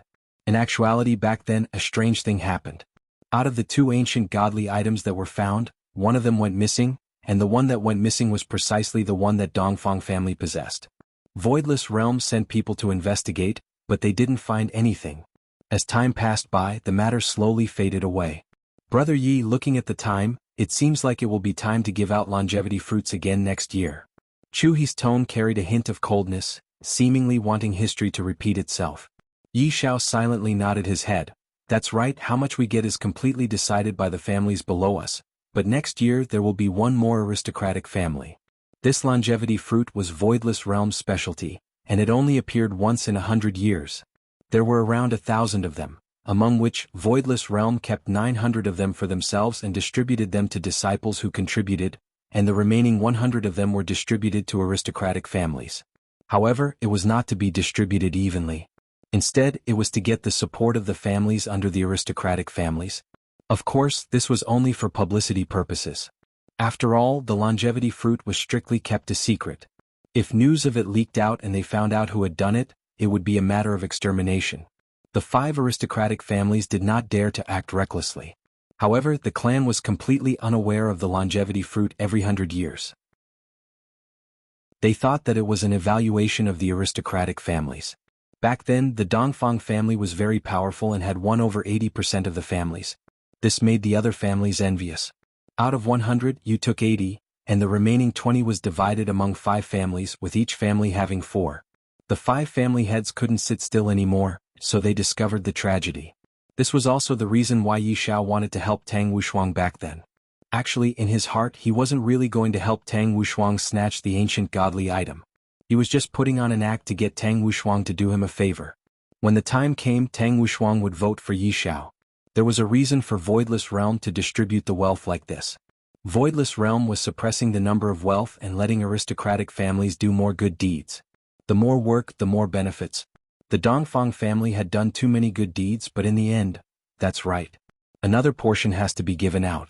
In actuality, back then, a strange thing happened. Out of the 2 ancient godly items that were found, one of them went missing, and the one that went missing was precisely the one that Dongfang family possessed. Voidless Realm sent people to investigate, but they didn't find anything. As time passed by, the matter slowly faded away. Brother Yi, looking at the time, it seems like it will be time to give out longevity fruits again next year. Chu He's tone carried a hint of coldness, seemingly wanting history to repeat itself. Yi Xiao silently nodded his head. That's right, how much we get is completely decided by the families below us, but next year there will be one more aristocratic family. This longevity fruit was Voidless Realm's specialty, and it only appeared once in 100 years. There were around 1,000 of them, among which Voidless Realm kept 900 of them for themselves and distributed them to disciples who contributed, and the remaining 100 of them were distributed to aristocratic families. However, it was not to be distributed evenly. Instead, it was to get the support of the families under the aristocratic families. Of course, this was only for publicity purposes. After all, the longevity fruit was strictly kept a secret. If news of it leaked out and they found out who had done it, it would be a matter of extermination. The 5 aristocratic families did not dare to act recklessly. However, the clan was completely unaware of the longevity fruit every 100 years. They thought that it was an evaluation of the aristocratic families. Back then, the Dongfang family was very powerful and had won over 80% of the families. This made the other families envious. Out of 100, you took 80, and the remaining 20 was divided among 5 families, with each family having 4. The 5 family heads couldn't sit still anymore, so they discovered the tragedy. This was also the reason why Yi Xiao wanted to help Tang Wushuang back then. Actually, in his heart, he wasn't really going to help Tang Wushuang snatch the ancient godly item. He was just putting on an act to get Tang Wushuang to do him a favor. When the time came, Tang Wushuang would vote for Yi Xiao. There was a reason for Voidless Realm to distribute the wealth like this. Voidless Realm was suppressing the number of wealth and letting aristocratic families do more good deeds. The more work, the more benefits. The Dongfang family had done too many good deeds, but in the end, that's right. Another portion has to be given out.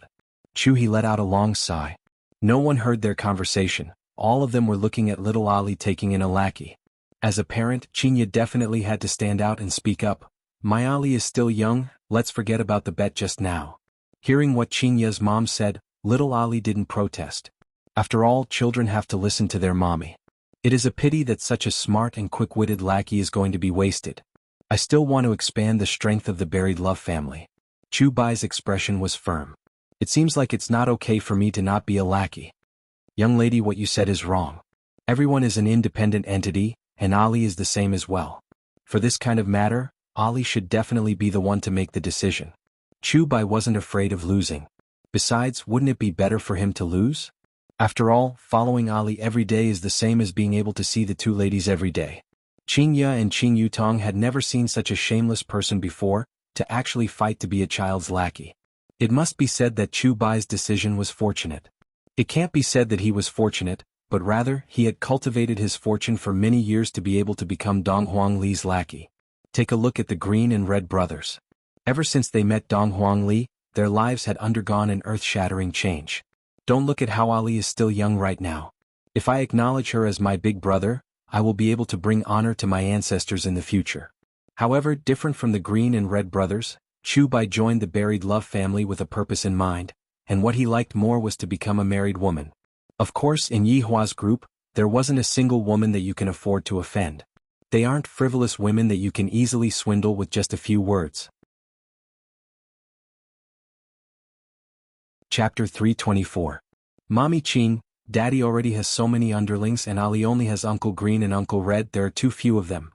Chu He let out a long sigh. No one heard their conversation. All of them were looking at little Ali taking in a lackey. As a parent, Qinya definitely had to stand out and speak up. My Ali is still young, let's forget about the bet just now. Hearing what Qinya's mom said, little Ali didn't protest. After all, children have to listen to their mommy. It is a pity that such a smart and quick-witted lackey is going to be wasted. I still want to expand the strength of the buried love family. Chu Bai's expression was firm. It seems like it's not okay for me to not be a lackey. Young lady, what you said is wrong. Everyone is an independent entity, and Ali is the same as well. For this kind of matter, Ali should definitely be the one to make the decision. Chu Bai wasn't afraid of losing. Besides, wouldn't it be better for him to lose? After all, following Ali every day is the same as being able to see the 2 ladies every day. Qingya and Qing Yutong had never seen such a shameless person before, to actually fight to be a child's lackey. It must be said that Chu Bai's decision was fortunate. It can't be said that he was fortunate, but rather, he had cultivated his fortune for many years to be able to become Dong Huang Li's lackey. Take a look at the Green and Red brothers. Ever since they met Dong Huang Li, their lives had undergone an earth-shattering change. Don't look at how Ali is still young right now. If I acknowledge her as my big brother, I will be able to bring honor to my ancestors in the future. However, different from the Green and Red brothers, Chu Bai joined the buried love family with a purpose in mind, and what he liked more was to become a married woman. Of course, in Yi Hua's group, there wasn't a single woman that you can afford to offend. They aren't frivolous women that you can easily swindle with just a few words. Chapter 324. Mommy Qin, Daddy already has so many underlings and Ali only has Uncle Green and Uncle Red, there are too few of them.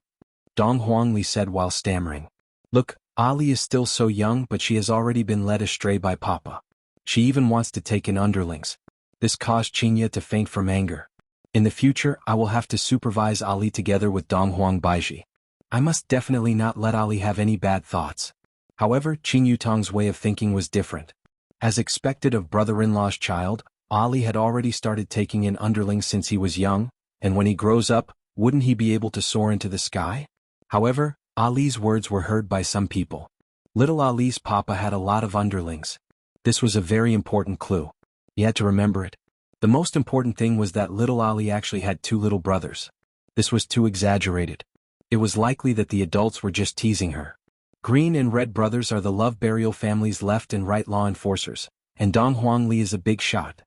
Dong Huangli said while stammering. Look, Ali is still so young but she has already been led astray by Papa. She even wants to take in underlings. This caused Qinya to faint from anger. In the future, I will have to supervise Ali together with Dong Huang Baiji. I must definitely not let Ali have any bad thoughts. However, Qing Yutong's way of thinking was different. As expected of brother-in-law's child, Ali had already started taking in underlings since he was young, and when he grows up, wouldn't he be able to soar into the sky? However, Ali's words were heard by some people. Little Ali's papa had a lot of underlings. This was a very important clue. He had to remember it. The most important thing was that little Ali actually had 2 little brothers. This was too exaggerated. It was likely that the adults were just teasing her. Green and Red brothers are the Love Burial family's left and right law enforcers, and Dong Huangli is a big shot.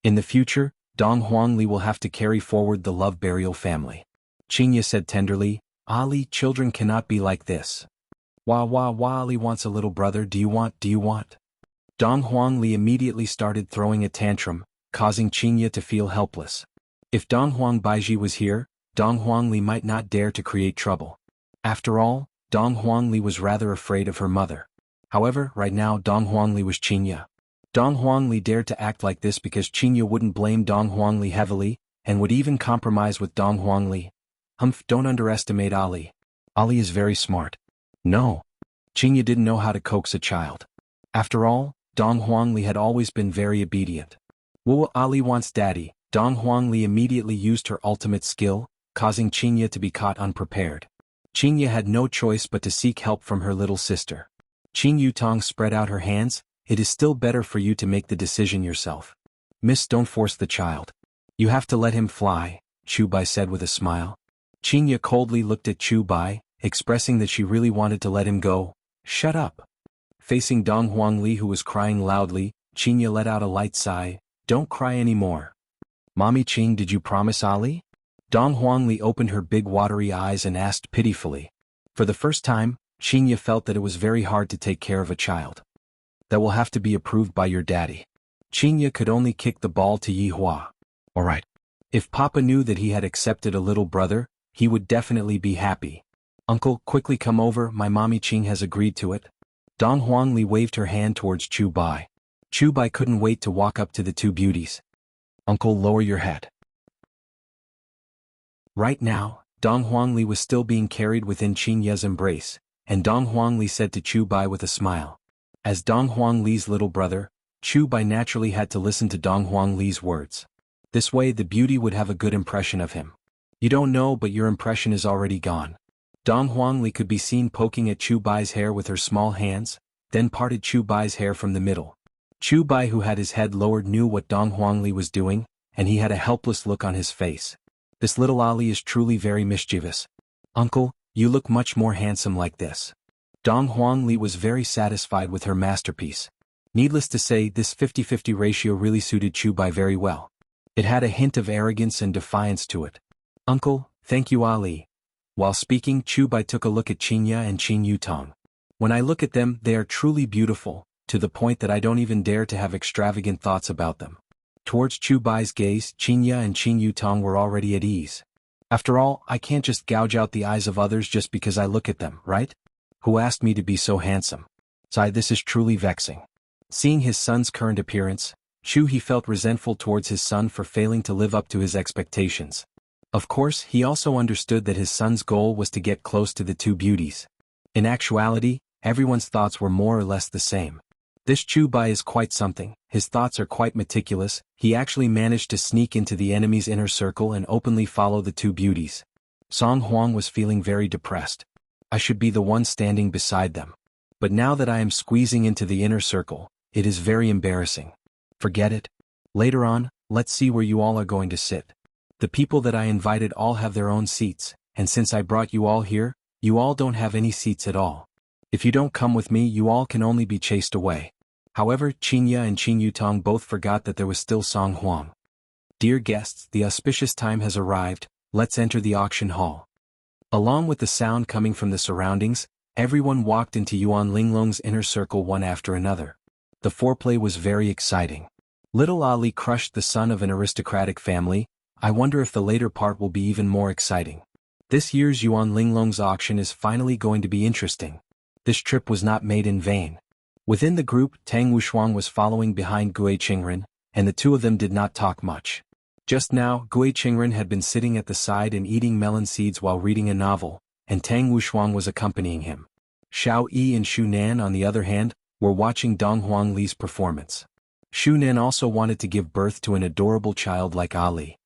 In the future, Dong Huangli will have to carry forward the Love Burial family. Qinya said tenderly, Ali, children cannot be like this. Wah, Ali wants a little brother, do you want? Dong Huangli immediately started throwing a tantrum, causing Qinya to feel helpless. If Dong Huang Baiji was here, Dong Huangli might not dare to create trouble. After all, Dong Huangli was rather afraid of her mother. However, right now Dong Huangli was Qinya. Dong Huangli dared to act like this because Qinya wouldn't blame Dong Huangli heavily, and would even compromise with Dong Huangli. Don't underestimate Ali. Ali is very smart. No. Qinya didn't know how to coax a child. After all, Dong Huangli had always been very obedient. Ali wants daddy. Dong Huangli immediately used her ultimate skill, causing Qinya to be caught unprepared. Qinya had no choice but to seek help from her little sister. Qin Yutong spread out her hands. It is still better for you to make the decision yourself. Miss, don't force the child. You have to let him fly, Chu Bai said with a smile. Qinya coldly looked at Chu Bai, expressing that she really wanted to let him go. Shut up. Facing Dong Huangli, who was crying loudly, Qinya let out a light sigh. Don't cry anymore. Mommy Qing, did you promise Ali? Dong Huangli opened her big watery eyes and asked pitifully. For the first time, Qinya felt that it was very hard to take care of a child. That will have to be approved by your daddy. Qinya could only kick the ball to Yi Hua. Alright. If Papa knew that he had accepted a little brother, he would definitely be happy. Uncle, quickly come over, my mommy Qing has agreed to it. Dong Huangli waved her hand towards Chu Bai. Chu Bai couldn't wait to walk up to the 2 beauties. Uncle, lower your head. Right now, Dong Huangli was still being carried within Qinya's embrace, and Dong Huangli said to Chu Bai with a smile. As Dong Huangli's little brother, Chu Bai naturally had to listen to Dong Huangli's words. This way the beauty would have a good impression of him. You don't know, but your impression is already gone. Dong Huangli could be seen poking at Chu Bai's hair with her small hands, then parted Chu Bai's hair from the middle. Chu Bai, who had his head lowered, knew what Dong Huangli was doing, and he had a helpless look on his face. This little Ali is truly very mischievous. Uncle, you look much more handsome like this. Dong Huangli was very satisfied with her masterpiece. Needless to say, this 50-50 ratio really suited Chu Bai very well. It had a hint of arrogance and defiance to it. Uncle, thank you Ali. While speaking, Chu Bai took a look at Qinya and Qin Yutong. When I look at them, they are truly beautiful, to the point that I don't even dare to have extravagant thoughts about them. Towards Chu Bai's gaze, Qinya and Qin Yutong were already at ease. After all, I can't just gouge out the eyes of others just because I look at them, right? Who asked me to be so handsome? Sigh, this is truly vexing. Seeing his son's current appearance, he felt resentful towards his son for failing to live up to his expectations. Of course, he also understood that his son's goal was to get close to the 2 beauties. In actuality, everyone's thoughts were more or less the same. This Chu Bai is quite something, his thoughts are quite meticulous. He actually managed to sneak into the enemy's inner circle and openly follow the 2 beauties. Song Huang was feeling very depressed. I should be the one standing beside them. But now that I am squeezing into the inner circle, it is very embarrassing. Forget it. Later on, let's see where you all are going to sit. The people that I invited all have their own seats, and since I brought you all here, you all don't have any seats at all. If you don't come with me, you all can only be chased away. However, Qinya and Qin Yutong both forgot that there was still Song Huang. Dear guests, the auspicious time has arrived, let's enter the auction hall. Along with the sound coming from the surroundings, everyone walked into Yuan Linglong's inner circle one after another. The foreplay was very exciting. Little Ali crushed the son of an aristocratic family. I wonder if the later part will be even more exciting. This year's Yuan Linglong's auction is finally going to be interesting. This trip was not made in vain. Within the group, Tang Wushuang was following behind Gui Qingren, and the 2 of them did not talk much. Just now, Gui Qingren had been sitting at the side and eating melon seeds while reading a novel, and Tang Wushuang was accompanying him. Xiao Yi and Shu Nan, on the other hand, were watching Dong Huangli's performance. Shu Nan also wanted to give birth to an adorable child like Ali.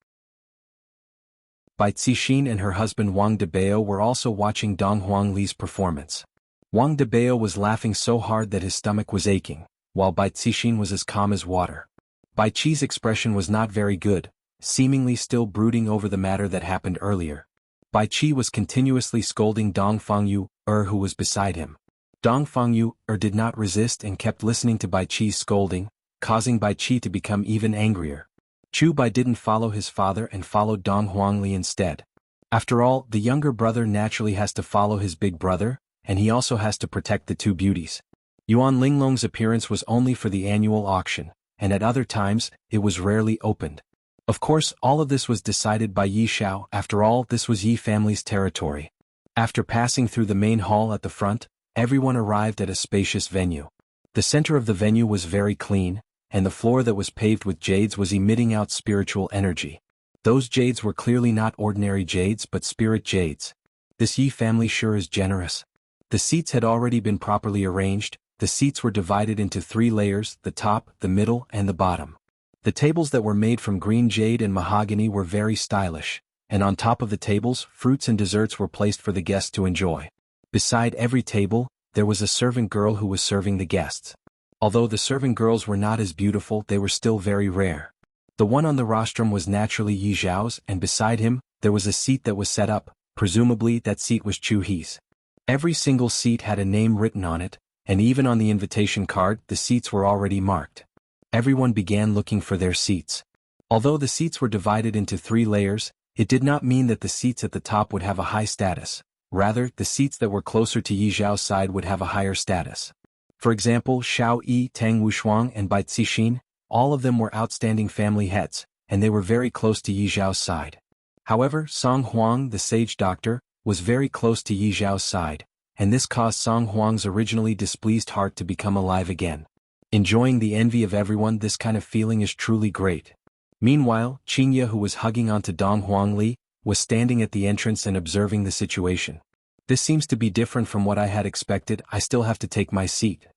Bai Cixin and her husband Wang Debao were also watching Dong Huangli's performance. Wang Debao was laughing so hard that his stomach was aching, while Bai Cixin was as calm as water. Bai Qi's expression was not very good, seemingly still brooding over the matter that happened earlier. Bai Qi was continuously scolding Dong Fangyu, who was beside him. Dong Fangyu, did not resist and kept listening to Bai Qi's scolding, causing Bai Qi to become even angrier. Chu Bai didn't follow his father and followed Dong Huangli instead. After all, the younger brother naturally has to follow his big brother, and he also has to protect the two beauties. Yuan Linglong's appearance was only for the annual auction, and at other times, it was rarely opened. Of course, all of this was decided by Yi Xiao. After all, this was Yi family's territory. After passing through the main hall at the front, everyone arrived at a spacious venue. The center of the venue was very clean, and the floor that was paved with jades was emitting out spiritual energy. Those jades were clearly not ordinary jades but spirit jades. This Yi family sure is generous. The seats had already been properly arranged. The seats were divided into 3 layers, the top, the middle, and the bottom. The tables that were made from green jade and mahogany were very stylish, and on top of the tables, fruits and desserts were placed for the guests to enjoy. Beside every table, there was a servant girl who was serving the guests. Although the servant girls were not as beautiful, they were still very rare. The one on the rostrum was naturally Yi Zhao's, and beside him, there was a seat that was set up. Presumably that seat was Chu He's. Every single seat had a name written on it, and even on the invitation card, the seats were already marked. Everyone began looking for their seats. Although the seats were divided into 3 layers, it did not mean that the seats at the top would have a high status. Rather, the seats that were closer to Yi Zhao's side would have a higher status. For example, Xiao Yi, Tang Wushuang, and Bai Cixin, all of them were outstanding family heads, and they were very close to Yi Zhao's side. However, Song Huang, the sage doctor, was very close to Yi Zhao's side, and this caused Song Huang's originally displeased heart to become alive again. Enjoying the envy of everyone, this kind of feeling is truly great. Meanwhile, Qingye, who was hugging onto Dong Huangli, was standing at the entrance and observing the situation. This seems to be different from what I had expected. I still have to take my seat.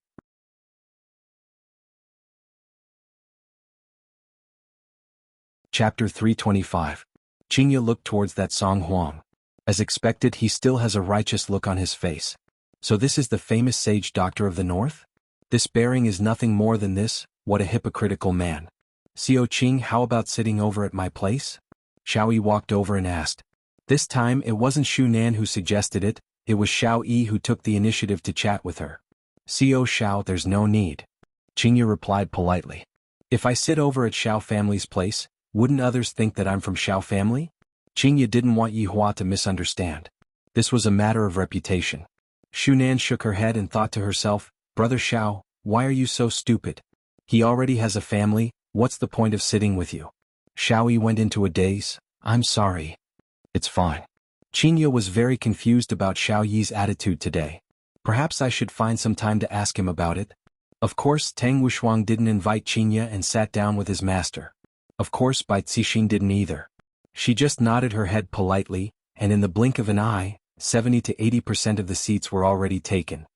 Chapter 325. Qingye looked towards that Song Huang. As expected, he still has a righteous look on his face. So this is the famous sage doctor of the north? This bearing is nothing more than this. What a hypocritical man. Xiao Qing, how about sitting over at my place? Xiao Yi walked over and asked. This time it wasn't Shu Nan who suggested it, it was Xiao Yi who took the initiative to chat with her. Xiao, there's no need. Qingye replied politely. If I sit over at Xiao family's place, wouldn't others think that I'm from Xiao family? Qingye didn't want Yi Hua to misunderstand. This was a matter of reputation. Shu Nan shook her head and thought to herself, Brother Xiao, why are you so stupid? He already has a family, what's the point of sitting with you? Xiao Yi went into a daze. I'm sorry. It's fine. Qingye was very confused about Xiao Yi's attitude today. Perhaps I should find some time to ask him about it. Of course, Tang Wushuang didn't invite Qingye and sat down with his master. Of course, Bai Cixin didn't either. She just nodded her head politely, and in the blink of an eye, 70 to 80% of the seats were already taken.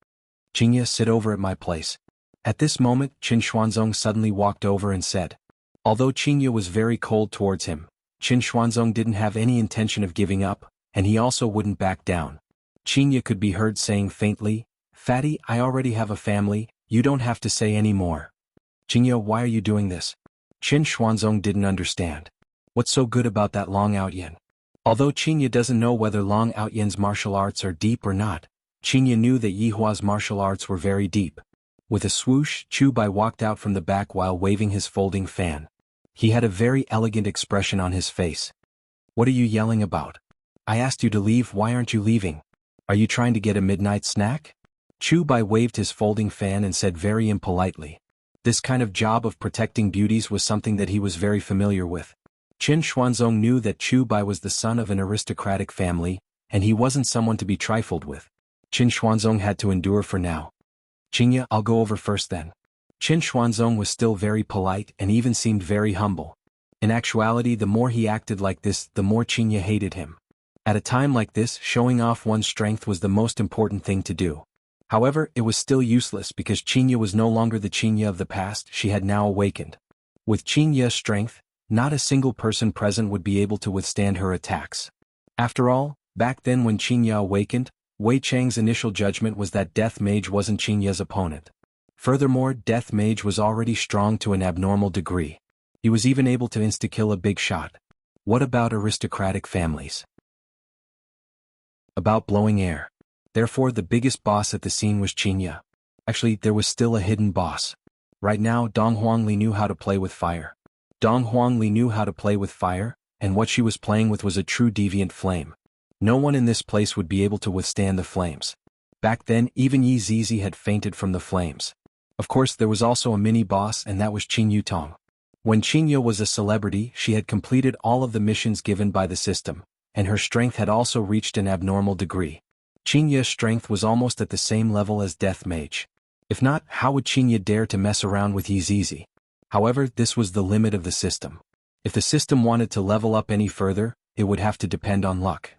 Qingye, sit over at my place. At this moment, Qin Xuanzong suddenly walked over and said. Although Qingye was very cold towards him, Qin Xuanzong didn't have any intention of giving up, and he also wouldn't back down. Qingye could be heard saying faintly, Fatty, I already have a family, you don't have to say any more. Qingye, why are you doing this? Qin Xuanzong didn't understand. What's so good about that Long Outyen? Although Qingye doesn't know whether Long Outyen's martial arts are deep or not, Qingye knew that Yi Hua's martial arts were very deep. With a swoosh, Chu Bai walked out from the back while waving his folding fan. He had a very elegant expression on his face. What are you yelling about? I asked you to leave, why aren't you leaving? Are you trying to get a midnight snack? Chu Bai waved his folding fan and said very impolitely. This kind of job of protecting beauties was something that he was very familiar with. Qin Xuanzong knew that Chu Bai was the son of an aristocratic family, and he wasn't someone to be trifled with. Qin Xuanzong had to endure for now. Qingye, I'll go over first then. Qin Xuanzong was still very polite and even seemed very humble. In actuality, the more he acted like this, the more Qingye hated him. At a time like this, showing off one's strength was the most important thing to do. However, it was still useless because Qinya was no longer the Qinya of the past. She had now awakened. With Qinya's strength, not a single person present would be able to withstand her attacks. After all, back then when Qinya awakened, Wei Chang's initial judgment was that Death Mage wasn't Qinya's opponent. Furthermore, Death Mage was already strong to an abnormal degree. He was even able to insta-kill a big shot. What about aristocratic families? About blowing air. Therefore, the biggest boss at the scene was Qinya. Actually, there was still a hidden boss. Right now, Dong Huangli knew how to play with fire. Dong Huangli knew how to play with fire, and what she was playing with was a true deviant flame. No one in this place would be able to withstand the flames. Back then, even Yi Zizi had fainted from the flames. Of course, there was also a mini-boss, and that was Qin Yutong. When Qinya was a celebrity, she had completed all of the missions given by the system, and her strength had also reached an abnormal degree. Qinya's strength was almost at the same level as Death Mage. If not, how would Qinya dare to mess around with Yi Zizi? However, this was the limit of the system. If the system wanted to level up any further, it would have to depend on luck.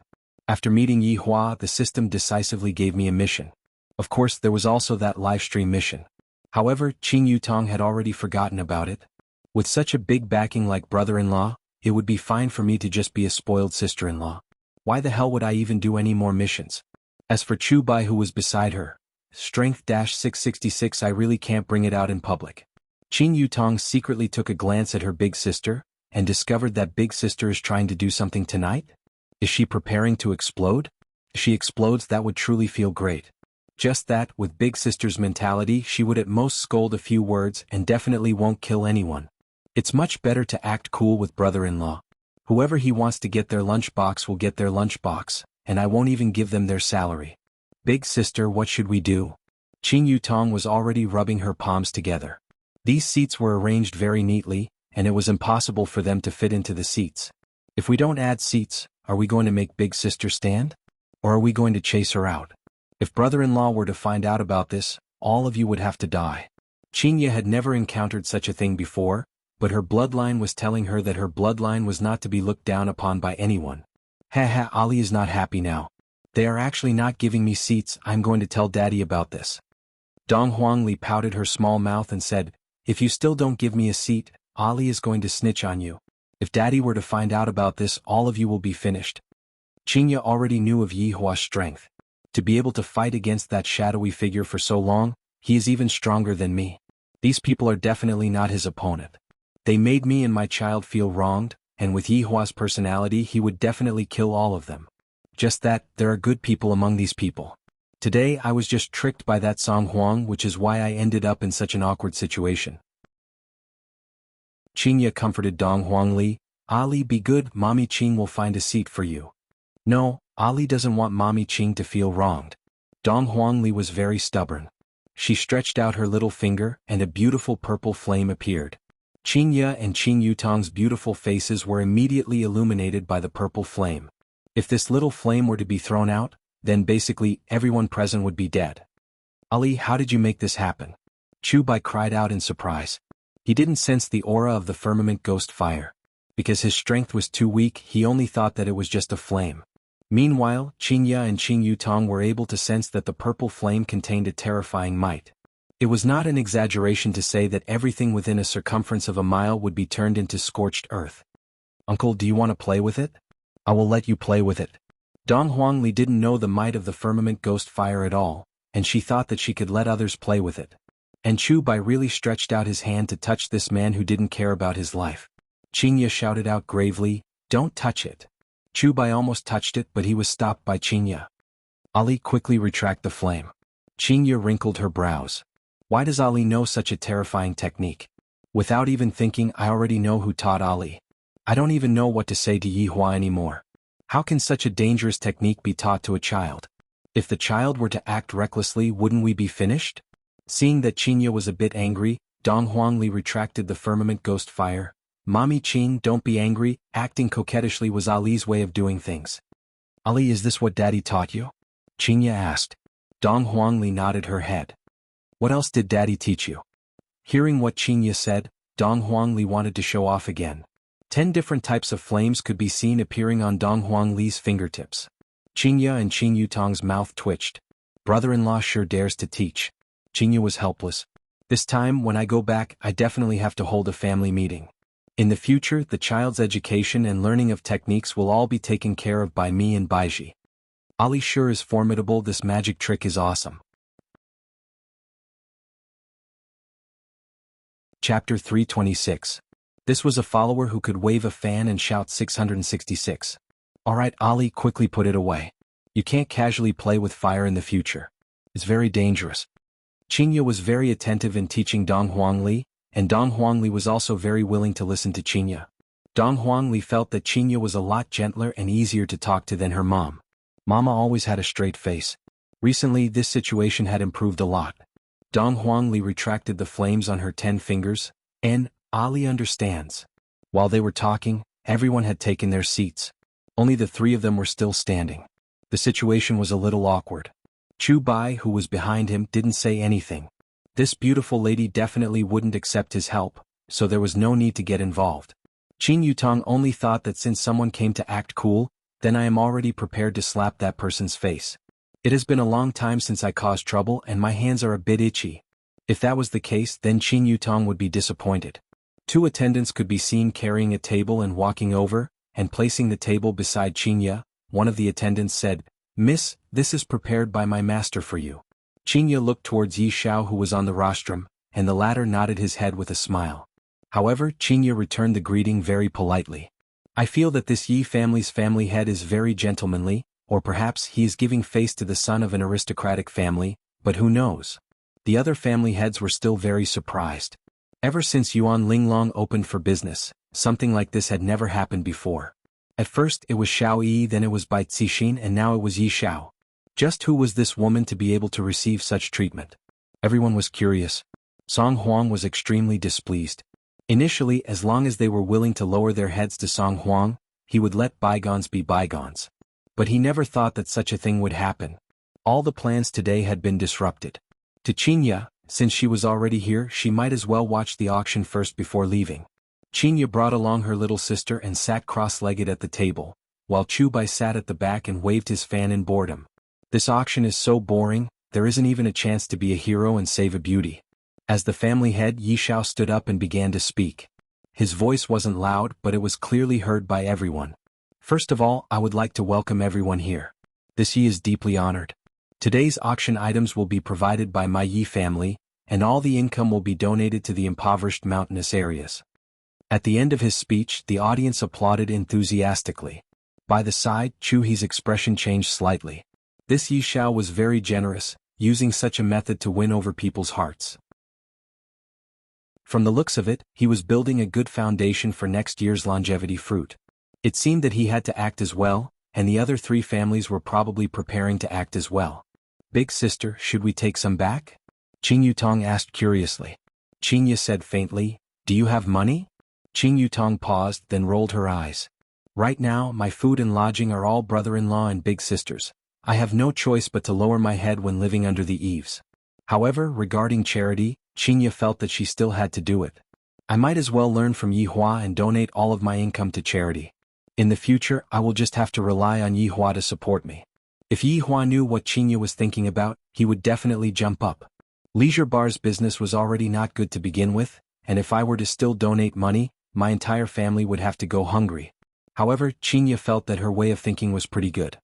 After meeting Yi Hua, the system decisively gave me a mission. Of course, there was also that livestream mission. However, Qin Yutong had already forgotten about it. With such a big backing like brother-in-law, it would be fine for me to just be a spoiled sister-in-law. Why the hell would I even do any more missions? As for Chu Bai, who was beside her, Strength-666, I really can't bring it out in public. Qin Yutong secretly took a glance at her big sister, and discovered that big sister is trying to do something tonight? Is she preparing to explode? If she explodes, that would truly feel great. Just that, with big sister's mentality, she would at most scold a few words and definitely won't kill anyone. It's much better to act cool with brother-in-law. Whoever he wants to get their lunchbox will get their lunchbox, and I won't even give them their salary. Big sister, what should we do? Qin Yutong was already rubbing her palms together. These seats were arranged very neatly, and it was impossible for them to fit into the seats. If we don't add seats, are we going to make big sister stand? Or are we going to chase her out? If brother-in-law were to find out about this, all of you would have to die. Qinya had never encountered such a thing before, but her bloodline was telling her that her bloodline was not to be looked down upon by anyone. Haha, Ali is not happy now. They are actually not giving me seats. I'm going to tell Daddy about this. Dong Huangli pouted her small mouth and said, if you still don't give me a seat, Ali is going to snitch on you. If Daddy were to find out about this, all of you will be finished. Qinya already knew of Yi Hua's strength. To be able to fight against that shadowy figure for so long, he is even stronger than me. These people are definitely not his opponent. They made me and my child feel wronged, and with Yi Hua's personality he would definitely kill all of them. Just that, there are good people among these people. Today I was just tricked by that Song Huang, which is why I ended up in such an awkward situation. Qinya comforted Dong Huangli, Ali, be good, Mommy Qing will find a seat for you. No, Ali doesn't want Mommy Qing to feel wronged. Dong Huangli was very stubborn. She stretched out her little finger, and a beautiful purple flame appeared. Qinya and Qin Yutong's beautiful faces were immediately illuminated by the purple flame. If this little flame were to be thrown out, then basically everyone present would be dead. Ali, how did you make this happen? Chu Bai cried out in surprise. He didn't sense the aura of the firmament ghost fire. Because his strength was too weak, he only thought that it was just a flame. Meanwhile, Qinya and Qin Yutong were able to sense that the purple flame contained a terrifying might. It was not an exaggeration to say that everything within a circumference of a mile would be turned into scorched earth. Uncle, do you want to play with it? I will let you play with it. Dong Huangli didn't know the might of the firmament ghost fire at all, and she thought that she could let others play with it. And Chu Bai really stretched out his hand to touch this man who didn't care about his life. Qinya shouted out gravely, don't touch it. Chu Bai almost touched it, but he was stopped by Qinya. Ali, quickly retract the flame. Qinya wrinkled her brows. Why does Ali know such a terrifying technique? Without even thinking, I already know who taught Ali. I don't even know what to say to Yi Hua anymore. How can such a dangerous technique be taught to a child? If the child were to act recklessly, wouldn't we be finished? Seeing that Qinya was a bit angry, Dong Huangli retracted the firmament ghost fire. Mommy Qing, don't be angry, acting coquettishly was Ali's way of doing things. Ali, is this what Daddy taught you? Qinya asked. Dong Huangli nodded her head. What else did Daddy teach you? Hearing what Qinya said, Dong Huangli wanted to show off again. 10 different types of flames could be seen appearing on Dong Huangli's fingertips. Qinya and Qin Yutong's mouth twitched. brother-in-law sure dares to teach. Qingya was helpless. This time, when I go back, I definitely have to hold a family meeting. In the future, the child's education and learning of techniques will all be taken care of by me and Baiji. Ali sure is formidable. This magic trick is awesome. Chapter 326. This was a follower who could wave a fan and shout 666. Alright Ali, quickly put it away. You can't casually play with fire in the future. It's very dangerous. Qingya was very attentive in teaching Dong Huangli, and Dong Huangli was also very willing to listen to Qingya. Dong Huangli felt that Qingya was a lot gentler and easier to talk to than her mom. Mama always had a straight face. Recently, this situation had improved a lot. Dong Huangli retracted the flames on her 10 fingers, and Ali understands. While they were talking, everyone had taken their seats. Only the 3 of them were still standing. The situation was a little awkward. Chu Bai, who was behind him, didn't say anything. This beautiful lady definitely wouldn't accept his help, so there was no need to get involved. Qin Yutong only thought that since someone came to act cool, then I am already prepared to slap that person's face. It has been a long time since I caused trouble and my hands are a bit itchy. If that was the case, then Qin Yutong would be disappointed. 2 attendants could be seen carrying a table and walking over, and placing the table beside Qingya. One of the attendants said, "Miss, this is prepared by my master for you." Qingya looked towards Yi Shao who was on the rostrum, and the latter nodded his head with a smile. However, Qingya returned the greeting very politely. I feel that this Yi family's family head is very gentlemanly, or perhaps he is giving face to the son of an aristocratic family, but who knows? The other family heads were still very surprised. Ever since Yuan Linglong opened for business, something like this had never happened before. At first it was Xiao Yi, then it was Bai Cixin, and now it was Yi Shao. Just who was this woman to be able to receive such treatment? Everyone was curious. Song Huang was extremely displeased. Initially, as long as they were willing to lower their heads to Song Huang, he would let bygones be bygones. But he never thought that such a thing would happen. All the plans today had been disrupted. To Qingya, since she was already here, she might as well watch the auction first before leaving. Qingya brought along her little sister and sat cross-legged at the table, while Chu Bai sat at the back and waved his fan in boredom. This auction is so boring, there isn't even a chance to be a hero and save a beauty. As the family head, Yi Shao stood up and began to speak. His voice wasn't loud, but it was clearly heard by everyone. First of all, I would like to welcome everyone here. This Yi is deeply honored. Today's auction items will be provided by my Yi family, and all the income will be donated to the impoverished mountainous areas. At the end of his speech, the audience applauded enthusiastically. By the side, Chu He's expression changed slightly. This Yi Shao was very generous, using such a method to win over people's hearts. From the looks of it, he was building a good foundation for next year's longevity fruit. It seemed that he had to act as well, and the other 3 families were probably preparing to act as well. Big sister, should we take some back? Qing Yutong asked curiously. Qingya said faintly, "Do you have money?" Qing Yutong paused, then rolled her eyes. "Right now, my food and lodging are all brother-in-law and big sisters. I have no choice but to lower my head when living under the eaves." However, regarding charity, Qingya felt that she still had to do it. I might as well learn from Yi Hua and donate all of my income to charity. In the future, I will just have to rely on Yi Hua to support me. If Yi Hua knew what Qingya was thinking about, he would definitely jump up. Leisure Bar's business was already not good to begin with, and if I were to still donate money, my entire family would have to go hungry. However, Qingya felt that her way of thinking was pretty good.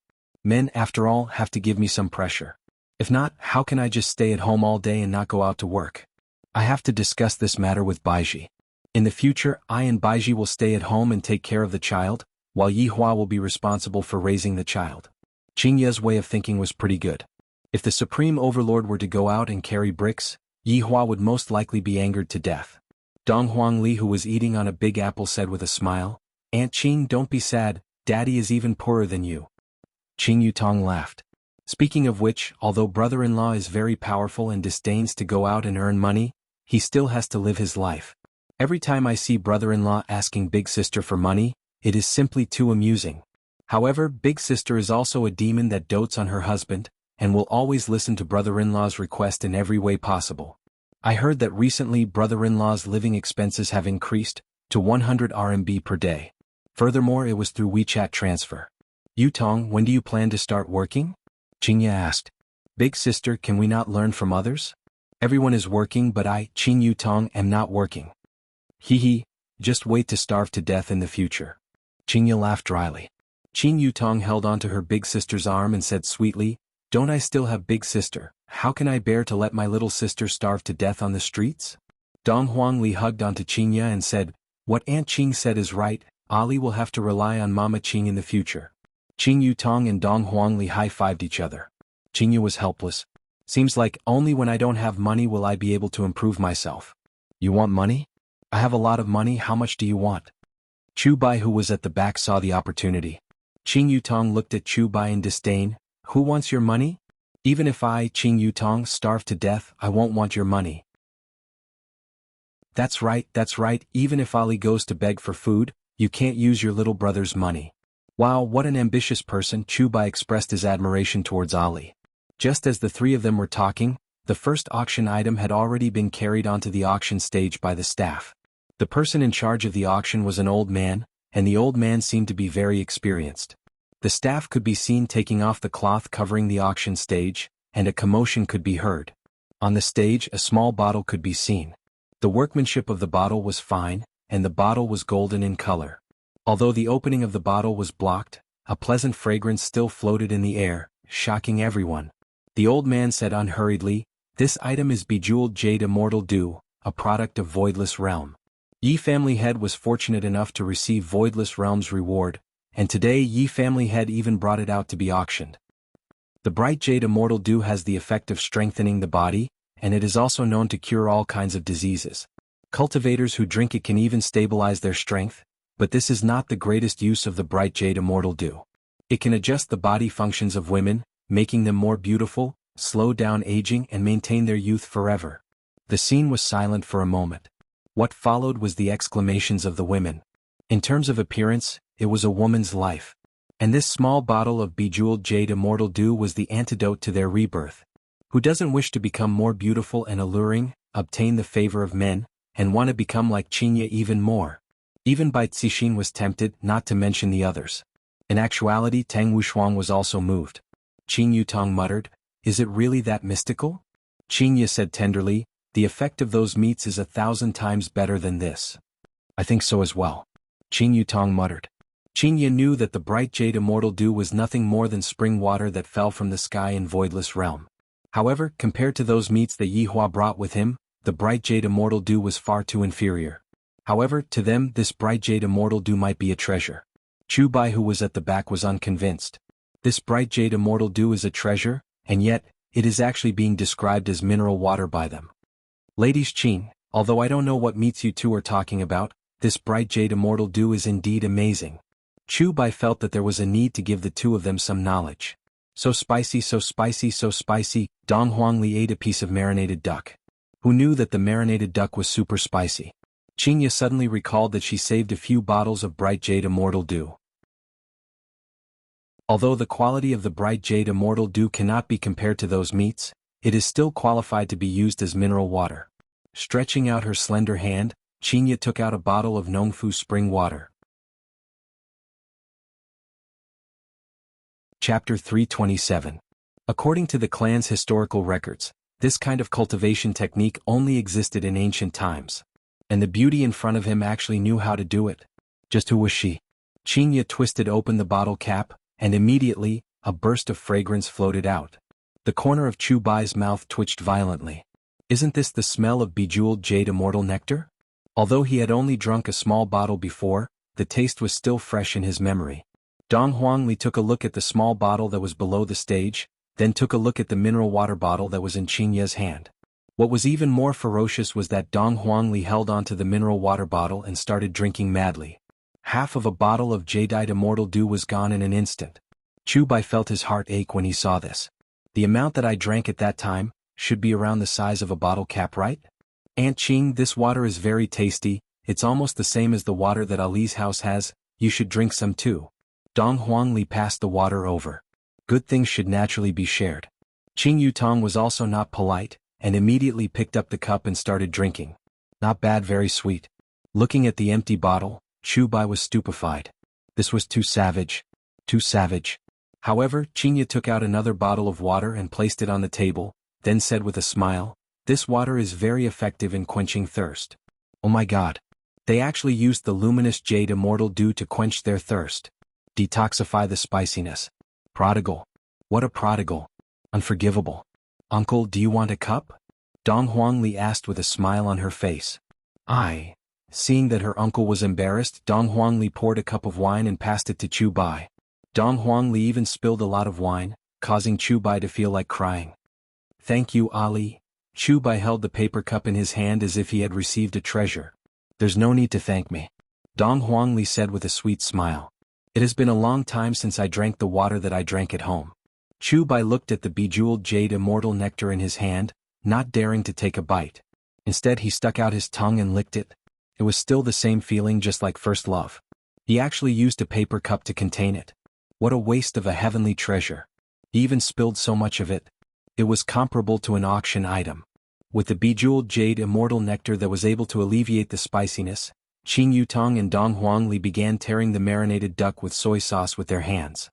Men, after all, have to give me some pressure. If not, how can I just stay at home all day and not go out to work? I have to discuss this matter with Baiji. In the future, I and Baiji will stay at home and take care of the child, while Yi Hua will be responsible for raising the child. Qingya's way of thinking was pretty good. If the Supreme Overlord were to go out and carry bricks, Yi Hua would most likely be angered to death. Dong Huangli, who was eating on a big apple, said with a smile, "Aunt Qing, don't be sad, Daddy is even poorer than you." Qing Yutong laughed. Speaking of which, although brother-in-law is very powerful and disdains to go out and earn money, he still has to live his life. Every time I see brother-in-law asking big sister for money, it is simply too amusing. However, big sister is also a demon that dotes on her husband, and will always listen to brother-in-law's request in every way possible. I heard that recently brother-in-law's living expenses have increased to 100 RMB per day. Furthermore, it was through WeChat transfer. Yutong, when do you plan to start working? Qingya asked. Big sister, can we not learn from others? Everyone is working but I, Qin Yutong, am not working. Hee hee, just wait to starve to death in the future. Qingya laughed dryly. Qin Yutong held onto her big sister's arm and said sweetly, don't I still have big sister? How can I bear to let my little sister starve to death on the streets? Dong Huangli hugged onto Qingya and said, what Aunt Qing said is right, Ali will have to rely on Mama Qing in the future. Qin Yutong and Dong Huangli high-fived each other. Qingya was helpless. Seems like only when I don't have money will I be able to improve myself. You want money? I have a lot of money, how much do you want? Chu Bai, who was at the back, saw the opportunity. Qin Yutong looked at Chu Bai in disdain. Who wants your money? Even if I, Qin Yutong, starve to death, I won't want your money. That's right, even if Ali goes to beg for food, you can't use your little brother's money. Wow, what an ambitious person. Chu Bai expressed his admiration towards Ali. Just as the three of them were talking, the first auction item had already been carried onto the auction stage by the staff. The person in charge of the auction was an old man, and the old man seemed to be very experienced. The staff could be seen taking off the cloth covering the auction stage, and a commotion could be heard. On the stage, a small bottle could be seen. The workmanship of the bottle was fine, and the bottle was golden in color. Although the opening of the bottle was blocked, a pleasant fragrance still floated in the air, shocking everyone. The old man said unhurriedly, this item is bejeweled jade immortal dew, a product of Voidless Realm. Yi family head was fortunate enough to receive Voidless Realm's reward, and today Yi family head even brought it out to be auctioned. The bright jade immortal dew has the effect of strengthening the body, and it is also known to cure all kinds of diseases. Cultivators who drink it can even stabilize their strength, but this is not the greatest use of the bright jade immortal dew. It can adjust the body functions of women, making them more beautiful, slow down aging and maintain their youth forever. The scene was silent for a moment. What followed was the exclamations of the women. In terms of appearance, it was a woman's life. And this small bottle of bejeweled jade immortal dew was the antidote to their rebirth. Who doesn't wish to become more beautiful and alluring, obtain the favor of men, and want to become like Qingya even more? Even Bai Cixin was tempted, not to mention the others. In actuality, Tang Wushuang was also moved. Qin Yutong muttered, is it really that mystical? Qingya said tenderly, the effect of those meats is 1,000 times better than this. I think so as well. Qin Yutong muttered. Qingya knew that the bright jade immortal dew was nothing more than spring water that fell from the sky in Voidless Realm. However, compared to those meats that Yi Hua brought with him, the bright jade immortal dew was far too inferior. However, to them this bright jade immortal dew might be a treasure. Chu Bai, who was at the back, was unconvinced. This bright jade immortal dew is a treasure, and yet, it is actually being described as mineral water by them. Ladies Qin, although I don't know what meats you two are talking about, this bright jade immortal dew is indeed amazing. Chu Bai felt that there was a need to give the two of them some knowledge. So spicy, so spicy, so spicy. Dong Huangli ate a piece of marinated duck. Who knew that the marinated duck was super spicy? Qingya suddenly recalled that she saved a few bottles of bright jade immortal dew. Although the quality of the bright jade immortal dew cannot be compared to those meats, it is still qualified to be used as mineral water. Stretching out her slender hand, Qingya took out a bottle of Nongfu spring water. Chapter 327. According to the clan's historical records, this kind of cultivation technique only existed in ancient times. And the beauty in front of him actually knew how to do it. Just who was she? Qingya twisted open the bottle cap, and immediately, a burst of fragrance floated out. The corner of Chu Bai's mouth twitched violently. Isn't this the smell of bejeweled jade immortal nectar? Although he had only drunk a small bottle before, the taste was still fresh in his memory. Dong Huangli took a look at the small bottle that was below the stage, then took a look at the mineral water bottle that was in Qingya's hand. What was even more ferocious was that Dong Huangli held onto the mineral water bottle and started drinking madly. Half of a bottle of jadeite immortal dew was gone in an instant. Chu Bai felt his heart ache when he saw this. The amount that I drank at that time should be around the size of a bottle cap, right? Aunt Qing, this water is very tasty, it's almost the same as the water that Ali's house has, you should drink some too. Dong Huangli passed the water over. Good things should naturally be shared. Qing Yutong was also not polite, and immediately picked up the cup and started drinking. Not bad, very sweet. Looking at the empty bottle, Chu Bai was stupefied. This was too savage. Too savage. However, Chinya took out another bottle of water and placed it on the table, then said with a smile, "This water is very effective in quenching thirst." Oh my god. They actually used the luminous jade immortal dew to quench their thirst. Detoxify the spiciness. Prodigal. What a prodigal. Unforgivable. Uncle, do you want a cup? Dong Huangli asked with a smile on her face. I. Seeing that her uncle was embarrassed, Dong Huangli poured a cup of wine and passed it to Chu Bai. Dong Huangli even spilled a lot of wine, causing Chu Bai to feel like crying. Thank you, Ali. Chu Bai held the paper cup in his hand as if he had received a treasure. There's no need to thank me. Dong Huangli said with a sweet smile. It has been a long time since I drank the water that I drank at home. Chu Bai looked at the bejeweled jade immortal nectar in his hand, not daring to take a bite. Instead he stuck out his tongue and licked it. It was still the same feeling, just like first love. He actually used a paper cup to contain it. What a waste of a heavenly treasure. He even spilled so much of it. It was comparable to an auction item. With the bejeweled jade immortal nectar that was able to alleviate the spiciness, Qing Yutong and Dong Huangli began tearing the marinated duck with soy sauce with their hands.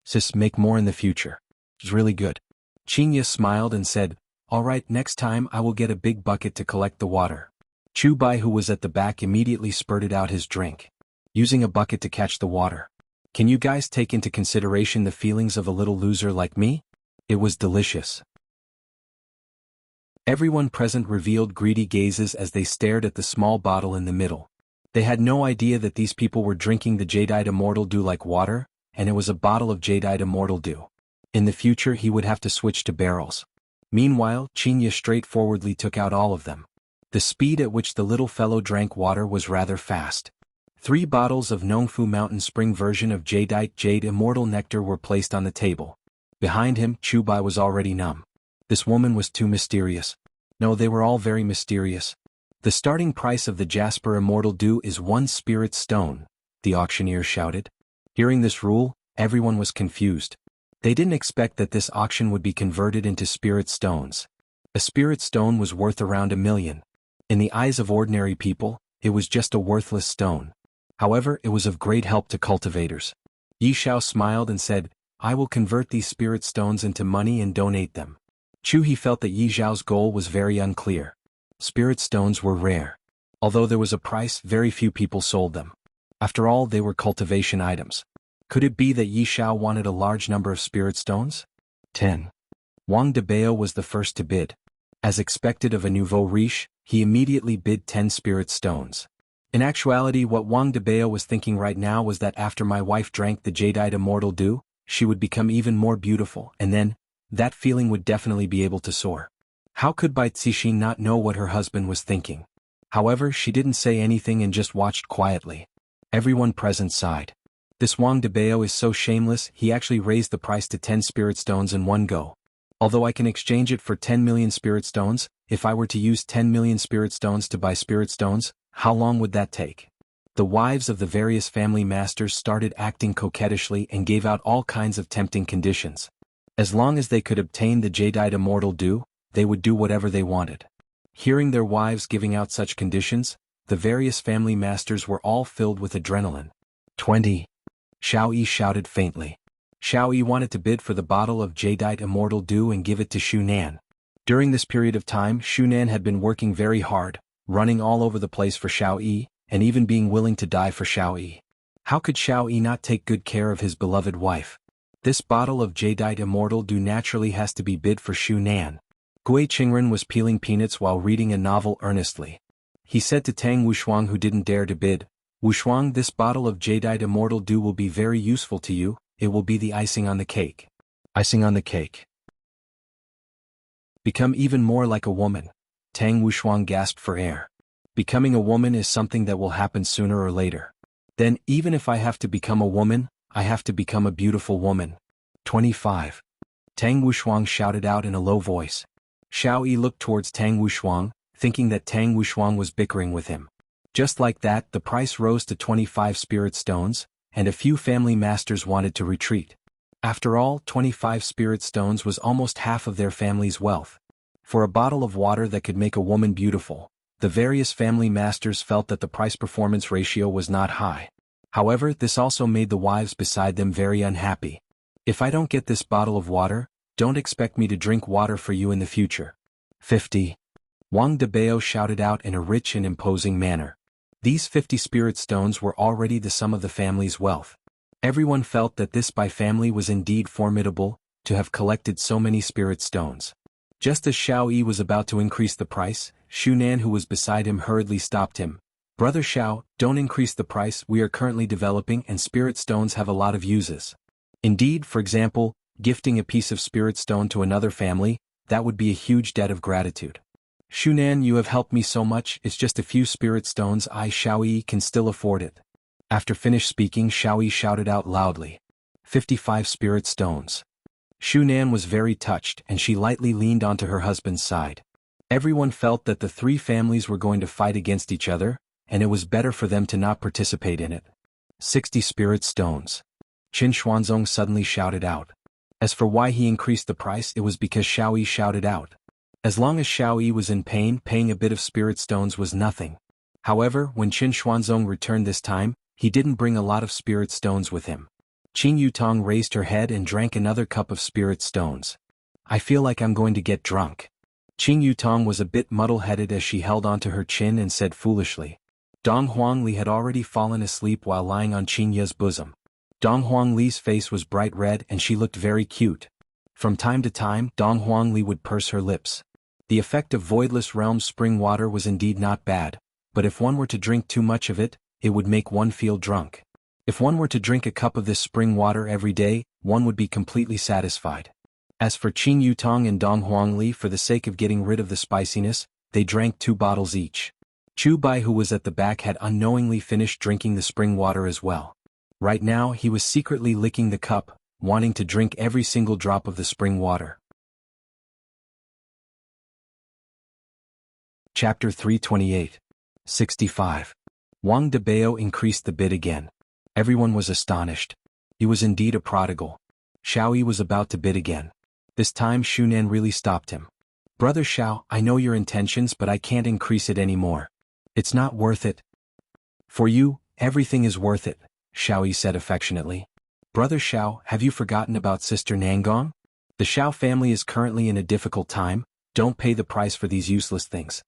Sis, make more in the future. It's really good. Qingya smiled and said, all right, next time I will get a big bucket to collect the water. Chu Bai, who was at the back, immediately spurted out his drink. Using a bucket to catch the water. Can you guys take into consideration the feelings of a little loser like me? It was delicious. Everyone present revealed greedy gazes as they stared at the small bottle in the middle. They had no idea that these people were drinking the jadeite immortal dew like water, and it was a bottle of jadeite immortal dew. In the future he would have to switch to barrels. Meanwhile, Chinya straightforwardly took out all of them. The speed at which the little fellow drank water was rather fast. 3 bottles of Nongfu Mountain Spring version of jadeite jade immortal nectar were placed on the table. Behind him, Chu Bai was already numb. This woman was too mysterious. No, they were all very mysterious. The starting price of the Jasper Immortal Dew is 1 spirit stone, the auctioneer shouted. Hearing this rule, everyone was confused. They didn't expect that this auction would be converted into spirit stones. A spirit stone was worth around 1 million. In the eyes of ordinary people, it was just a worthless stone. However, it was of great help to cultivators. Yi Xiao smiled and said, I will convert these spirit stones into money and donate them. Chu He felt that Yi Xiao's goal was very unclear. Spirit stones were rare. Although there was a price, very few people sold them. After all, they were cultivation items. Could it be that Yi Xiao wanted a large number of spirit stones? 10. Wang Debao was the first to bid. As expected of a nouveau riche, he immediately bid 10 spirit stones. In actuality, what Wang Debao was thinking right now was that after my wife drank the jadeite immortal dew, she would become even more beautiful, and then, that feeling would definitely be able to soar. How could Bai Cixin not know what her husband was thinking? However, she didn't say anything and just watched quietly. Everyone present sighed. This Wang Debao is so shameless, he actually raised the price to 10 spirit stones in one go. Although I can exchange it for 10 million spirit stones, if I were to use 10 million spirit stones to buy spirit stones, how long would that take? The wives of the various family masters started acting coquettishly and gave out all kinds of tempting conditions. As long as they could obtain the jadeite immortal dew, they would do whatever they wanted. Hearing their wives giving out such conditions, the various family masters were all filled with adrenaline. 20. Xiao Yi shouted faintly. Xiao Yi wanted to bid for the bottle of jadeite immortal dew and give it to Shu Nan. During this period of time, Shu Nan had been working very hard, running all over the place for Xiao Yi, and even being willing to die for Xiao Yi. How could Xiao Yi not take good care of his beloved wife? This bottle of jadeite immortal dew naturally has to be bid for Shu Nan. Gui Qingren was peeling peanuts while reading a novel earnestly. He said to Tang Wushuang, who didn't dare to bid, Wushuang, this bottle of jadeite immortal dew will be very useful to you, it will be the icing on the cake. Icing on the cake. Become even more like a woman. Tang Wushuang gasped for air. Becoming a woman is something that will happen sooner or later. Then, even if I have to become a woman, I have to become a beautiful woman. 25. Tang Wushuang shouted out in a low voice. Xiao Yi looked towards Tang Wushuang, thinking that Tang Wushuang was bickering with him. Just like that, the price rose to 25 spirit stones, and a few family masters wanted to retreat. After all, 25 spirit stones was almost half of their family's wealth. For a bottle of water that could make a woman beautiful, the various family masters felt that the price-performance ratio was not high. However, this also made the wives beside them very unhappy. If I don't get this bottle of water, don't expect me to drink water for you in the future. 50. Wang Debao shouted out in a rich and imposing manner. These 50 spirit stones were already the sum of the family's wealth. Everyone felt that this Bai family was indeed formidable, to have collected so many spirit stones. Just as Xiao Yi was about to increase the price, Shunan who was beside him hurriedly stopped him. Brother Xiao, don't increase the price, we are currently developing and spirit stones have a lot of uses. Indeed, for example, gifting a piece of spirit stone to another family, that would be a huge debt of gratitude. Shunan, you have helped me so much, it's just a few spirit stones, Xiao Yi can still afford it. After finished speaking, Xiao Yi shouted out loudly. 55 spirit stones. Shunan was very touched and she lightly leaned onto her husband's side. Everyone felt that the three families were going to fight against each other, and it was better for them to not participate in it. 60 spirit stones. Qin Xuanzong suddenly shouted out. As for why he increased the price, it was because Xiao Yi shouted out. As long as Xiao Yi was in pain, paying a bit of spirit stones was nothing. However, when Qin Xuanzong returned this time, he didn't bring a lot of spirit stones with him. Qing Yutong raised her head and drank another cup of spirit stones. I feel like I'm going to get drunk. Qing Yutong was a bit muddle-headed as she held onto her chin and said foolishly. Dong Huangli had already fallen asleep while lying on Qing Ye's bosom. Dong Huangli's face was bright red and she looked very cute. From time to time, Dong Huangli would purse her lips. The effect of Voidless Realm's spring water was indeed not bad, but if one were to drink too much of it, it would make one feel drunk. If one were to drink a cup of this spring water every day, one would be completely satisfied. As for Qing Yutong and Dong Huangli, for the sake of getting rid of the spiciness, they drank 2 bottles each. Chu Bai, who was at the back, had unknowingly finished drinking the spring water as well. Right now he was secretly licking the cup, wanting to drink every single drop of the spring water. Chapter 328. 65. Wang Debao increased the bid again. Everyone was astonished. He was indeed a prodigal. Xiao Yi was about to bid again. This time Shunan really stopped him. Brother Xiao, I know your intentions, but I can't increase it anymore. It's not worth it. For you, everything is worth it, Xiao Yi said affectionately. Brother Xiao, have you forgotten about Sister Nangong? The Xiao family is currently in a difficult time, don't pay the price for these useless things.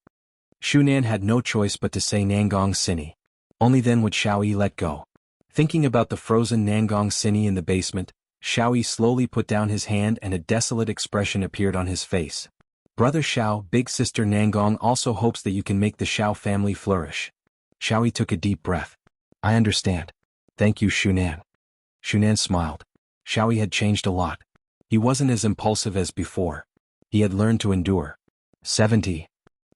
Shunan had no choice but to say Nangong Sini. Only then would Xiao Yi let go. Thinking about the frozen Nangong Sini in the basement, Xiao Yi slowly put down his hand and a desolate expression appeared on his face. Brother Xiao, big sister Nangong also hopes that you can make the Xiao family flourish. Xiao Yi took a deep breath. I understand. Thank you, Shunan. Shunan smiled. Xiao Yi had changed a lot. He wasn't as impulsive as before. He had learned to endure. 70.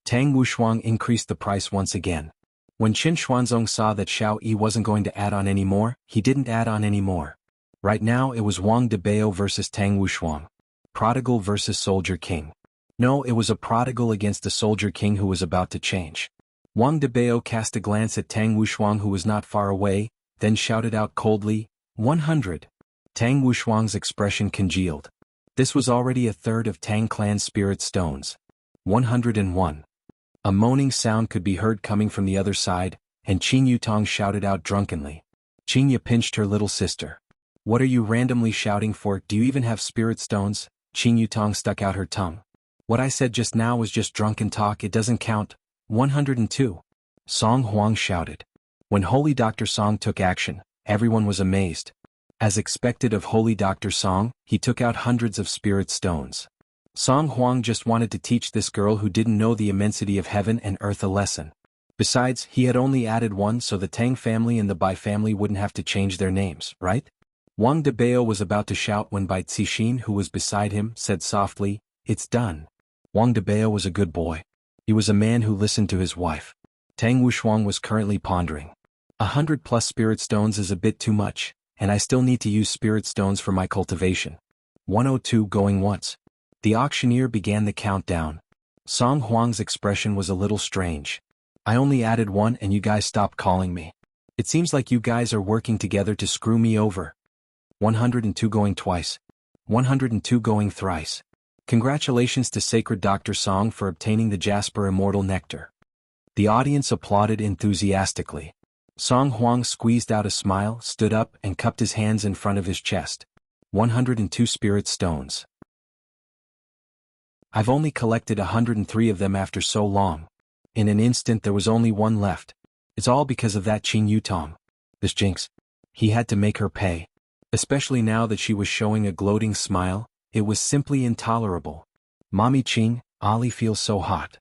Tang Wushuang increased the price once again. When Qin Xuanzong saw that Xiao Yi wasn't going to add on any more, he didn't add on any more. Right now it was Wang Debao versus Tang Wushuang. Prodigal versus Soldier King. No, it was a prodigal against a Soldier King who was about to change. Wang Debao cast a glance at Tang Wushuang, who was not far away, then shouted out coldly, 100. Tang Wushuang's expression congealed. This was already a third of Tang clan's spirit stones. 101. A moaning sound could be heard coming from the other side, and Qing Yutong shouted out drunkenly. Qing Ye pinched her little sister. What are you randomly shouting for? Do you even have spirit stones? Qing Yutong stuck out her tongue. What I said just now was just drunken talk, it doesn't count. 102. Song Huang shouted. When Holy Dr. Song took action, everyone was amazed. As expected of Holy Dr. Song, he took out hundreds of spirit stones. Song Huang just wanted to teach this girl who didn't know the immensity of heaven and earth a lesson. Besides, he had only added one so the Tang family and the Bai family wouldn't have to change their names, right? Wang Debao was about to shout when Bai Cixin, who was beside him, said softly, It's done. Wang Debao was a good boy. He was a man who listened to his wife. Tang Wushuang was currently pondering. 100+ spirit stones is a bit too much, and I still need to use spirit stones for my cultivation. 102 going once. The auctioneer began the countdown. Song Huang's expression was a little strange. I only added one and you guys stopped calling me. It seems like you guys are working together to screw me over. 102 going twice. 102 going thrice. Congratulations to Sacred Dr. Song for obtaining the Jasper Immortal Nectar. The audience applauded enthusiastically. Song Huang squeezed out a smile, stood up and cupped his hands in front of his chest. 102 spirit stones. I've only collected 103 of them after so long. In an instant there was only one left. It's all because of that Qin Yutong. This jinx. He had to make her pay. Especially now that she was showing a gloating smile, it was simply intolerable. Mommy Qing, Ali feels so hot.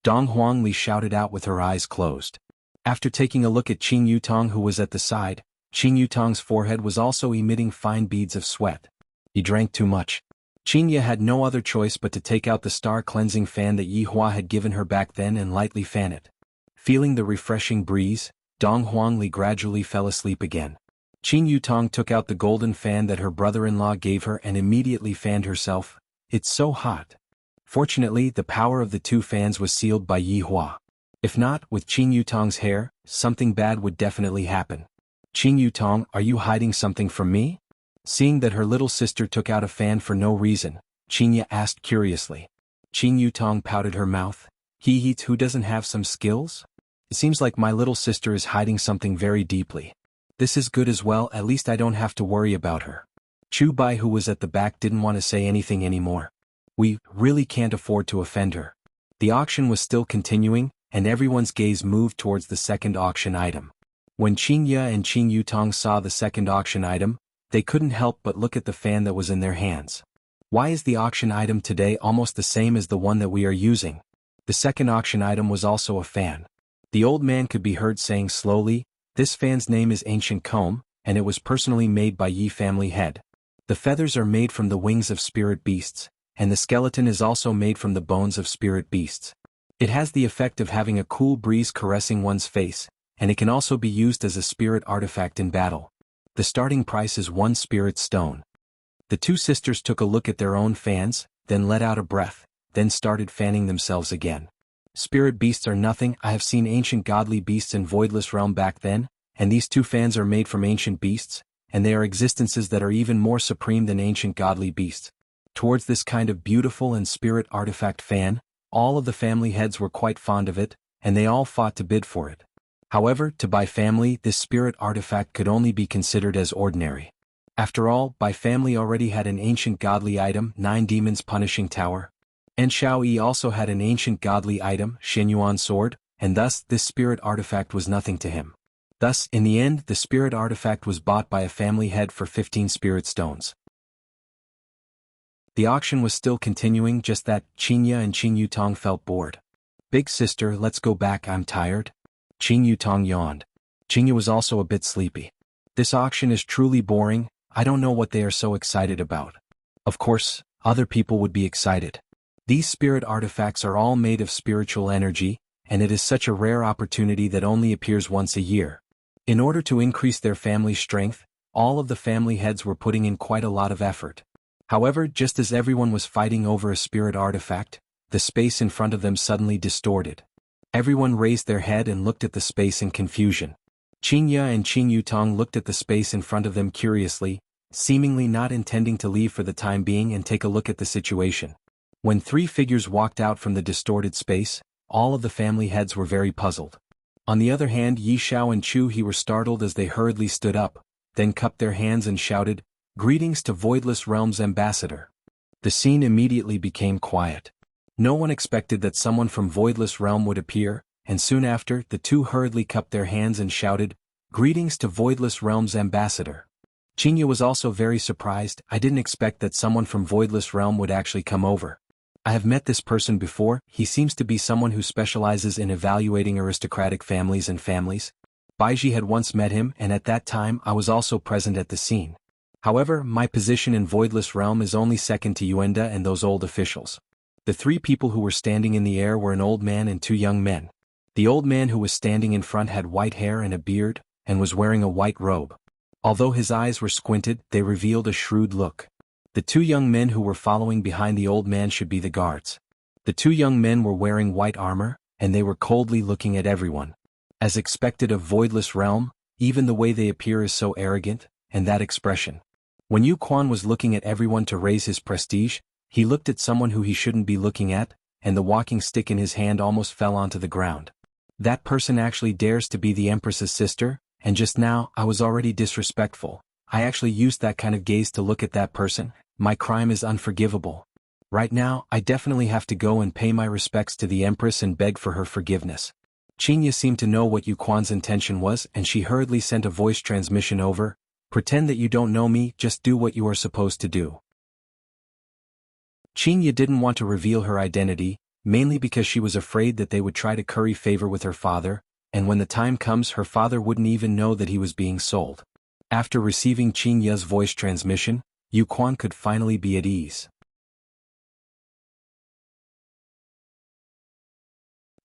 Dong Huangli shouted out with her eyes closed. After taking a look at Qin Yutong who was at the side, Qin Yutong's forehead was also emitting fine beads of sweat. He drank too much. Qinya had no other choice but to take out the star-cleansing fan that Yi Hua had given her back then and lightly fan it. Feeling the refreshing breeze, Dong Huangli gradually fell asleep again. Qin Yutong took out the golden fan that her brother-in-law gave her and immediately fanned herself. It's so hot. Fortunately, the power of the two fans was sealed by Yi Hua. If not, with Qin Yutong's hair, something bad would definitely happen. Qin Yutong, are you hiding something from me? Seeing that her little sister took out a fan for no reason, Qinya asked curiously. Qin Yutong pouted her mouth. He who doesn't have some skills? It seems like my little sister is hiding something very deeply. This is good as well, at least I don't have to worry about her. Chu Bai who was at the back didn't want to say anything anymore. We really can't afford to offend her. The auction was still continuing, and everyone's gaze moved towards the second auction item. When Qinya and Qin Yutong saw the second auction item, they couldn't help but look at the fan that was in their hands. Why is the auction item today almost the same as the one that we are using? The second auction item was also a fan. The old man could be heard saying slowly, this fan's name is Ancient Comb, and it was personally made by Yi family head. The feathers are made from the wings of spirit beasts, and the skeleton is also made from the bones of spirit beasts. It has the effect of having a cool breeze caressing one's face, and it can also be used as a spirit artifact in battle. The starting price is 1 spirit stone. The two sisters took a look at their own fans, then let out a breath, then started fanning themselves again. Spirit beasts are nothing. I have seen ancient godly beasts in Voidless Realm back then, and these two fans are made from ancient beasts, and they are existences that are even more supreme than ancient godly beasts. Towards this kind of beautiful and spirit artifact fan, all of the family heads were quite fond of it, and they all fought to bid for it. However, to Bai family, this spirit artifact could only be considered as ordinary. After all, Bai family already had an ancient godly item, 9 Demons Punishing Tower. And Xiao Yi also had an ancient godly item, Shenyuan Sword, and thus this spirit artifact was nothing to him. Thus, in the end, the spirit artifact was bought by a family head for 15 spirit stones. The auction was still continuing, just that Qinya and Qin Yutong felt bored. Big sister, let's go back, I'm tired. Qin Yutong yawned. Qinya was also a bit sleepy. This auction is truly boring, I don't know what they are so excited about. Of course, other people would be excited. These spirit artifacts are all made of spiritual energy, and it is such a rare opportunity that only appears once a year. In order to increase their family strength, all of the family heads were putting in quite a lot of effort. However, just as everyone was fighting over a spirit artifact, the space in front of them suddenly distorted. Everyone raised their head and looked at the space in confusion. Qinya and Qin Yutong looked at the space in front of them curiously, seemingly not intending to leave for the time being and take a look at the situation. When 3 figures walked out from the distorted space, all of the family heads were very puzzled. On the other hand, Yi Xiao and Chu He were startled as they hurriedly stood up, then cupped their hands and shouted, "Greetings to Voidless Realm's ambassador." The scene immediately became quiet. No one expected that someone from Voidless Realm would appear, and soon after, the two hurriedly cupped their hands and shouted, "Greetings to Voidless Realm's ambassador." Qinya was also very surprised. I didn't expect that someone from Voidless Realm would actually come over. I have met this person before, he seems to be someone who specializes in evaluating aristocratic families and families. Baiji had once met him, and at that time I was also present at the scene. However, my position in Voidless Realm is only second to Yuenda and those old officials. The 3 people who were standing in the air were an old man and 2 young men. The old man who was standing in front had white hair and a beard, and was wearing a white robe. Although his eyes were squinted, they revealed a shrewd look. The 2 young men who were following behind the old man should be the guards. The 2 young men were wearing white armor, and they were coldly looking at everyone. As expected of Voidless Realm, even the way they appear is so arrogant, and that expression. When Yu Quan was looking at everyone to raise his prestige, he looked at someone who he shouldn't be looking at, and the walking stick in his hand almost fell onto the ground. That person actually dares to be the Empress's sister, and just now, I was already disrespectful. I actually used that kind of gaze to look at that person. My crime is unforgivable. Right now, I definitely have to go and pay my respects to the Empress and beg for her forgiveness. Qinya seemed to know what Yu Quan's intention was, and she hurriedly sent a voice transmission over. Pretend that you don't know me, just do what you are supposed to do. Qinya didn't want to reveal her identity, mainly because she was afraid that they would try to curry favor with her father, and when the time comes her father wouldn't even know that he was being sold. After receiving Qinya's voice transmission, Yu Quan could finally be at ease.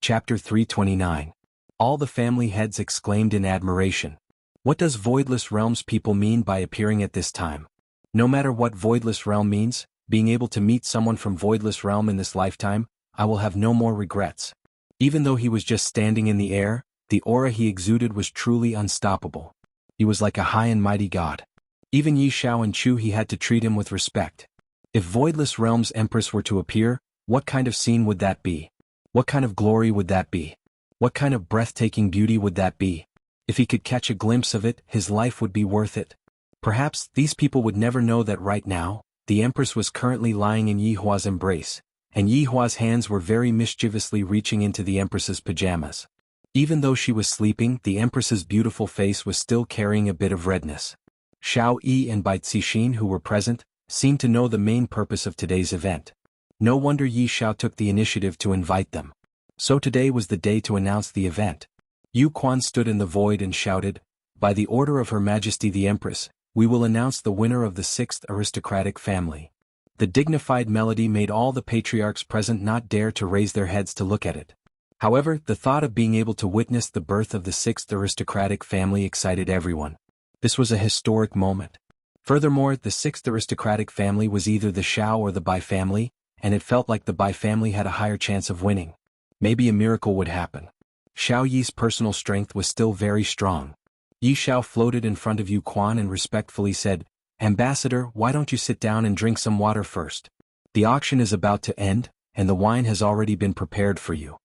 Chapter 329. All the family heads exclaimed in admiration. What does Voidless Realms people mean by appearing at this time? No matter what Voidless Realm means, being able to meet someone from Voidless Realm in this lifetime, I will have no more regrets. Even though he was just standing in the air, the aura he exuded was truly unstoppable. He was like a high and mighty god. Even Yi Xiao and Chu He had to treat him with respect. If Voidless Realm's Empress were to appear, what kind of scene would that be? What kind of glory would that be? What kind of breathtaking beauty would that be? If he could catch a glimpse of it, his life would be worth it. Perhaps these people would never know that right now, the Empress was currently lying in Yi Hua's embrace, and Yi Hua's hands were very mischievously reaching into the Empress's pajamas. Even though she was sleeping, the Empress's beautiful face was still carrying a bit of redness. Xiao Yi and Bai Cixin, who were present, seemed to know the main purpose of today's event. No wonder Yi Xiao took the initiative to invite them. So today was the day to announce the event. Yu Quan stood in the void and shouted, "By the order of Her Majesty the Empress, we will announce the winner of the 6th aristocratic family." The dignified melody made all the patriarchs present not dare to raise their heads to look at it. However, the thought of being able to witness the birth of the 6th aristocratic family excited everyone. This was a historic moment. Furthermore, the 6th aristocratic family was either the Xiao or the Bai family, and it felt like the Bai family had a higher chance of winning. Maybe a miracle would happen. Xiao Yi's personal strength was still very strong. Yi Xiao floated in front of Yu Quan and respectfully said, "Ambassador, why don't you sit down and drink some water first? The auction is about to end, and the wine has already been prepared for you."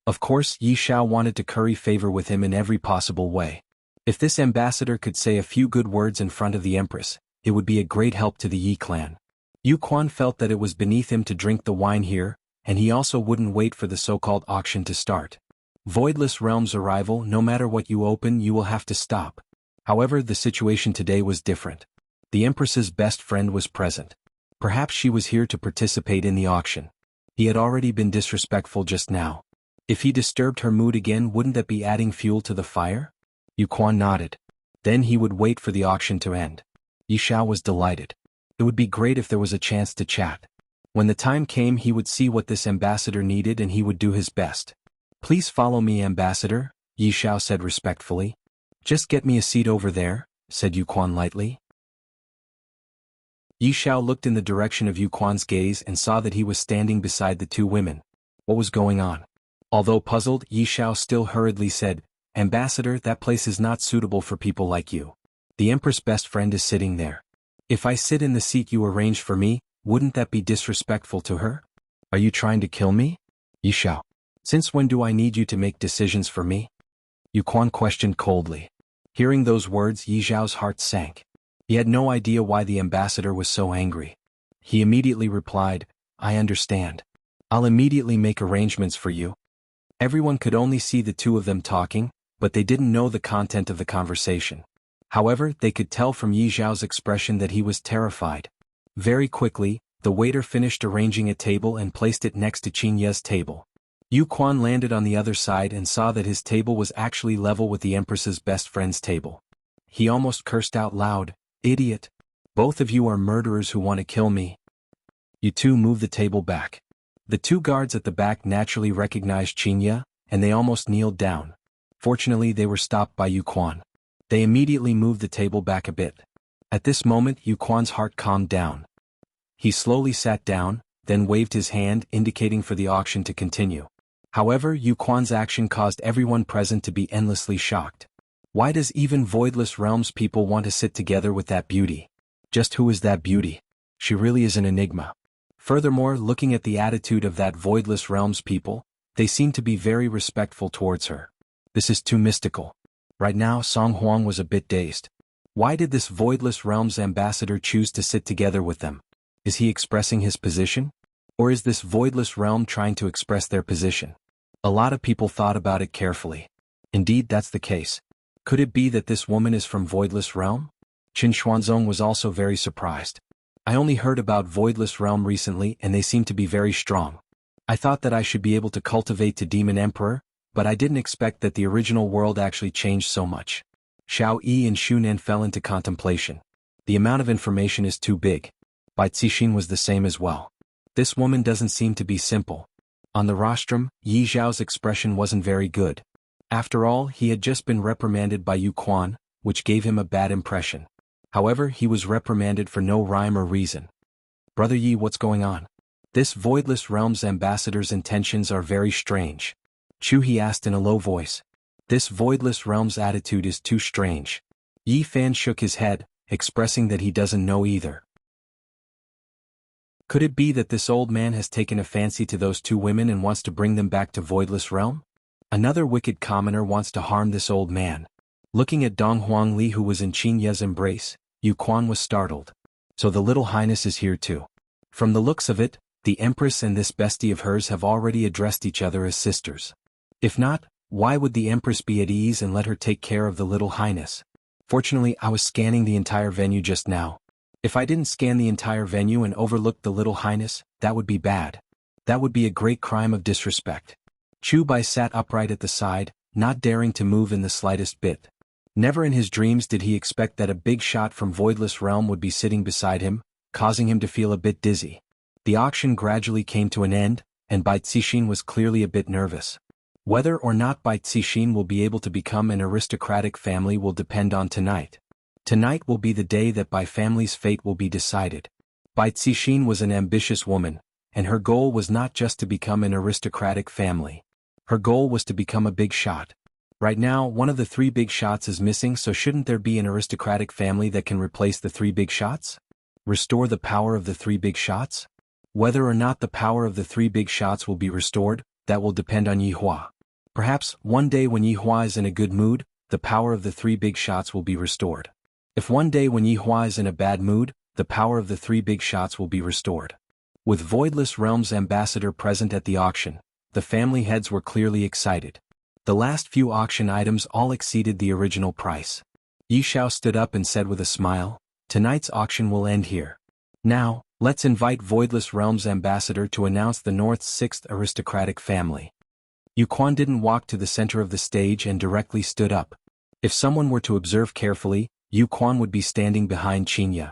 Of course, Yi Xiao wanted to curry favor with him in every possible way. If this ambassador could say a few good words in front of the Empress, it would be a great help to the Yi clan. Yu Quan felt that it was beneath him to drink the wine here, and he also wouldn't wait for the so-called auction to start. Voidless Realm's arrival, no matter what you open you will have to stop. However, the situation today was different. The Empress's best friend was present. Perhaps she was here to participate in the auction. He had already been disrespectful just now. If he disturbed her mood again, wouldn't that be adding fuel to the fire? Yu Quan nodded. Then he would wait for the auction to end. Yi Xiao was delighted. It would be great if there was a chance to chat. When the time came he would see what this ambassador needed and he would do his best. "Please follow me, ambassador," Yi Xiao said respectfully. "Just get me a seat over there," said Yu Quan lightly. Yi Xiao looked in the direction of Yu Quan's gaze and saw that he was standing beside the two women. What was going on? Although puzzled, Yi Xiao still hurriedly said, "Ambassador, that place is not suitable for people like you. The Empress' best friend is sitting there. If I sit in the seat you arranged for me, wouldn't that be disrespectful to her? Are you trying to kill me?" "Yi Xiao, since when do I need you to make decisions for me?" Yu Quan questioned coldly. Hearing those words, Yi Xiao's heart sank. He had no idea why the ambassador was so angry. He immediately replied, "I understand. I'll immediately make arrangements for you." Everyone could only see the two of them talking, but they didn't know the content of the conversation. However, they could tell from Yi Xiao's expression that he was terrified. Very quickly, the waiter finished arranging a table and placed it next to Qinya's table. Yu Quan landed on the other side and saw that his table was actually level with the Empress's best friend's table. He almost cursed out loud, "Idiot! Both of you are murderers who want to kill me." You two move the table back. The two guards at the back naturally recognized Qinya, and they almost kneeled down. Fortunately they were stopped by Yu Quan. They immediately moved the table back a bit. At this moment Yu Quan's heart calmed down. He slowly sat down, then waved his hand indicating for the auction to continue. However, Yu Quan's action caused everyone present to be endlessly shocked. Why does even Voidless Realms people want to sit together with that beauty? Just who is that beauty? She really is an enigma. Furthermore, looking at the attitude of that Voidless Realms people, they seem to be very respectful towards her. This is too mystical. Right now Song Huang was a bit dazed. Why did this Voidless Realms ambassador choose to sit together with them? Is he expressing his position? Or is this Voidless Realm trying to express their position? A lot of people thought about it carefully. Indeed, that's the case. Could it be that this woman is from Voidless Realm? Qin Xuanzong was also very surprised. I only heard about Voidless Realm recently and they seem to be very strong. I thought that I should be able to cultivate to Demon Emperor, but I didn't expect that the original world actually changed so much. Xiao Yi and Xu Nan fell into contemplation. The amount of information is too big. Bai Cixin was the same as well. This woman doesn't seem to be simple. On the rostrum, Yi Zhao's expression wasn't very good. After all, he had just been reprimanded by Yu Quan, which gave him a bad impression. However, he was reprimanded for no rhyme or reason. Brother Yi, what's going on? This Voidless Realms ambassador's intentions are very strange. Chu He asked in a low voice. This Voidless Realms attitude is too strange. Yi Fan shook his head, expressing that he doesn't know either. Could it be that this old man has taken a fancy to those two women and wants to bring them back to Voidless Realm? Another wicked commoner wants to harm this old man. Looking at Dong Huangli who was in Qin Ye's embrace, Yu Quan was startled. So the little highness is here too. From the looks of it, the Empress and this bestie of hers have already addressed each other as sisters. If not, why would the Empress be at ease and let her take care of the little highness? Fortunately, I was scanning the entire venue just now. If I didn't scan the entire venue and overlooked the little highness, that would be bad. That would be a great crime of disrespect. Chu Bai sat upright at the side, not daring to move in the slightest bit. Never in his dreams did he expect that a big shot from Voidless Realm would be sitting beside him, causing him to feel a bit dizzy. The auction gradually came to an end, and Bai Cixin was clearly a bit nervous. Whether or not Bai Cixin will be able to become an aristocratic family will depend on tonight. Tonight will be the day that Bai family's fate will be decided. Bai Cixin was an ambitious woman, and her goal was not just to become an aristocratic family. Her goal was to become a big shot. Right now, one of the three big shots is missing, so shouldn't there be an aristocratic family that can replace the three big shots? Restore the power of the three big shots? Whether or not the power of the three big shots will be restored, that will depend on Yi Hua. Perhaps, one day when Yi Hua is in a good mood, the power of the three big shots will be restored. If one day when Yi Hua is in a bad mood, the power of the three big shots will be restored. With Voidless Realms ambassador present at the auction, the family heads were clearly excited. The last few auction items all exceeded the original price. Yi Xiao stood up and said with a smile, "Tonight's auction will end here. Now, let's invite Voidless Realms ambassador to announce the North's sixth aristocratic family." Yu Quan didn't walk to the center of the stage and directly stood up. If someone were to observe carefully, Yu Quan would be standing behind Qin Ye.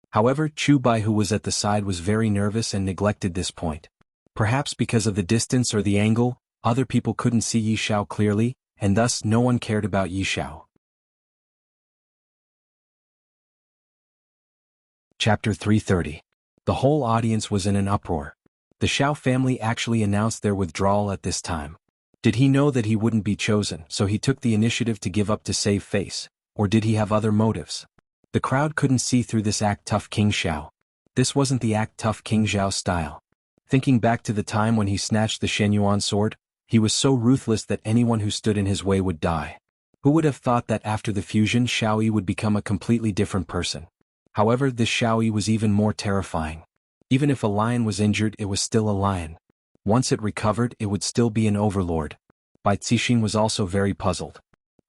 However, Chu Bai who was at the side was very nervous and neglected this point. Perhaps because of the distance or the angle, other people couldn't see Yi Xiao clearly, and thus no one cared about Yi Xiao. Chapter 330. The whole audience was in an uproar. The Xiao family actually announced their withdrawal at this time. Did he know that he wouldn't be chosen, so he took the initiative to give up to save face, or did he have other motives? The crowd couldn't see through this act tough King Xiao. This wasn't the act tough King Xiao style. Thinking back to the time when he snatched the Shenyuan sword, he was so ruthless that anyone who stood in his way would die. Who would have thought that after the fusion Xiao Yi would become a completely different person? However, this Xiao Yi was even more terrifying. Even if a lion was injured, it was still a lion. Once it recovered, it would still be an overlord. Bai Cixin was also very puzzled.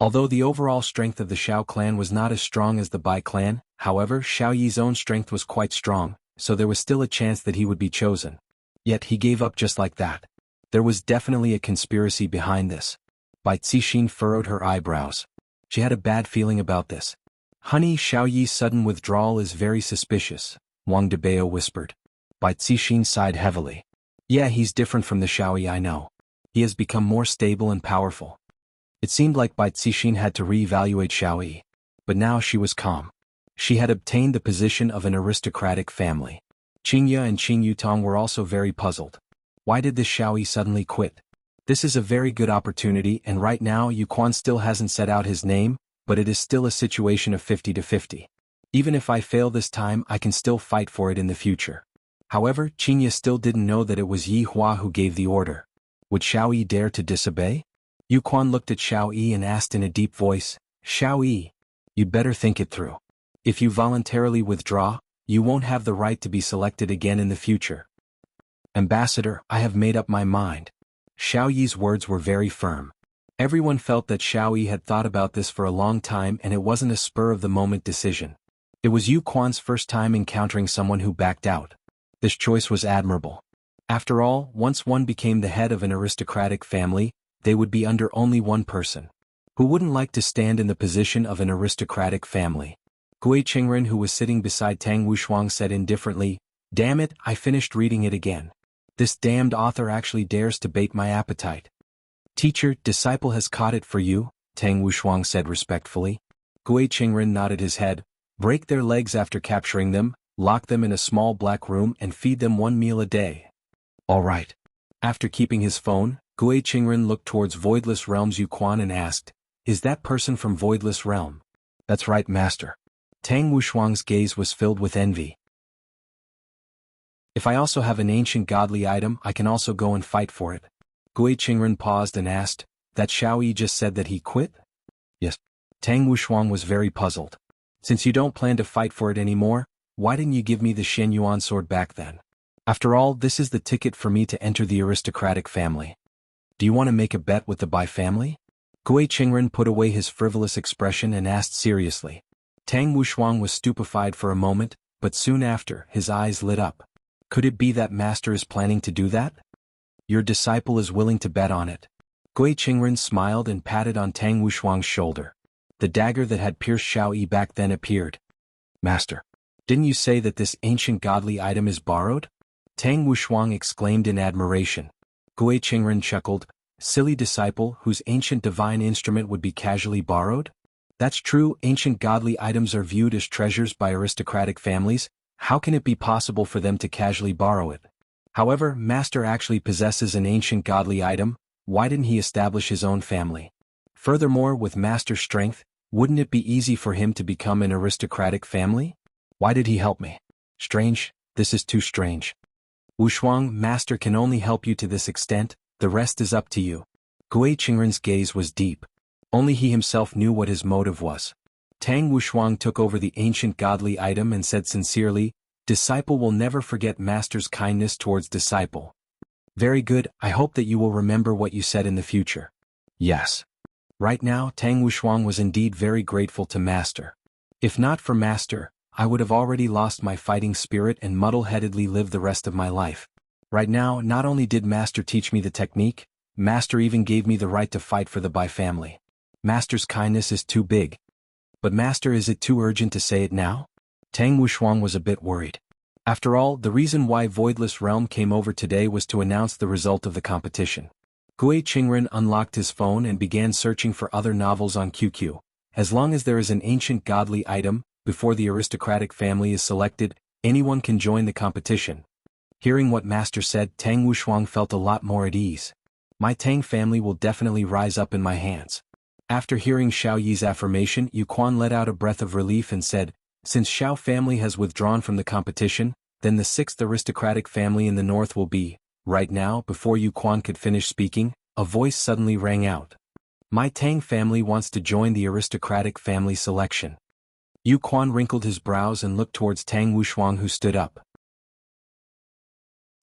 Although the overall strength of the Xiao clan was not as strong as the Bai clan, however, Xiao Yi's own strength was quite strong, so there was still a chance that he would be chosen. Yet he gave up just like that. There was definitely a conspiracy behind this. Bai Cixin furrowed her eyebrows. She had a bad feeling about this. "Honey, Xiao Yi's sudden withdrawal is very suspicious," Wang Debao whispered. Bai Cixin sighed heavily. "Yeah, he's different from the Xiao Yi I know. He has become more stable and powerful." It seemed like Bai Cixin had to re-evaluate Xiao Yi. But now she was calm. She had obtained the position of an aristocratic family. Qin Ye and Qin Yutong were also very puzzled. Why did this Xiao Yi suddenly quit? This is a very good opportunity, and right now Yu Quan still hasn't set out his name, but it is still a situation of 50-50. Even if I fail this time, I can still fight for it in the future. However, Qin Ye still didn't know that it was Yi Hua who gave the order. Would Xiao Yi dare to disobey? Yu Quan looked at Xiao Yi and asked in a deep voice, "Xiao Yi, you'd better think it through. If you voluntarily withdraw, you won't have the right to be selected again in the future. Ambassador, I have made up my mind. Xiao Yi's words were very firm. Everyone felt that Xiao Yi had thought about this for a long time, and it wasn't a spur-of-the-moment decision. It was Yu Quan's first time encountering someone who backed out. This choice was admirable. After all, once one became the head of an aristocratic family, they would be under only one person. Who wouldn't like to stand in the position of an aristocratic family? Gui Qingren, who was sitting beside Tang Wushuang, said indifferently, "Damn it, I finished reading it again. This damned author actually dares to bait my appetite." "Teacher, disciple has caught it for you," Tang Wushuang said respectfully. Gui Qingren nodded his head. "Break their legs after capturing them, lock them in a small black room and feed them one meal a day." "All right." After keeping his phone, Gui Qingren looked towards Voidless Realms Yu Quan and asked, "Is that person from Voidless Realm?" "That's right, master." Tang Wushuang's gaze was filled with envy. "If I also have an ancient godly item, I can also go and fight for it." Gui Qingren paused and asked, "That Xiao Yi just said that he quit?" "Yes." Tang Wushuang was very puzzled. "Since you don't plan to fight for it anymore, why didn't you give me the Shen Yuan sword back then? After all, this is the ticket for me to enter the aristocratic family. Do you want to make a bet with the Bai family?" Gui Qingren put away his frivolous expression and asked seriously. Tang Wushuang was stupefied for a moment, but soon after, his eyes lit up. "Could it be that master is planning to do that? Your disciple is willing to bet on it." Gui Qingren smiled and patted on Tang Wushuang's shoulder. The dagger that had pierced Xiao Yi back then appeared. "Master, didn't you say that this ancient godly item is borrowed?" Tang Wushuang exclaimed in admiration. Gui Qingren chuckled, "Silly disciple, whose ancient divine instrument would be casually borrowed? That's true, ancient godly items are viewed as treasures by aristocratic families. How can it be possible for them to casually borrow it? However, master actually possesses an ancient godly item. Why didn't he establish his own family? Furthermore, with master's strength, wouldn't it be easy for him to become an aristocratic family? Why did he help me? Strange, this is too strange. Wushuang, master can only help you to this extent, the rest is up to you." Gui Qingren's gaze was deep. Only he himself knew what his motive was. Tang Wushuang took over the ancient godly item and said sincerely, "Disciple will never forget master's kindness towards disciple." "Very good, I hope that you will remember what you said in the future." "Yes." Right now, Tang Wushuang was indeed very grateful to master. "If not for master, I would have already lost my fighting spirit and muddle-headedly lived the rest of my life. Right now, not only did master teach me the technique, master even gave me the right to fight for the Bai family. Master's kindness is too big." "But master, is it too urgent to say it now?" Tang Wushuang was a bit worried. After all, the reason why Voidless Realm came over today was to announce the result of the competition. Gui Qingren unlocked his phone and began searching for other novels on QQ. As long as there is an ancient godly item, before the aristocratic family is selected, anyone can join the competition. Hearing what master said, Tang Wushuang felt a lot more at ease. My Tang family will definitely rise up in my hands. After hearing Xiao Yi's affirmation, Yu Quan let out a breath of relief and said, "Since Xiao family has withdrawn from the competition, then the sixth aristocratic family in the north will be." Right now, before Yu Quan could finish speaking, a voice suddenly rang out. "My Tang family wants to join the aristocratic family selection." Yu Quan wrinkled his brows and looked towards Tang Wushuang, who stood up.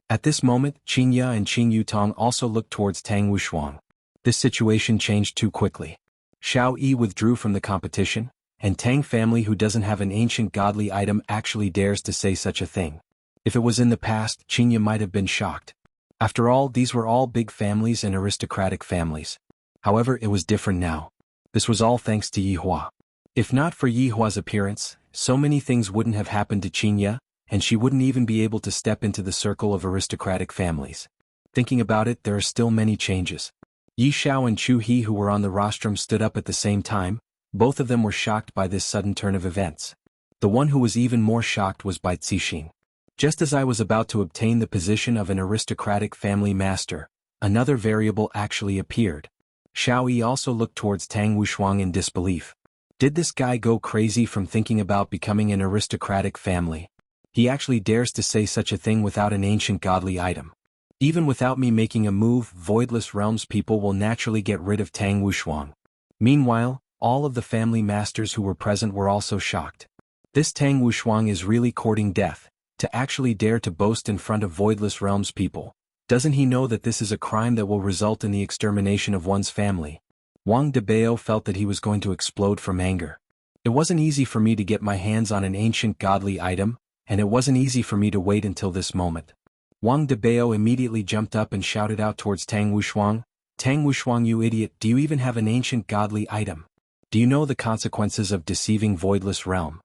At this moment, Qin Ya and Qin Yutong also looked towards Tang Wushuang. This situation changed too quickly. Xiao Yi withdrew from the competition, and Tang family, who doesn't have an ancient godly item, actually dares to say such a thing. If it was in the past, Qin Ya might have been shocked. After all, these were all big families and aristocratic families. However, it was different now. This was all thanks to Yi Hua. If not for Yi Hua's appearance, so many things wouldn't have happened to Qin Ya, and she wouldn't even be able to step into the circle of aristocratic families. Thinking about it, there are still many changes. Yi Xiao and Chu He, who were on the rostrum, stood up at the same time. Both of them were shocked by this sudden turn of events. The one who was even more shocked was Bai Cixin. Just as I was about to obtain the position of an aristocratic family master, another variable actually appeared. Xiao Yi also looked towards Tang Wushuang in disbelief. Did this guy go crazy from thinking about becoming an aristocratic family? He actually dares to say such a thing without an ancient godly item. Even without me making a move, Voidless Realms people will naturally get rid of Tang Wushuang. Meanwhile, all of the family masters who were present were also shocked. This Tang Wushuang is really courting death, to actually dare to boast in front of Voidless Realms people. Doesn't he know that this is a crime that will result in the extermination of one's family? Wang Debao felt that he was going to explode from anger. It wasn't easy for me to get my hands on an ancient godly item, and it wasn't easy for me to wait until this moment. Wang Debao immediately jumped up and shouted out towards Tang Wushuang, "Tang Wushuang, you idiot, do you even have an ancient godly item? Do you know the consequences of deceiving Voidless Realm?"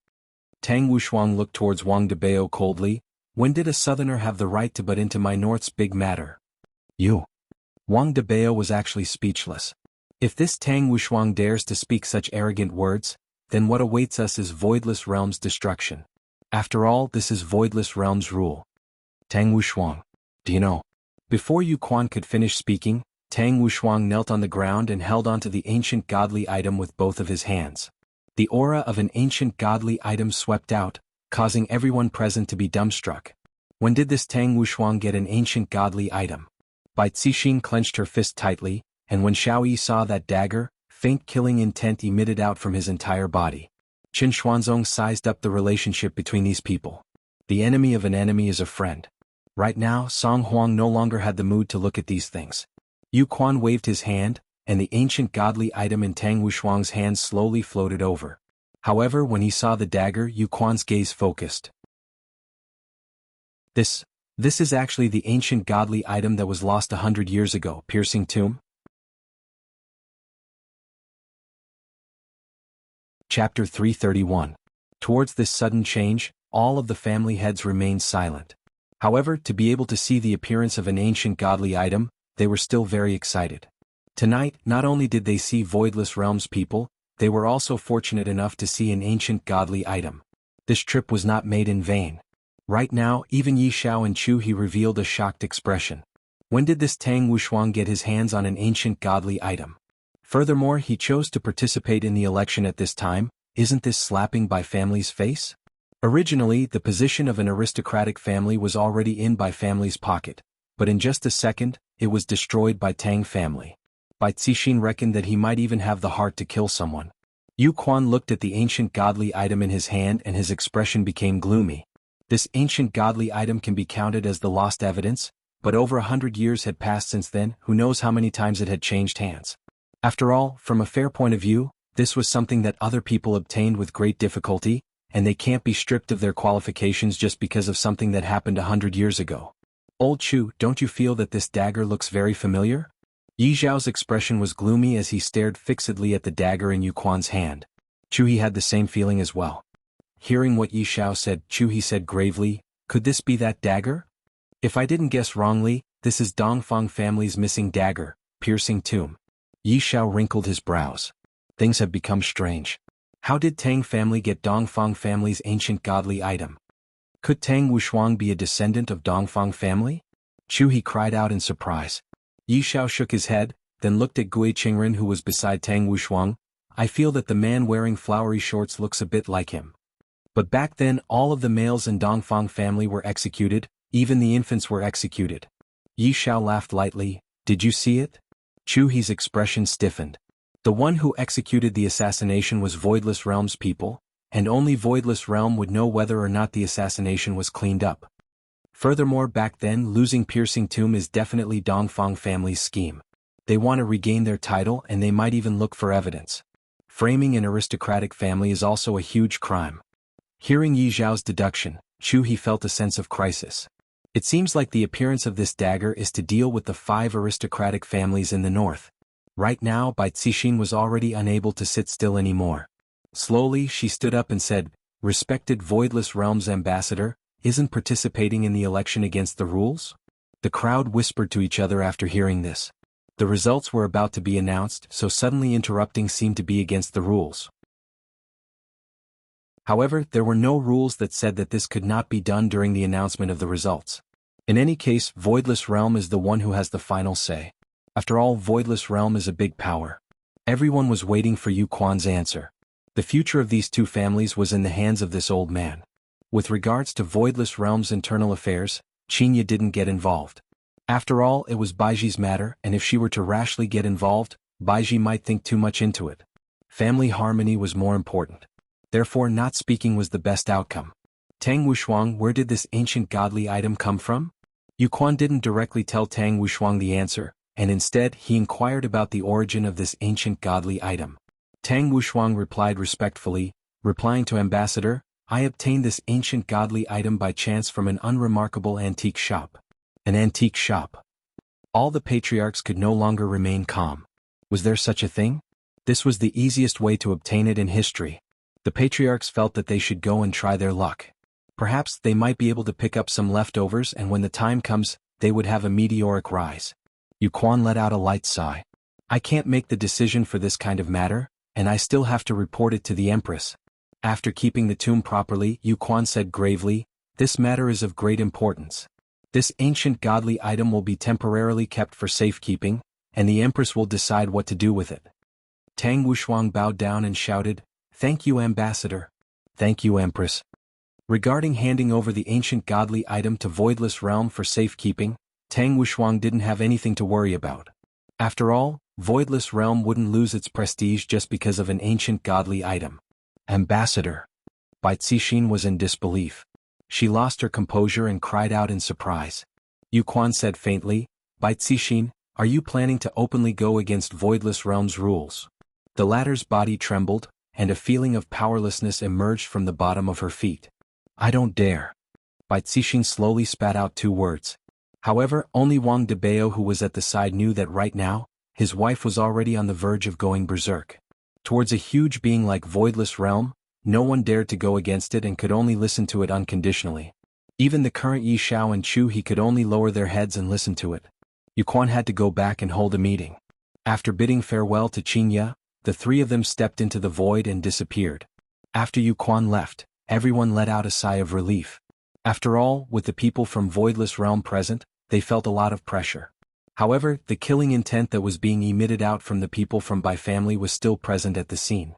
Tang Wushuang looked towards Wang Debao coldly. "When did a southerner have the right to butt into my north's big matter?" "You." Wang Debao was actually speechless. If this Tang Wushuang dares to speak such arrogant words, then what awaits us is Voidless Realm's destruction. After all, this is Voidless Realm's rule. "Tang Wushuang, do you know?" Before Yu Quan could finish speaking, Tang Wushuang knelt on the ground and held onto the ancient godly item with both of his hands. The aura of an ancient godly item swept out, causing everyone present to be dumbstruck. When did this Tang Wushuang get an ancient godly item? Bai Cixin clenched her fist tightly, and when Xiao Yi saw that dagger, faint killing intent emitted out from his entire body. Qin Xuanzong sized up the relationship between these people. The enemy of an enemy is a friend. Right now, Song Huang no longer had the mood to look at these things. Yu Quan waved his hand, and the ancient godly item in Tang Wushuang's hand slowly floated over. However, when he saw the dagger, Yu Quan's gaze focused. This is actually the ancient godly item that was lost 100 years ago, piercing tomb. Chapter 331. Towards this sudden change, all of the family heads remained silent. However, to be able to see the appearance of an ancient godly item, they were still very excited. Tonight, not only did they see Voidless Realms people, they were also fortunate enough to see an ancient godly item. This trip was not made in vain. Right now, even Yi Xiao and Chu He revealed a shocked expression. When did this Tang Wushuang get his hands on an ancient godly item? Furthermore, he chose to participate in the election at this time. Isn't this slapping Bai family's face? Originally, the position of an aristocratic family was already in Bai family's pocket, but in just a second, it was destroyed by Tang family. Bai Cixin reckoned that he might even have the heart to kill someone. Yu Quan looked at the ancient godly item in his hand and his expression became gloomy. This ancient godly item can be counted as the lost evidence, but over 100 years had passed since then, who knows how many times it had changed hands. After all, from a fair point of view, this was something that other people obtained with great difficulty, and they can't be stripped of their qualifications just because of something that happened 100 years ago. "Old Chu, don't you feel that this dagger looks very familiar?" Yi Zhao's expression was gloomy as he stared fixedly at the dagger in Yu Quan's hand. Chu He had the same feeling as well. Hearing what Yi Xiao said, Chu He said gravely, "Could this be that dagger? If I didn't guess wrongly, this is Dongfang family's missing dagger, piercing tomb." Yi Xiao wrinkled his brows. Things have become strange. How did Tang family get Dongfang family's ancient godly item? Could Tang Wushuang be a descendant of Dongfang family? Chu He cried out in surprise. Yi Xiao shook his head, then looked at Gui Qingren who was beside Tang Wushuang. "I feel that the man wearing flowery shorts looks a bit like him." But back then all of the males in Dongfang family were executed, even the infants were executed. Yi Xiao laughed lightly. "Did you see it?" Chu He's expression stiffened. The one who executed the assassination was Voidless Realm's people, and only Voidless Realm would know whether or not the assassination was cleaned up. Furthermore, back then losing Piercing Tomb is definitely Dongfang family's scheme. They want to regain their title and they might even look for evidence. Framing an aristocratic family is also a huge crime. Hearing Yi Zhao's deduction, Chu He felt a sense of crisis. It seems like the appearance of this dagger is to deal with the 5 aristocratic families in the north. Right now, Bai Cixin was already unable to sit still anymore. Slowly, she stood up and said, "Respected Voidless Realms ambassador, isn't participating in the election against the rules?" The crowd whispered to each other after hearing this. The results were about to be announced, so suddenly interrupting seemed to be against the rules. However, there were no rules that said that this could not be done during the announcement of the results. In any case, Voidless Realm is the one who has the final say. After all, Voidless Realm is a big power. Everyone was waiting for Yu Quan's answer. The future of these 2 families was in the hands of this old man. With regards to Voidless Realm's internal affairs, Qinya didn't get involved. After all, it was Baiji's matter, and if she were to rashly get involved, Baiji might think too much into it. Family harmony was more important. Therefore not speaking was the best outcome. Tang Wushuang, where did this ancient godly item come from? Yu Quan didn't directly tell Tang Wushuang the answer, and instead he inquired about the origin of this ancient godly item. Tang Wushuang replied respectfully, replying to Ambassador, I obtained this ancient godly item by chance from an unremarkable antique shop. An antique shop. All the patriarchs could no longer remain calm. Was there such a thing? This was the easiest way to obtain it in history. The patriarchs felt that they should go and try their luck. Perhaps they might be able to pick up some leftovers, and when the time comes, they would have a meteoric rise. Yu Quan let out a light sigh. I can't make the decision for this kind of matter, and I still have to report it to the Empress. After keeping the tomb properly, Yu Quan said gravely, this matter is of great importance. This ancient godly item will be temporarily kept for safekeeping, and the Empress will decide what to do with it. Tang Wushuang bowed down and shouted, Thank you, Ambassador. Thank you, Empress. Regarding handing over the ancient godly item to Voidless Realm for safekeeping, Tang Wushuang didn't have anything to worry about. After all, Voidless Realm wouldn't lose its prestige just because of an ancient godly item. Ambassador. Bai Cixin was in disbelief. She lost her composure and cried out in surprise. Yu Quan said faintly, Bai Cixin, are you planning to openly go against Voidless Realm's rules? The latter's body trembled, and a feeling of powerlessness emerged from the bottom of her feet. I don't dare. Bai Cixin slowly spat out 2 words. However, only Wang Debao, who was at the side, knew that right now, his wife was already on the verge of going berserk. Towards a huge being like Voidless Realm, no one dared to go against it and could only listen to it unconditionally. Even the current Yi Xiao and Chu He could only lower their heads and listen to it. Yu Quan had to go back and hold a meeting. After bidding farewell to Qingya, the 3 of them stepped into the void and disappeared. After Yu Quan left, everyone let out a sigh of relief. After all, with the people from Voidless Realm present, they felt a lot of pressure. However, the killing intent that was being emitted out from the people from Bai family was still present at the scene.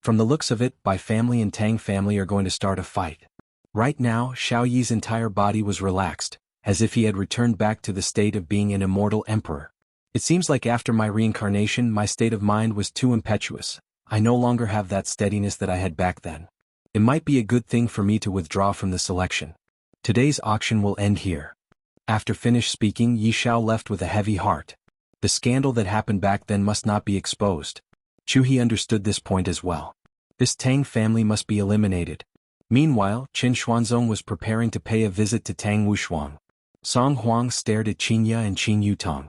From the looks of it, Bai family and Tang family are going to start a fight. Right now, Xiao Yi's entire body was relaxed, as if he had returned back to the state of being an immortal emperor. It seems like after my reincarnation my state of mind was too impetuous. I no longer have that steadiness that I had back then. It might be a good thing for me to withdraw from the selection. Today's auction will end here. After finished speaking, Yi Xiao left with a heavy heart. The scandal that happened back then must not be exposed. Chu He understood this point as well. This Tang family must be eliminated. Meanwhile, Qin Xuanzong was preparing to pay a visit to Tang Wushuang. Song Huang stared at Qingya and Qin Yutong.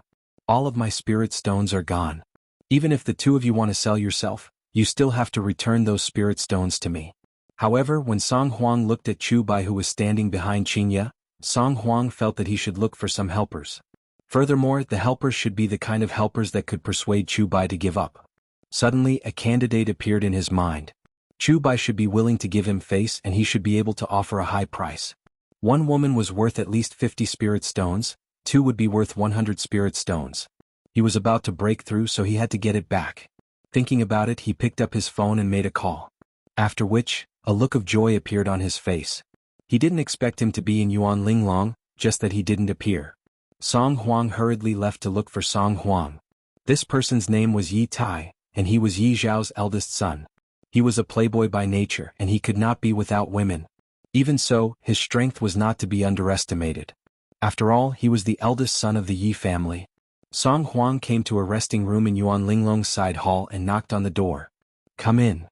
All of my spirit stones are gone. Even if the 2 of you want to sell yourself, you still have to return those spirit stones to me. However, when Song Huang looked at Chu Bai, who was standing behind Qingya, Song Huang felt that he should look for some helpers. Furthermore, the helpers should be the kind of helpers that could persuade Chu Bai to give up. Suddenly, a candidate appeared in his mind. Chu Bai should be willing to give him face, and he should be able to offer a high price. 1 woman was worth at least 50 spirit stones, 2 would be worth 100 spirit stones. He was about to break through, so he had to get it back. Thinking about it, he picked up his phone and made a call. After which, a look of joy appeared on his face. He didn't expect him to be in Yuan Linglong, just that he didn't appear. Song Huang hurriedly left to look for Song Huang. This person's name was Yi Tai, and he was Yi Zhao's eldest son. He was a playboy by nature, and he could not be without women. Even so, his strength was not to be underestimated. After all, he was the eldest son of the Yi family. Song Huang came to a resting room in Yuan Linglong's side hall and knocked on the door. Come in.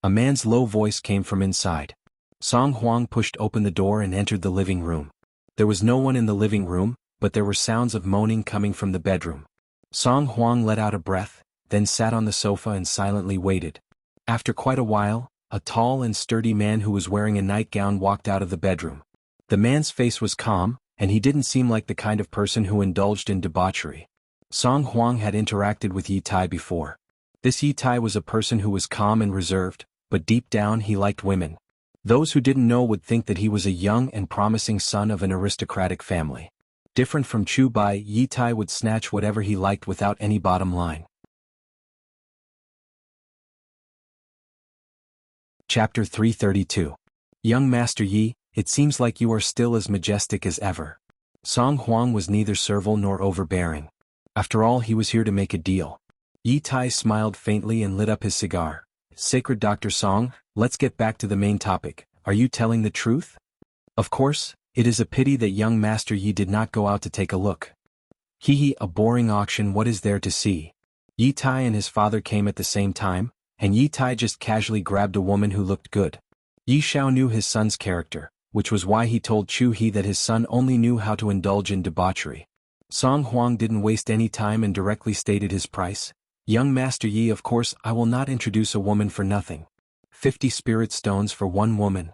A man's low voice came from inside. Song Huang pushed open the door and entered the living room. There was no one in the living room, but there were sounds of moaning coming from the bedroom. Song Huang let out a breath, then sat on the sofa and silently waited. After quite a while, a tall and sturdy man who was wearing a nightgown walked out of the bedroom. The man's face was calm, and he didn't seem like the kind of person who indulged in debauchery. Song Huang had interacted with Yi Tai before. This Yi Tai was a person who was calm and reserved, but deep down he liked women. Those who didn't know would think that he was a young and promising son of an aristocratic family. Different from Chu Bai, Yi Tai would snatch whatever he liked without any bottom line. Chapter 332. Young Master Yi, it seems like you are still as majestic as ever. Song Huang was neither servile nor overbearing. After all, he was here to make a deal. Yi Tai smiled faintly and lit up his cigar. Sacred Dr. Song, let's get back to the main topic. Are you telling the truth? Of course, it is a pity that young Master Yi did not go out to take a look. Hee, a boring auction, what is there to see? Yi Tai and his father came at the same time, and Yi Tai just casually grabbed a woman who looked good. Yi Xiao knew his son's character, which was why he told Chu He that his son only knew how to indulge in debauchery. Song Huang didn't waste any time and directly stated his price. Young Master Yi, of course, I will not introduce a woman for nothing. 50 spirit stones for one woman.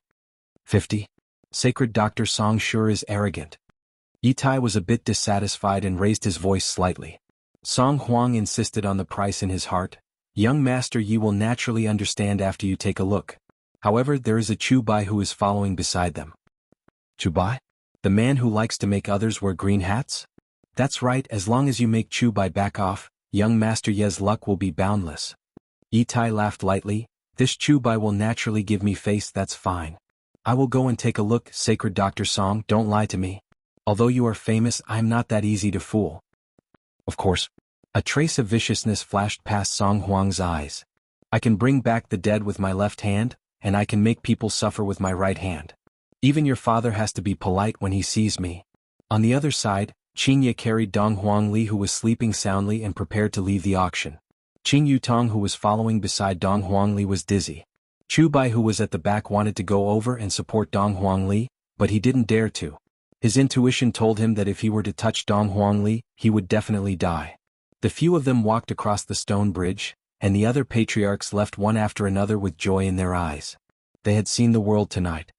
50? Sacred Dr. Song sure is arrogant. Yi Tai was a bit dissatisfied and raised his voice slightly. Song Huang insisted on the price in his heart. Young Master Yi will naturally understand after you take a look. However, there is a Chu Bai who is following beside them. Chu Bai? The man who likes to make others wear green hats? That's right, as long as you make Chu Bai back off, young Master Ye's luck will be boundless. Yi Tai laughed lightly. This Chu Bai will naturally give me face, that's fine. I will go and take a look. Sacred Dr. Song, don't lie to me. Although you are famous, I'm not that easy to fool. Of course. A trace of viciousness flashed past Song Huang's eyes. I can bring back the dead with my left hand, and I can make people suffer with my right hand. Even your father has to be polite when he sees me. On the other side, Qin Ye carried Dong Huang Li, who was sleeping soundly and prepared to leave the auction. Qin Yutong, who was following beside Dong Huang Li, was dizzy. Chu Bai, who was at the back, wanted to go over and support Dong Huang Li, but he didn't dare to. His intuition told him that if he were to touch Dong Huang Li, he would definitely die. The few of them walked across the stone bridge, and the other patriarchs left one after another with joy in their eyes. They had seen the world tonight.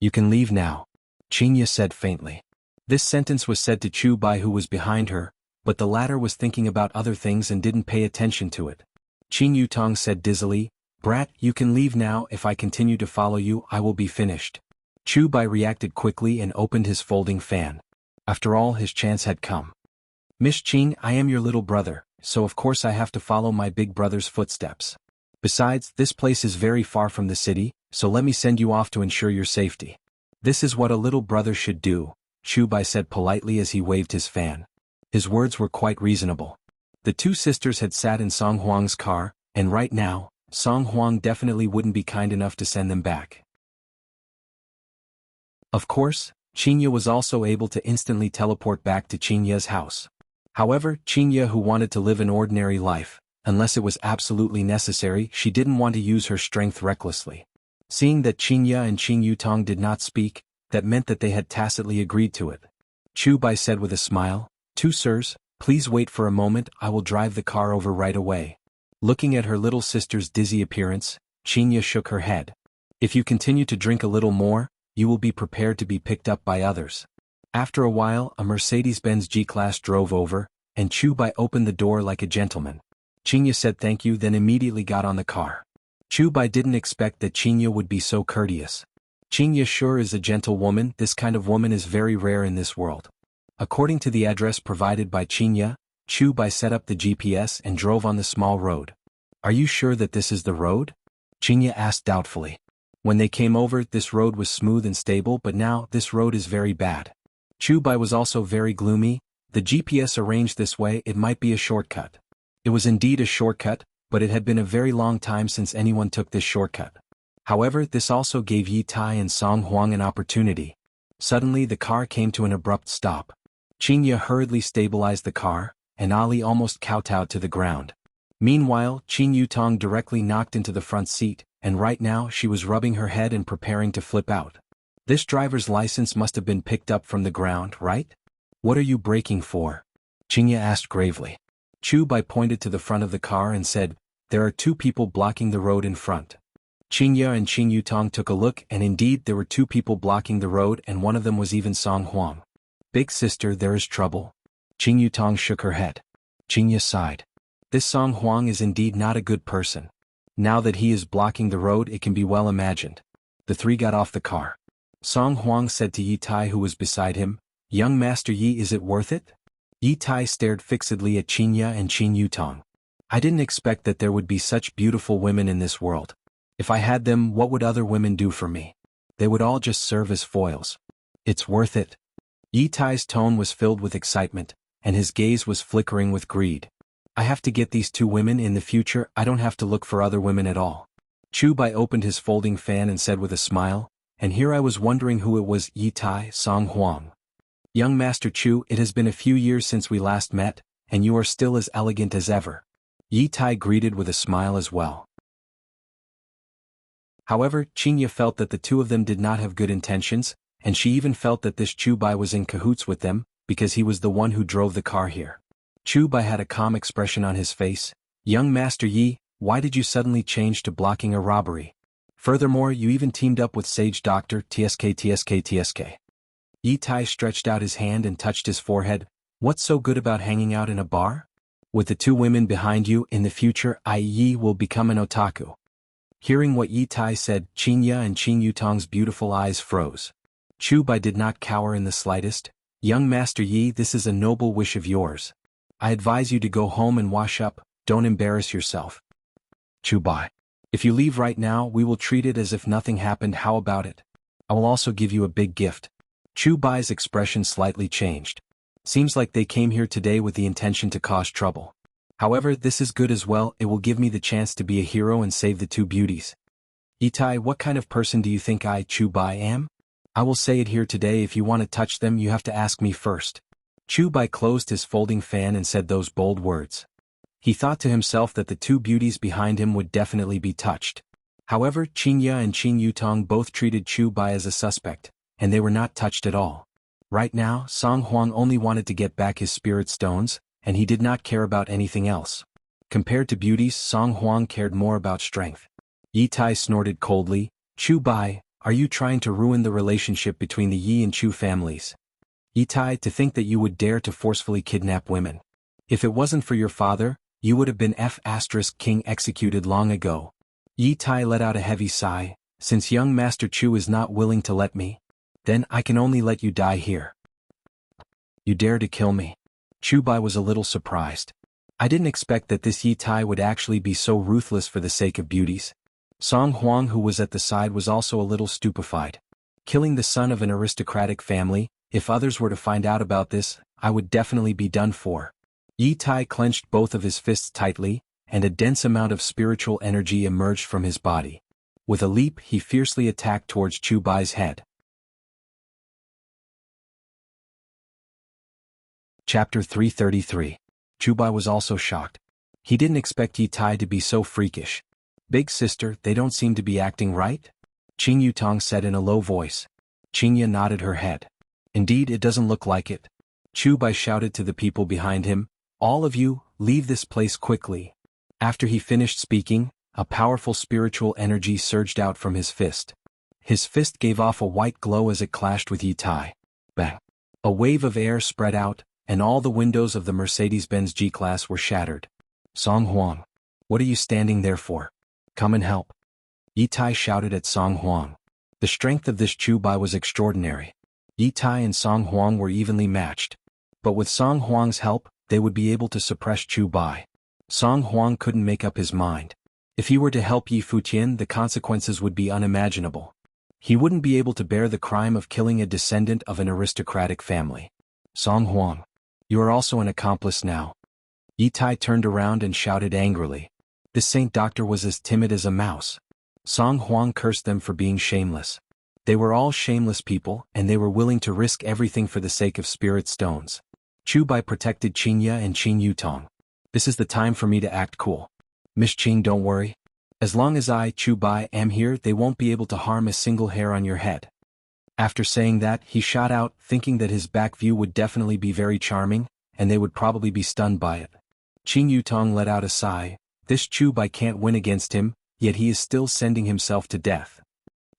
You can leave now, Qin Ye said faintly. This sentence was said to Chu Bai, who was behind her, but the latter was thinking about other things and didn't pay attention to it. Qin Yutong said dizzily, Brat, you can leave now. If I continue to follow you, I will be finished. Chu Bai reacted quickly and opened his folding fan. After all, his chance had come. Miss Qin, I am your little brother, so of course I have to follow my big brother's footsteps. Besides, this place is very far from the city, so let me send you off to ensure your safety. This is what a little brother should do, Chu Bai said politely as he waved his fan. His words were quite reasonable. The two sisters had sat in Song Huang's car, and right now, Song Huang definitely wouldn't be kind enough to send them back. Of course, Qin Ye was also able to instantly teleport back to Qin Ye's house. However, Qin Ye, who wanted to live an ordinary life, unless it was absolutely necessary, she didn't want to use her strength recklessly. Seeing that Qin Ye and Qin Yutong did not speak, that meant that they had tacitly agreed to it. Chu Bai said with a smile, Two sirs, please wait for a moment, I will drive the car over right away. Looking at her little sister's dizzy appearance, Qin Ye shook her head. If you continue to drink a little more, you will be prepared to be picked up by others. After a while, a Mercedes-Benz G-Class drove over, and Chu Bai opened the door like a gentleman. Qin Ye said thank you, then immediately got on the car. Chu Bai didn't expect that Qin Ye would be so courteous. Qin Ye sure is a gentle woman. This kind of woman is very rare in this world. According to the address provided by Qin Ye, Chu Bai set up the GPS and drove on the small road. Are you sure that this is the road? Qin Ye asked doubtfully. When they came over, this road was smooth and stable, but now, this road is very bad. Chu Bai was also very gloomy. The GPS arranged this way, it might be a shortcut. It was indeed a shortcut, but it had been a very long time since anyone took this shortcut. However, this also gave Yi Tai and Song Huang an opportunity. Suddenly the car came to an abrupt stop. Qin Ye hurriedly stabilized the car, and Ali almost kowtowed to the ground. Meanwhile, Qin Yutong directly knocked into the front seat, and right now she was rubbing her head and preparing to flip out. This driver's license must have been picked up from the ground, right? What are you braking for? Qin Ye asked gravely. Chu Bai pointed to the front of the car and said, There are two people blocking the road in front. Qin Ye and Qin Yutong took a look, and indeed there were two people blocking the road, and one of them was even Song Huang. Big sister, there is trouble. Qin Yutong shook her head. Qin Ye sighed. This Song Huang is indeed not a good person. Now that he is blocking the road, it can be well imagined. The three got off the car. Song Huang said to Yi Tai, who was beside him, Young Master Yi, is it worth it? Yi Tai stared fixedly at Qin Ye and Qin Yutong. I didn't expect that there would be such beautiful women in this world. If I had them, what would other women do for me? They would all just serve as foils. It's worth it. Yi Tai's tone was filled with excitement, and his gaze was flickering with greed. I have to get these two women in the future. I don't have to look for other women at all. Chu Bai opened his folding fan and said with a smile, "And here I was wondering who it was." Yi Tai, Song Huang. "Young Master Chu, it has been a few years since we last met, and you are still as elegant as ever." Yi Tai greeted with a smile as well. However, Qinya felt that the two of them did not have good intentions, and she even felt that this Chu Bai was in cahoots with them, because he was the one who drove the car here. Chu Bai had a calm expression on his face. "Young Master Yi, why did you suddenly change to blocking a robbery? Furthermore, you even teamed up with Sage Doctor TSK. Yi Tai stretched out his hand and touched his forehead. "What's so good about hanging out in a bar? With the two women behind you, in the future, Yi will become an otaku." Hearing what Yi Tai said, Qinya and Qin Yutong's beautiful eyes froze. Chu Bai did not cower in the slightest. "Young Master Yi, this is a noble wish of yours. I advise you to go home and wash up, don't embarrass yourself." Chu Bai. "If you leave right now, we will treat it as if nothing happened. How about it? I will also give you a big gift." Chu Bai's expression slightly changed. "Seems like they came here today with the intention to cause trouble. However, this is good as well, it will give me the chance to be a hero and save the two beauties." "Yi Tai, what kind of person do you think I, Chu Bai, am? I will say it here today, if you want to touch them you have to ask me first." Chu Bai closed his folding fan and said those bold words. He thought to himself that the two beauties behind him would definitely be touched. However, Qinya and Qin Yutong both treated Chu Bai as a suspect, and they were not touched at all. Right now, Song Huang only wanted to get back his spirit stones, and he did not care about anything else. Compared to beauties, Song Huang cared more about strength. Yi Tai snorted coldly. "Chu Bai, are you trying to ruin the relationship between the Yi and Chu families? Yi Tai, to think that you would dare to forcefully kidnap women. If it wasn't for your father, you would have been king executed long ago." Yi Tai let out a heavy sigh. "Since young Master Chu is not willing to let me, then I can only let you die here." "You dare to kill me?" Chu Bai was a little surprised. "I didn't expect that this Yi Tai would actually be so ruthless for the sake of beauties." Song Huang, who was at the side, was also a little stupefied. "Killing the son of an aristocratic family, if others were to find out about this, I would definitely be done for." Yi Tai clenched both of his fists tightly, and a dense amount of spiritual energy emerged from his body. With a leap, he fiercely attacked towards Chu Bai's head. Chapter 333. Chu Bai was also shocked. He didn't expect Yi Tai to be so freakish. "Big sister, they don't seem to be acting right?" Qin Yutong said in a low voice. Qinya nodded her head. "Indeed, it doesn't look like it." Chu Bai shouted to the people behind him, "All of you, leave this place quickly." After he finished speaking, a powerful spiritual energy surged out from his fist. His fist gave off a white glow as it clashed with Yi Tai. Bang! A wave of air spread out, and all the windows of the Mercedes-Benz G-Class were shattered. "Song Huang, what are you standing there for? Come and help." Yi Tai shouted at Song Huang. The strength of this Chu Bai was extraordinary. Yi Tai and Song Huang were evenly matched. But with Song Huang's help, they would be able to suppress Chu Bai. Song Huang couldn't make up his mind. If he were to help Yi Futian, the consequences would be unimaginable. He wouldn't be able to bear the crime of killing a descendant of an aristocratic family. "Song Huang, you are also an accomplice now." Yi Tai turned around and shouted angrily. This saint doctor was as timid as a mouse. Song Huang cursed them for being shameless. They were all shameless people, and they were willing to risk everything for the sake of spirit stones. Chu Bai protected Qinya and Qin Yutong. "This is the time for me to act cool. Miss Qing, don't worry. As long as I, Chu Bai, am here, they won't be able to harm a single hair on your head." After saying that, he shot out, thinking that his back view would definitely be very charming, and they would probably be stunned by it. Qin Yutong let out a sigh. This Chu Bai can't win against him, yet he is still sending himself to death.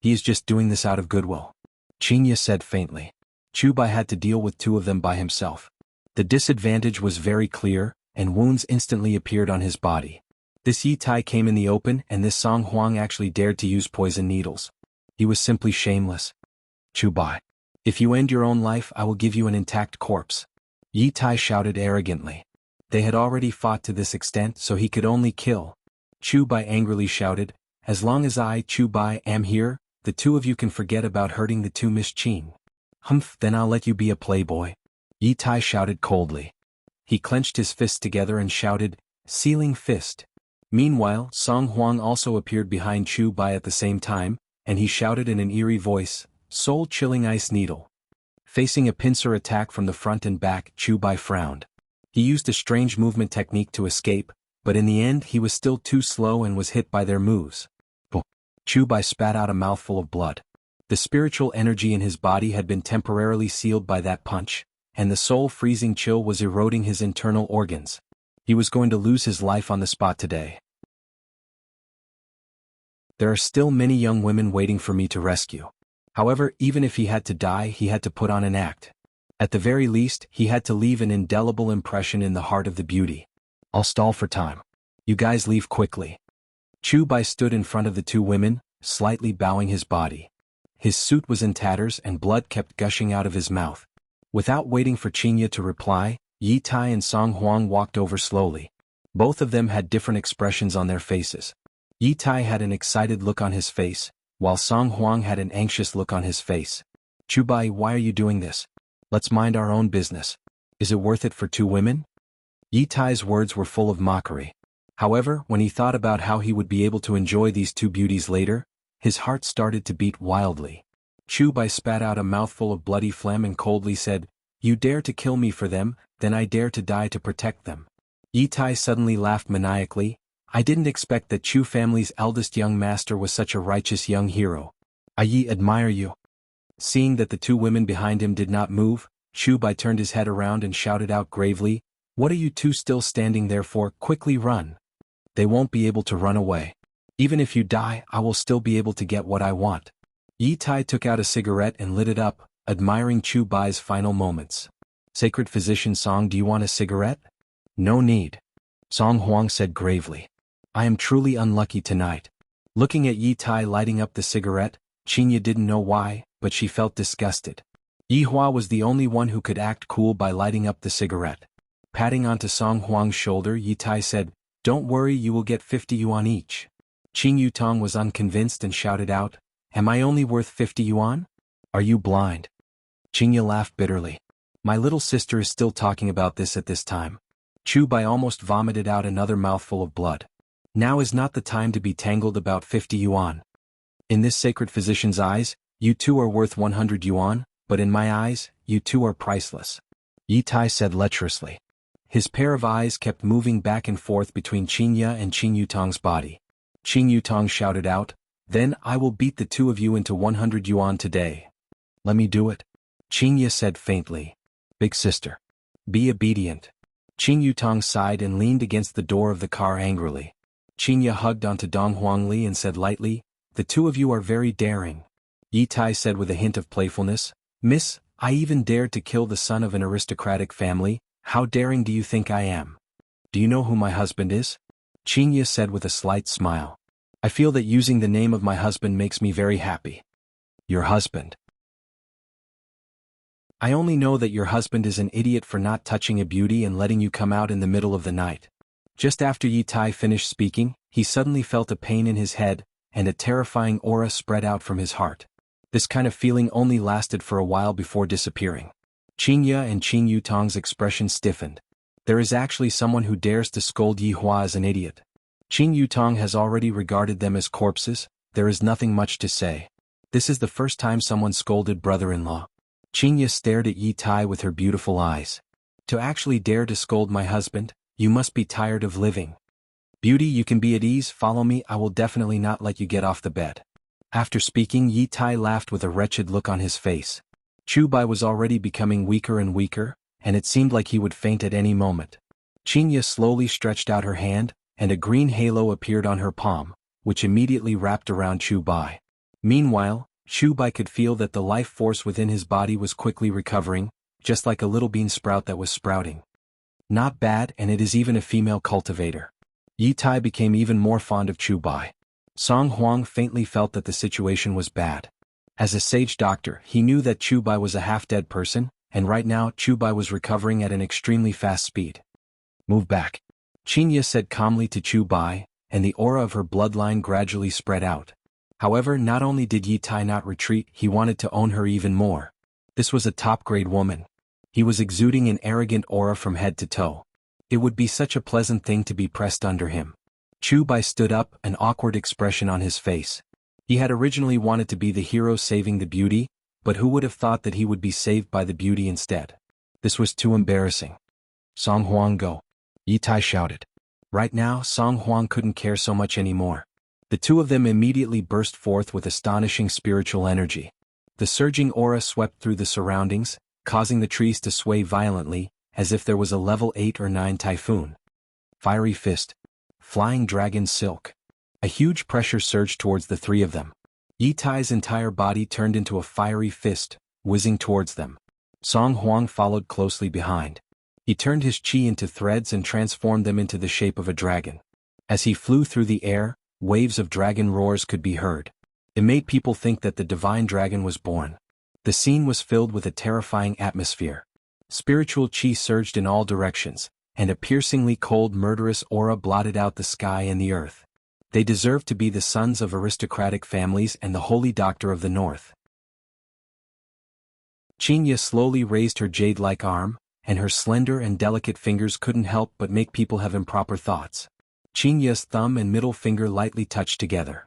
He is just doing this out of goodwill. Qinya said faintly. Chu Bai had to deal with two of them by himself. The disadvantage was very clear, and wounds instantly appeared on his body. This Yi Tai came in the open, and this Song Huang actually dared to use poison needles. He was simply shameless. "Chu Bai, if you end your own life, I will give you an intact corpse." Yi Tai shouted arrogantly. They had already fought to this extent, so he could only kill. Chu Bai angrily shouted, "As long as I, Chu Bai, am here, the two of you can forget about hurting the two Miss Qing." "Humph, then I'll let you be a playboy." Yi Tai shouted coldly. He clenched his fists together and shouted, "Sealing fist." Meanwhile, Song Huang also appeared behind Chu Bai at the same time, and he shouted in an eerie voice, "Soul-chilling ice needle." Facing a pincer attack from the front and back, Chu Bai frowned. He used a strange movement technique to escape, but in the end he was still too slow and was hit by their moves. Chu Bai spat out a mouthful of blood. The spiritual energy in his body had been temporarily sealed by that punch, and the soul-freezing chill was eroding his internal organs. He was going to lose his life on the spot today. There are still many young women waiting for me to rescue. However, even if he had to die, he had to put on an act. At the very least, he had to leave an indelible impression in the heart of the beauty. I'll stall for time. You guys leave quickly. Chu Bai stood in front of the two women, slightly bowing his body. His suit was in tatters and blood kept gushing out of his mouth. Without waiting for Qingye to reply, Yi Tai and Song Huang walked over slowly. Both of them had different expressions on their faces. Yi Tai had an excited look on his face, while Song Huang had an anxious look on his face. Chu Bai, why are you doing this? Let's mind our own business. Is it worth it for two women? Yi Tai's words were full of mockery. However, when he thought about how he would be able to enjoy these two beauties later, his heart started to beat wildly. Chu Bai spat out a mouthful of bloody phlegm and coldly said, "You dare to kill me for them, then I dare to die to protect them." Yi Tai suddenly laughed maniacally. "I didn't expect that Chu family's eldest young master was such a righteous young hero. I admire you." Seeing that the two women behind him did not move, Chu Bai turned his head around and shouted out gravely, "What are you two still standing there for? Quickly run. They won't be able to run away. Even if you die, I will still be able to get what I want." Yi Tai took out a cigarette and lit it up, admiring Chu Bai's final moments. "Sacred Physician Song, do you want a cigarette?" "No need," Song Huang said gravely. "I am truly unlucky tonight." Looking at Yi Tai lighting up the cigarette, Qingye didn't know why, but she felt disgusted. Yi Hua was the only one who could act cool by lighting up the cigarette. Patting onto Song Huang's shoulder, Yi Tai said, "Don't worry, you will get 50 yuan each." Qing Yutong was unconvinced and shouted out, "Am I only worth 50 yuan? Are you blind?" Qingye laughed bitterly. "My little sister is still talking about this at this time." Chu Bai almost vomited out another mouthful of blood. Now is not the time to be tangled about 50 yuan. In this sacred physician's eyes, you two are worth 100 yuan, but in my eyes, you two are priceless. Yi Tai said lecherously. His pair of eyes kept moving back and forth between Qingye and Qing Yutong's body. Qing Yutong shouted out, "Then I will beat the two of you into 100 yuan today." "Let me do it," Qingye said faintly. "Big sister, be obedient." Qing Yutong sighed and leaned against the door of the car angrily. Qingye hugged onto Dong Huangli and said lightly, "The two of you are very daring." Yi Tai said with a hint of playfulness, "Miss, I even dared to kill the son of an aristocratic family. How daring do you think I am?" "Do you know who my husband is?" Qingye said with a slight smile. "I feel that using the name of my husband makes me very happy." "Your husband?" "I only know that your husband is an idiot for not touching a beauty and letting you come out in the middle of the night." Just after Yi Tai finished speaking, he suddenly felt a pain in his head, and a terrifying aura spread out from his heart. This kind of feeling only lasted for a while before disappearing. Qingye and Qing Yutong's expression stiffened. There is actually someone who dares to scold Yi Hua as an idiot. Qing Yutong has already regarded them as corpses. There is nothing much to say. This is the first time someone scolded brother-in-law. Qingye stared at Yi Tai with her beautiful eyes. "To actually dare to scold my husband, you must be tired of living. Beauty, you can be at ease, follow me, I will definitely not let you get off the bed." After speaking, Yi Tai laughed with a wretched look on his face. Chu Bai was already becoming weaker and weaker, and it seemed like he would faint at any moment. Qingye slowly stretched out her hand, and a green halo appeared on her palm, which immediately wrapped around Chu Bai. Meanwhile, Chu Bai could feel that the life force within his body was quickly recovering, just like a little bean sprout that was sprouting. Not bad, and it is even a female cultivator. Yi Tai became even more fond of Chu Bai. Song Huang faintly felt that the situation was bad. As a sage doctor, he knew that Chu Bai was a half-dead person, and right now Chu Bai was recovering at an extremely fast speed. "Move back," Qingye said calmly to Chu Bai, and the aura of her bloodline gradually spread out. However, not only did Yi Tai not retreat, he wanted to own her even more. This was a top-grade woman. He was exuding an arrogant aura from head to toe. It would be such a pleasant thing to be pressed under him. Chu Bai stood up, an awkward expression on his face. He had originally wanted to be the hero saving the beauty, but who would have thought that he would be saved by the beauty instead? This was too embarrassing. Song Huang, go. Yi Tai shouted. Right now, Song Huang couldn't care so much anymore. The two of them immediately burst forth with astonishing spiritual energy. The surging aura swept through the surroundings, causing the trees to sway violently, as if there was a level 8 or 9 typhoon. Fiery fist. Flying dragon silk. A huge pressure surged towards the three of them. Yi Tai's entire body turned into a fiery fist, whizzing towards them. Song Huang followed closely behind. He turned his chi into threads and transformed them into the shape of a dragon. As he flew through the air, waves of dragon roars could be heard. It made people think that the divine dragon was born. The scene was filled with a terrifying atmosphere. Spiritual chi surged in all directions, and a piercingly cold murderous aura blotted out the sky and the earth. They deserved to be the sons of aristocratic families and the holy doctor of the north. Qinya slowly raised her jade-like arm, and her slender and delicate fingers couldn't help but make people have improper thoughts. Qinya's thumb and middle finger lightly touched together.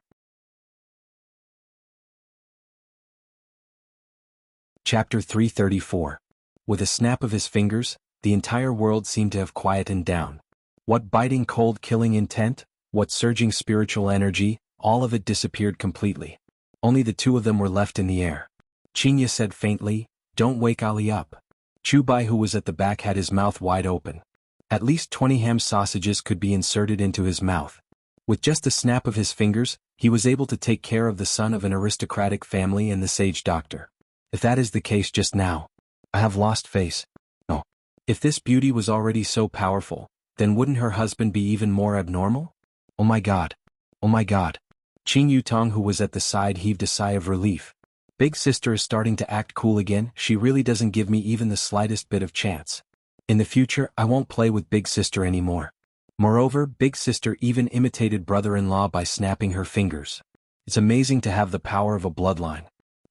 Chapter 334. With a snap of his fingers, the entire world seemed to have quietened down. What biting cold killing intent, what surging spiritual energy, all of it disappeared completely. Only the two of them were left in the air. Qinya said faintly, "Don't wake Ali up." Chu Bai, who was at the back, had his mouth wide open. At least 20 ham sausages could be inserted into his mouth. With just a snap of his fingers, he was able to take care of the son of an aristocratic family and the sage doctor. If that is the case just now, I have lost face. No. If this beauty was already so powerful, then wouldn't her husband be even more abnormal? Oh my god. Oh my god. Qing Yutong, who was at the side, heaved a sigh of relief. Big sister is starting to act cool again. She really doesn't give me even the slightest bit of chance. In the future, I won't play with big sister anymore. Moreover, big sister even imitated brother-in-law by snapping her fingers. It's amazing to have the power of a bloodline.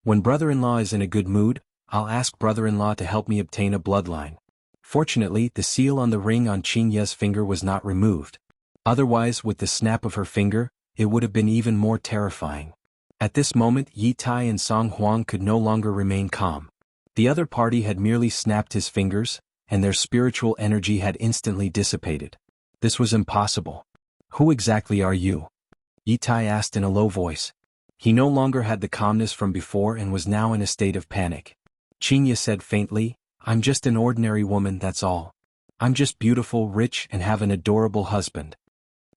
When brother-in-law is in a good mood, I'll ask brother-in-law to help me obtain a bloodline. Fortunately, the seal on the ring on Qinya's finger was not removed. Otherwise, with the snap of her finger, it would have been even more terrifying. At this moment, Yi Tai and Song Huang could no longer remain calm. The other party had merely snapped his fingers, and their spiritual energy had instantly dissipated. This was impossible. Who exactly are you? Yi Tai asked in a low voice. He no longer had the calmness from before and was now in a state of panic. Qinya said faintly, I'm just an ordinary woman, that's all. I'm just beautiful, rich, and have an adorable husband.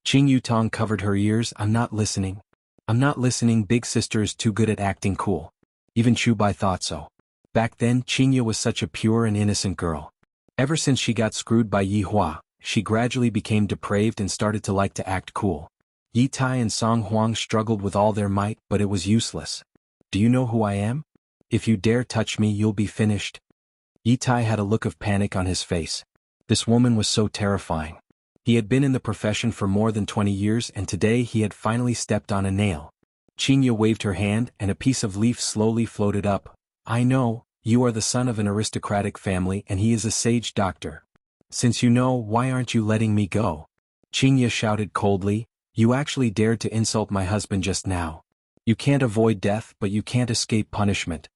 Qing Yutong covered her ears. I'm not listening. I'm not listening. Big sister is too good at acting cool. Even Chu Bai thought so. Back then, Qinya was such a pure and innocent girl. Ever since she got screwed by Yi Hua, she gradually became depraved and started to like to act cool. Yi Tai and Song Huang struggled with all their might, but it was useless. Do you know who I am? If you dare touch me, you'll be finished. Yi Tai had a look of panic on his face. This woman was so terrifying. He had been in the profession for more than 20 years and today he had finally stepped on a nail. Qinya waved her hand and a piece of leaf slowly floated up. I know, you are the son of an aristocratic family and he is a sage doctor. Since you know, why aren't you letting me go? Qinya shouted coldly, you actually dared to insult my husband just now. You can't avoid death, but you can't escape punishment.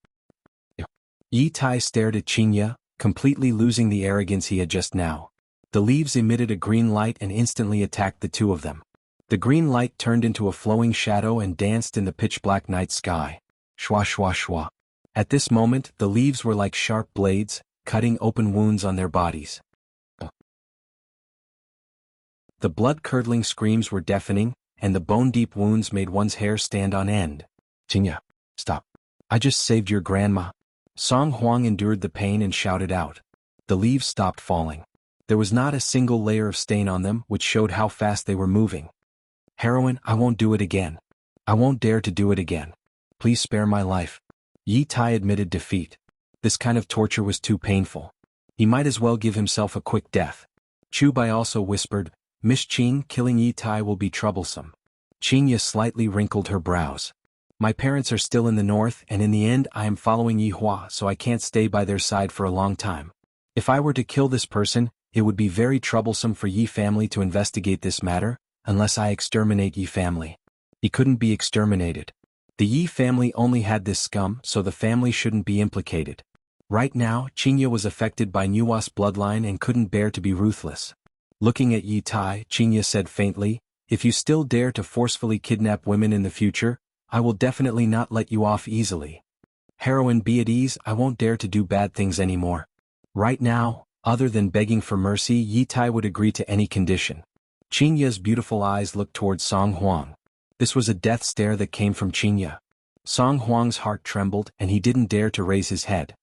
Yi Tai stared at Qinya, completely losing the arrogance he had just now. The leaves emitted a green light and instantly attacked the two of them. The green light turned into a flowing shadow and danced in the pitch-black night sky. Shwa shwa shwa. At this moment, the leaves were like sharp blades, cutting open wounds on their bodies. The blood-curdling screams were deafening, and the bone-deep wounds made one's hair stand on end. Qinya, stop. I just saved your grandma. Song Huang endured the pain and shouted out. The leaves stopped falling. There was not a single layer of stain on them, which showed how fast they were moving. Heroine, I won't do it again. I won't dare to do it again. Please spare my life. Yi Tai admitted defeat. This kind of torture was too painful. He might as well give himself a quick death. Chu Bai also whispered, Miss Qing, killing Yi Tai will be troublesome. Qinya slightly wrinkled her brows. My parents are still in the north and in the end I am following Yi Hua, so I can't stay by their side for a long time. If I were to kill this person, it would be very troublesome for Yi family to investigate this matter, unless I exterminate Yi family. He couldn't be exterminated. The Yi family only had this scum, so the family shouldn't be implicated. Right now, Qinya was affected by Nuwa's bloodline and couldn't bear to be ruthless. Looking at Yi Tai, Qinya said faintly, "If you still dare to forcefully kidnap women in the future, I will definitely not let you off easily. Heroine, be at ease, I won't dare to do bad things anymore." Right now, other than begging for mercy, Yi Tai would agree to any condition. Qinya's beautiful eyes looked towards Song Huang. This was a death stare that came from Qinya. Song Huang's heart trembled and he didn't dare to raise his head.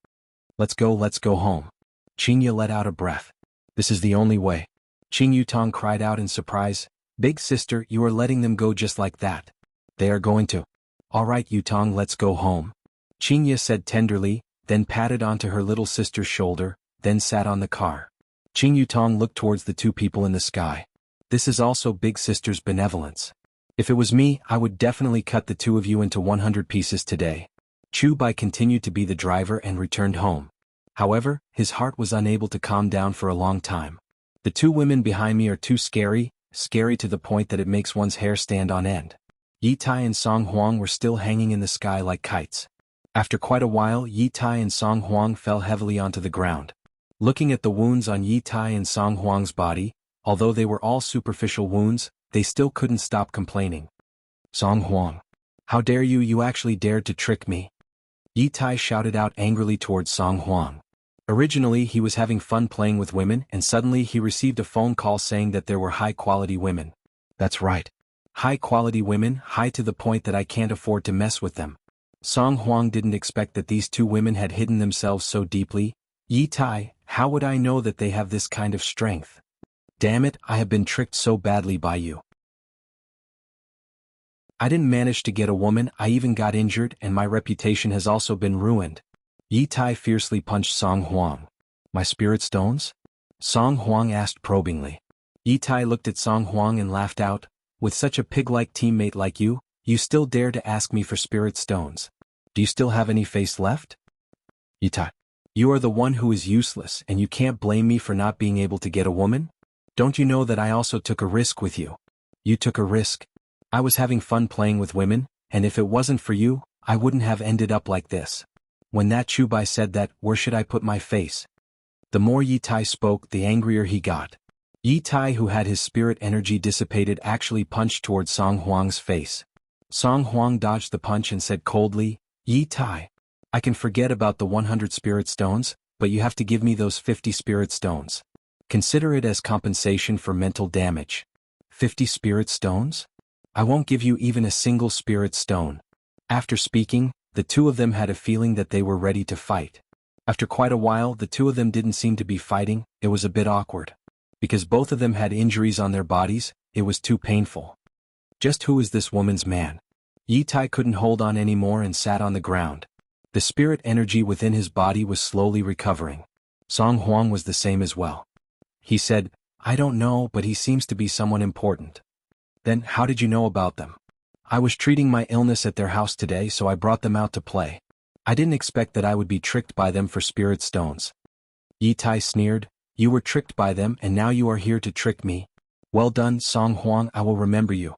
Let's go home." Qinya let out a breath. "This is the only way." Qing Yutong cried out in surprise. "Big sister, you are letting them go just like that?" "They are going to." "All right Yutong, let's go home." Qinya said tenderly, then patted onto her little sister's shoulder, then sat on the car. Qing Yutong looked towards the two people in the sky. This is also big sister's benevolence. If it was me, I would definitely cut the two of you into 100 pieces today. Chu Bai continued to be the driver and returned home. However, his heart was unable to calm down for a long time. The two women behind me are too scary to the point that it makes one's hair stand on end. Yi Tai and Song Huang were still hanging in the sky like kites. After quite a while, Yi Tai and Song Huang fell heavily onto the ground. Looking at the wounds on Yi Tai and Song Huang's body, although they were all superficial wounds, they still couldn't stop complaining. "Song Huang, how dare you? You actually dared to trick me." Yi Tai shouted out angrily towards Song Huang. Originally he was having fun playing with women and suddenly he received a phone call saying that there were high-quality women. That's right. High-quality women, high to the point that I can't afford to mess with them. Song Huang didn't expect that these two women had hidden themselves so deeply. "Yi Tai, how would I know that they have this kind of strength? Damn it, I have been tricked so badly by you. I didn't manage to get a woman, I even got injured and my reputation has also been ruined." Yi Tai fiercely punched Song Huang. "My spirit stones?" Song Huang asked probingly. Yi Tai looked at Song Huang and laughed out. "With such a pig-like teammate like you, you still dare to ask me for spirit stones. Do you still have any face left?" "Yi Tai, you are the one who is useless and you can't blame me for not being able to get a woman? Don't you know that I also took a risk with you?" "You took a risk? I was having fun playing with women, and if it wasn't for you, I wouldn't have ended up like this." When that Chu Bai said that, "Where should I put my face?" The more Yi Tai spoke, the angrier he got. Yi Tai, who had his spirit energy dissipated, actually punched towards Song Huang's face. Song Huang dodged the punch and said coldly, "Yi Tai, I can forget about the 100 spirit stones, but you have to give me those 50 spirit stones. Consider it as compensation for mental damage." 50 spirit stones? I won't give you even a single spirit stone." After speaking, the two of them had a feeling that they were ready to fight. After quite a while, the two of them didn't seem to be fighting, it was a bit awkward. Because both of them had injuries on their bodies, it was too painful. Just who is this woman's man? Yi Tai couldn't hold on anymore and sat on the ground. The spirit energy within his body was slowly recovering. Song Huang was the same as well. He said, "I don't know, but he seems to be someone important." "Then, how did you know about them?" "I was treating my illness at their house today, so I brought them out to play. I didn't expect that I would be tricked by them for spirit stones." Yi Tai sneered, "You were tricked by them and now you are here to trick me. Well done, Song Huang, I will remember you."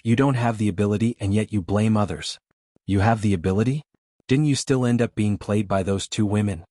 You don't have the ability and yet you blame others." "You have the ability? Didn't you still end up being played by those two women?"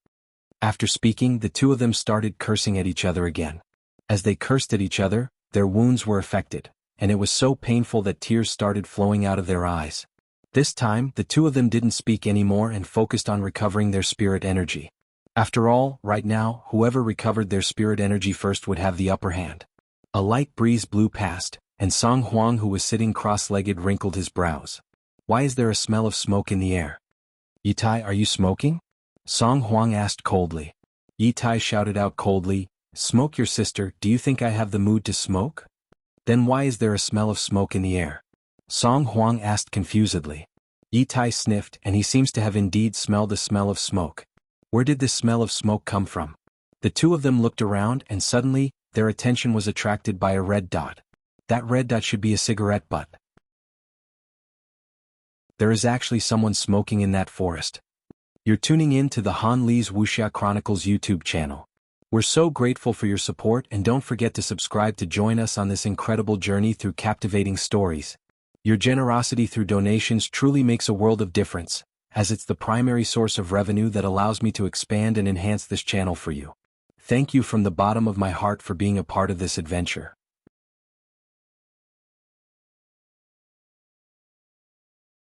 After speaking, the two of them started cursing at each other again. As they cursed at each other, their wounds were affected, and it was so painful that tears started flowing out of their eyes. This time, the two of them didn't speak anymore and focused on recovering their spirit energy. After all, right now, whoever recovered their spirit energy first would have the upper hand. A light breeze blew past, and Song Huang, who was sitting cross-legged, wrinkled his brows. "Why is there a smell of smoke in the air?" "Yi Tai, are you smoking?" Song Huang asked coldly. Yi Tai shouted out coldly, "Smoke your sister, do you think I have the mood to smoke?" "Then why is there a smell of smoke in the air?" Song Huang asked confusedly. Yi Tai sniffed and he seems to have indeed smelled the smell of smoke. Where did this smell of smoke come from? The two of them looked around and suddenly, their attention was attracted by a red dot. That red dot should be a cigarette butt. There is actually someone smoking in that forest. You're tuning in to the Han Lee's Wuxia Chronicles YouTube channel. We're so grateful for your support, and don't forget to subscribe to join us on this incredible journey through captivating stories. Your generosity through donations truly makes a world of difference, as it's the primary source of revenue that allows me to expand and enhance this channel for you. Thank you from the bottom of my heart for being a part of this adventure.